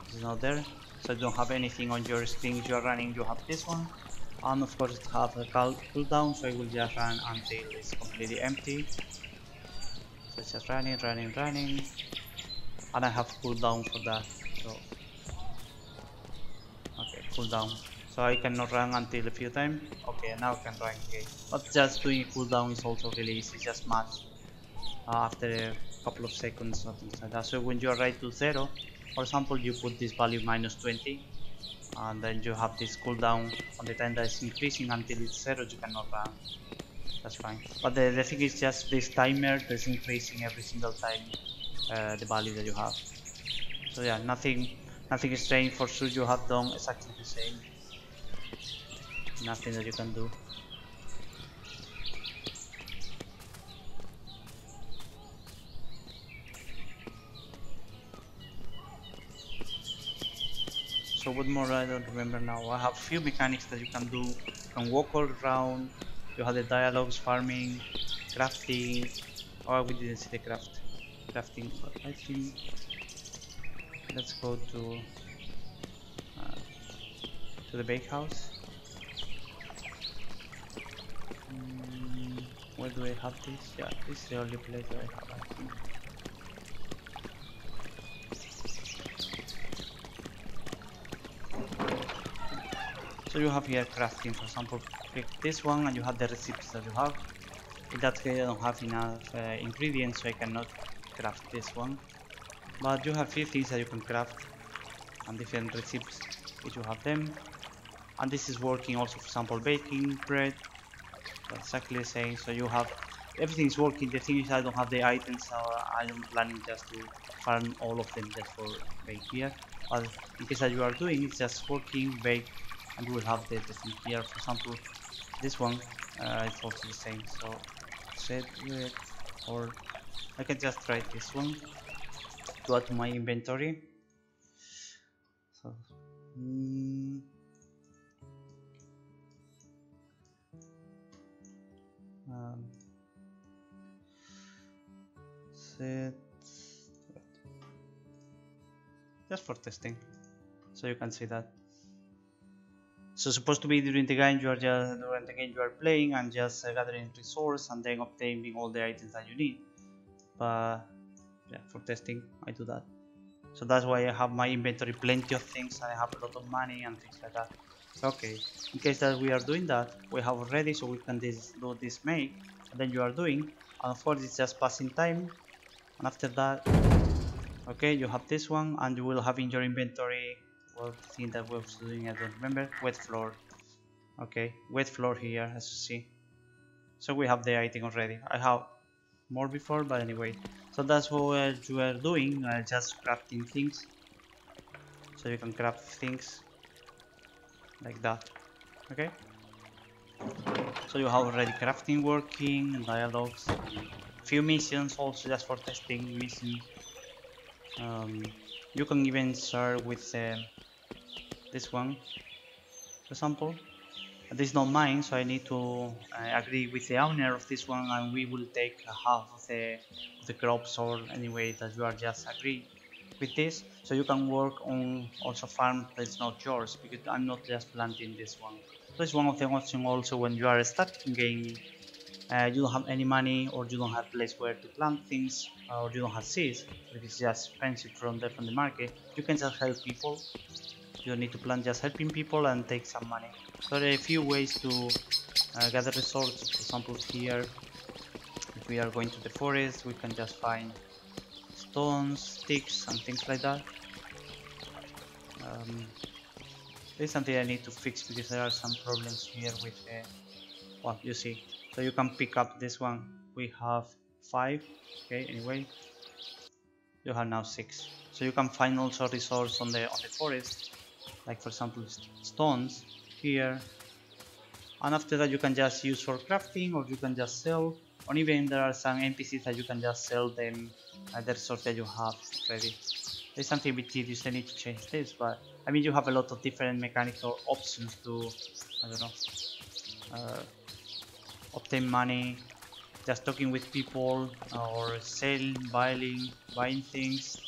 It's not there, so you don't have anything on your screen. If you're running, you have this one, and of course it have a cooldown, so it will just run until it's completely empty. So it's just running, and I have cooldown for that. So okay, cooldown. So I cannot run until a few times. Okay, now I can run again. But just doing cooldown is also really easy, just match after a couple of seconds or things like that. So when you arrive to 0, for example, you put this value -20, and then you have this cooldown on the time that is increasing until it's 0. You cannot run. that's fine. But the thing is just this timer that's increasing every single time the value that you have. So yeah, nothing strange. For sure you have done exactly the same. Nothing that you can do. So what more? I don't remember now. I have few mechanics that you can do. You can walk all around. You have the dialogues, farming, crafting. Oh, we didn't see the crafting, but I think let's go uh, to the bakehouse. Where do I have this? Yeah, this is the only place that I have, I think. So you have here crafting, for example, click this one and you have the recipes that you have. In that case I don't have enough ingredients, so I cannot craft this one. But you have few things that you can craft and different recipes if you have them. And this is working also, for example, baking bread. That's exactly the same. So you have everything is working. The thing is I don't have the items, so I'm planning just to farm all of them just for bake here. But in case that you are doing, it's just working, bake, and you will have the thing here. For example, this one it's also the same. So set it, or I can just try this one to add to my inventory. So set just for testing, so you can see that. So supposed to be during the game you are playing and just gathering resource and then obtaining all the items that you need. But yeah, for testing I do that. So that's why I have my inventory plenty of things and I have a lot of money and things like that. Okay, in case that we are doing that, we have already, so we can do this make, and then you are doing, and of course it's just passing time, and after that, okay, you have this one, and you will have in your inventory, well, the thing that we was doing, I don't remember, wet floor. Okay, wet floor here, as you see. So we have the item already. I have more before, but anyway. So that's what you are doing, just crafting things. So you can craft things like that. Okay. So you have already crafting working, dialogues, few missions also just for testing mission. You can even start with this one, for example. This is not mine, so I need to agree with the owner of this one, and we will take half of the crops, or anyway that you are just agree with this. So you can work on also farm that's not yours, because I'm not just planting this one. So it's one of the options also when you are starting game. You don't have any money, or you don't have place where to plant things, or you don't have seeds, which is just expensive from the market. You can just help people. You don't need to plant, just helping people and take some money. So there are a few ways to gather resources. For example, here, if we are going to the forest, we can just find stones, sticks, and things like that. There's something I need to fix because there are some problems here with well, you see. So you can pick up this one. We have 5. Okay, anyway, you have now 6. So you can find also resource on the forest, like for example stones here, and after that you can just use for crafting, or you can just sell, or even there are some NPCs that you can just sell them the resource that you have ready. There's something a bit tedious, I need to change this, but I mean you have a lot of different mechanics or options to, I don't know, obtain money, just talking with people, or selling, buying things,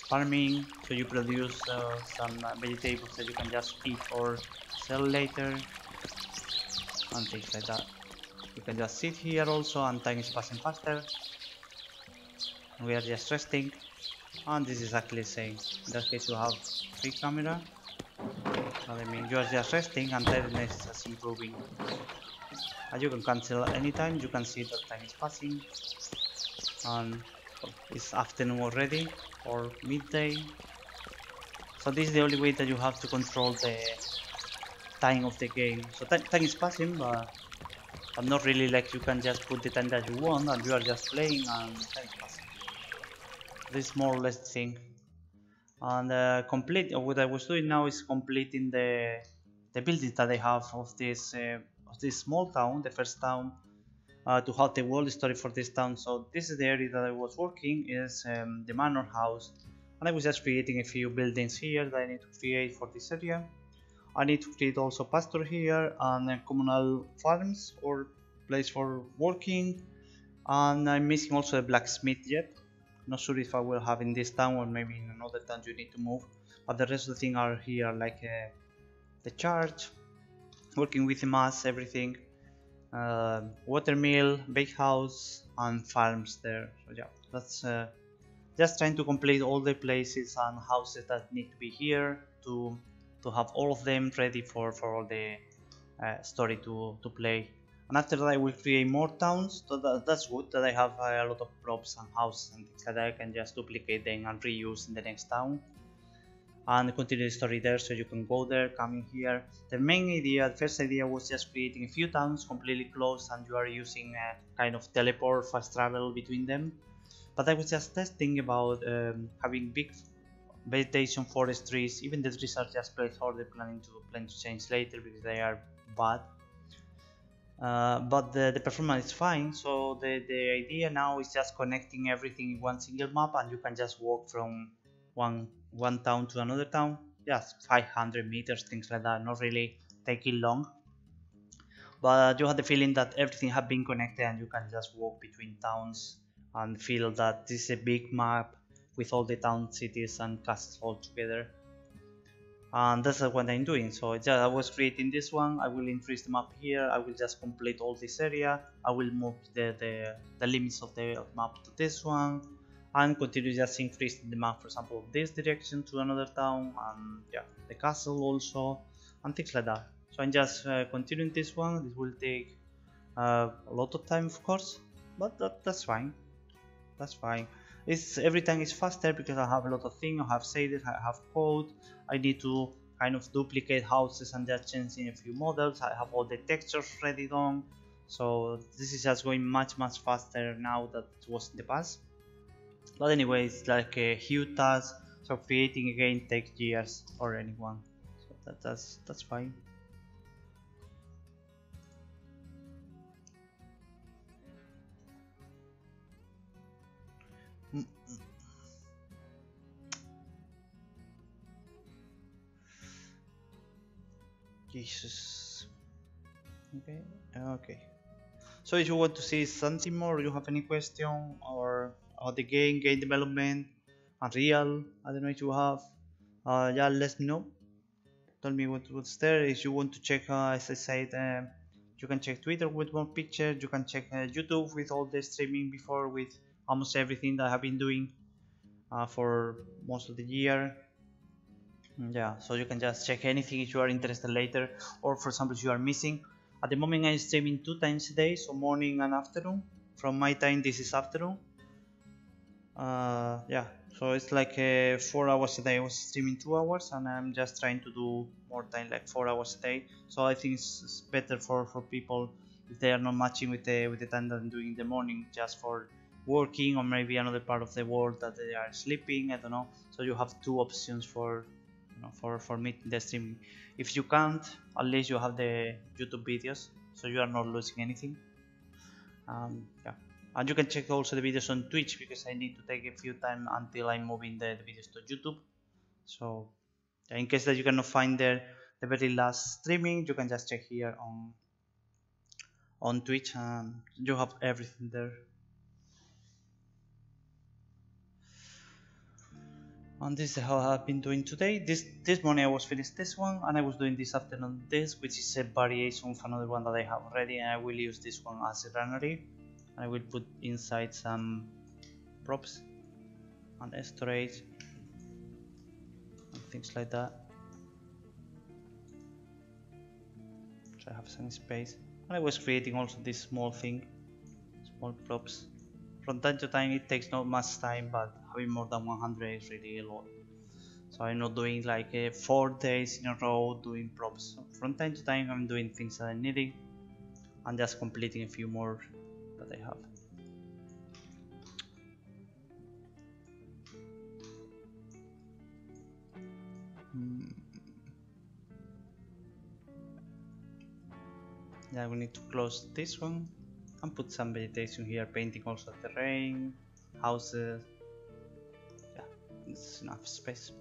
farming, so you produce some vegetables that you can just eat or sell later, and things like that. You can just sit here also, and time is passing faster. We are just resting, and this is exactly the same. In that case you have 3 camera, but I mean you are just resting and tiredness is just improving. And you can cancel anytime, you can see that time is passing, and it's afternoon already, or midday. So this is the only way that you have to control the time of the game. So time is passing, but but not really like you can just put the time that you want and you are just playing and time passing. This is more or less the thing. And complete what I was doing now is completing the buildings that I have of this small town, the first town, to have the world story for this town. So this is the area that I was working, is the manor house, and I was just creating a few buildings here that I need to create for this area. I need to create also pasture here and communal farms or place for working, and I'm missing also a blacksmith yet. Not sure if I will have in this town or maybe in another town you need to move, but the rest of the things are here, like the church, working with the mass, everything, water mill, bakehouse, and farms there. So yeah, that's just trying to complete all the places and houses that need to be here to have all of them ready for all the story to play. And after that I will create more towns, so that's good that I have a lot of props and houses and things like that. I can just duplicate them and reuse in the next town and continue the story there, so you can go there, coming here. The main idea, the first idea was just creating a few towns completely closed and you are using a kind of teleport, fast travel between them. But I was just testing about having big vegetation, forest trees. Even the trees are just placeholder, planning to change later because they are bad. But the performance is fine, so the idea now is just connecting everything in one single map, and you can just walk from one town to another town, just 500 meters, things like that, not really taking long. But you have the feeling that everything has been connected and you can just walk between towns and feel that this is a big map with all the town, cities and castles all together. And that's what I'm doing. So yeah, I was creating this one. I will increase the map here. I will just complete all this area. I will move the limits of the map to this one and continue just increasing the map, for example this direction to another town, and yeah, the castle also and things like that. So I'm just continuing this one. This will take a lot of time, of course, but that's fine. That's fine. It's every time it's faster because I have a lot of things. I have shaders, I have code. I need to kind of duplicate houses and just changing a few models. I have all the textures ready done. So this is just going much faster now than it was in the past. But anyway, it's like a huge task. So creating again takes years for anyone. So that's fine. Jesus. Okay. So if you want to see something more, you have any question or the game development, Unreal, I don't know if you have, yeah, let me know. Tell me what's there. If you want to check, as I said, you can check Twitter with more pictures. You can check YouTube with all the streaming before, with almost everything that I have been doing for most of the year. Yeah, so you can just check anything if you are interested later, or for example if you are missing. At the moment I'm streaming 2 times a day, so morning and afternoon. From my time this is afternoon. Yeah, so it's like 4 hours a day. I was streaming 2 hours and I'm just trying to do more time, like 4 hours a day. So I think it's better for people if they are not matching with the time that I'm doing in the morning, just for working, or maybe another part of the world that they are sleeping, I don't know. So you have 2 options for for meeting the streaming. If you can't, at least you have the YouTube videos, so you are not losing anything. Yeah, and you can check also the videos on Twitch, because I need to take a few time until I'm moving the videos to YouTube. So yeah, in case that you cannot find the very last streaming, you can just check here on Twitch, and you have everything there. And this is how I've been doing today. This morning I was finished this one, and I was doing this afternoon this, which is a variation of another one that I have already, and I will use this one as a granary. I will put inside some props and storage and things like that, so I have some space. And I was creating also this small thing, small props. From time to time it takes not much time, but having more than 100 is really a lot. So I'm not doing like 4 days in a row doing props. So from time to time I'm doing things that I'm needing. and just completing a few more that I have. Yeah, we need to close this one and put some vegetation here, painting also terrain, houses. Yeah, it's enough space.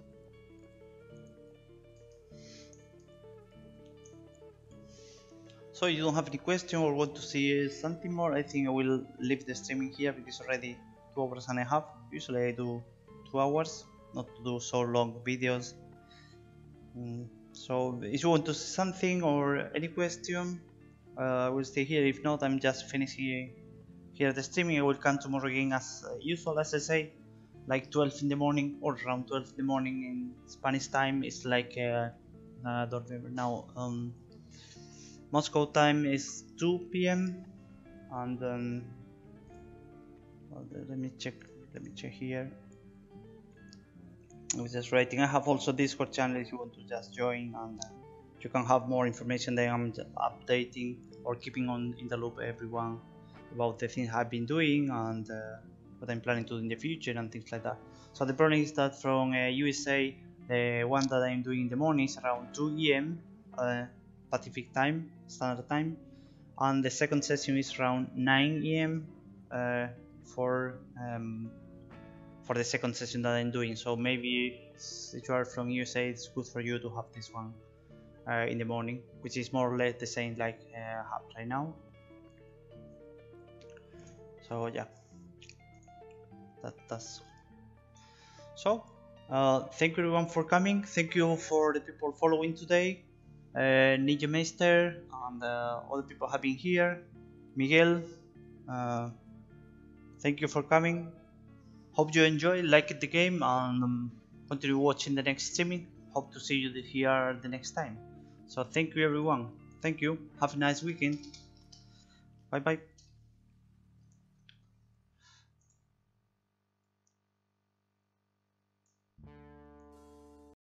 So you don't have any question or want to see something more? I think I will leave the streaming here because already 2 hours and a half. Usually I do 2 hours, not to do so long videos. So if you want to see something or any question, I will stay here. If not, I'm just finishing here the streaming. I will come tomorrow again as usual, as I say, like 12 in the morning or around 12 in the morning in Spanish time. It's like I don't remember now. Moscow time is 2 p.m. and well, let me check here. I was just writing. I have also Discord channel if you want to just join, and you can have more information that I'm updating or keeping on in the loop everyone about the things I've been doing and what I'm planning to do in the future and things like that. So the problem is that from USA, the one that I'm doing in the morning is around 2 a.m. Pacific time, standard time, and the second session is around 9 a.m. For the second session that I'm doing. So maybe if you are from USA, it's good for you to have this one in the morning, which is more or less the same like I have right now. So yeah, that's so. Thank you everyone for coming. Thank you for the people following today. Ninja Meister and all the people have been here. Miguel, thank you for coming. Hope you enjoy, like the game, and continue watching the next streaming. Hope to see you here the next time. So thank you everyone. Thank you. Have a nice weekend. Bye bye.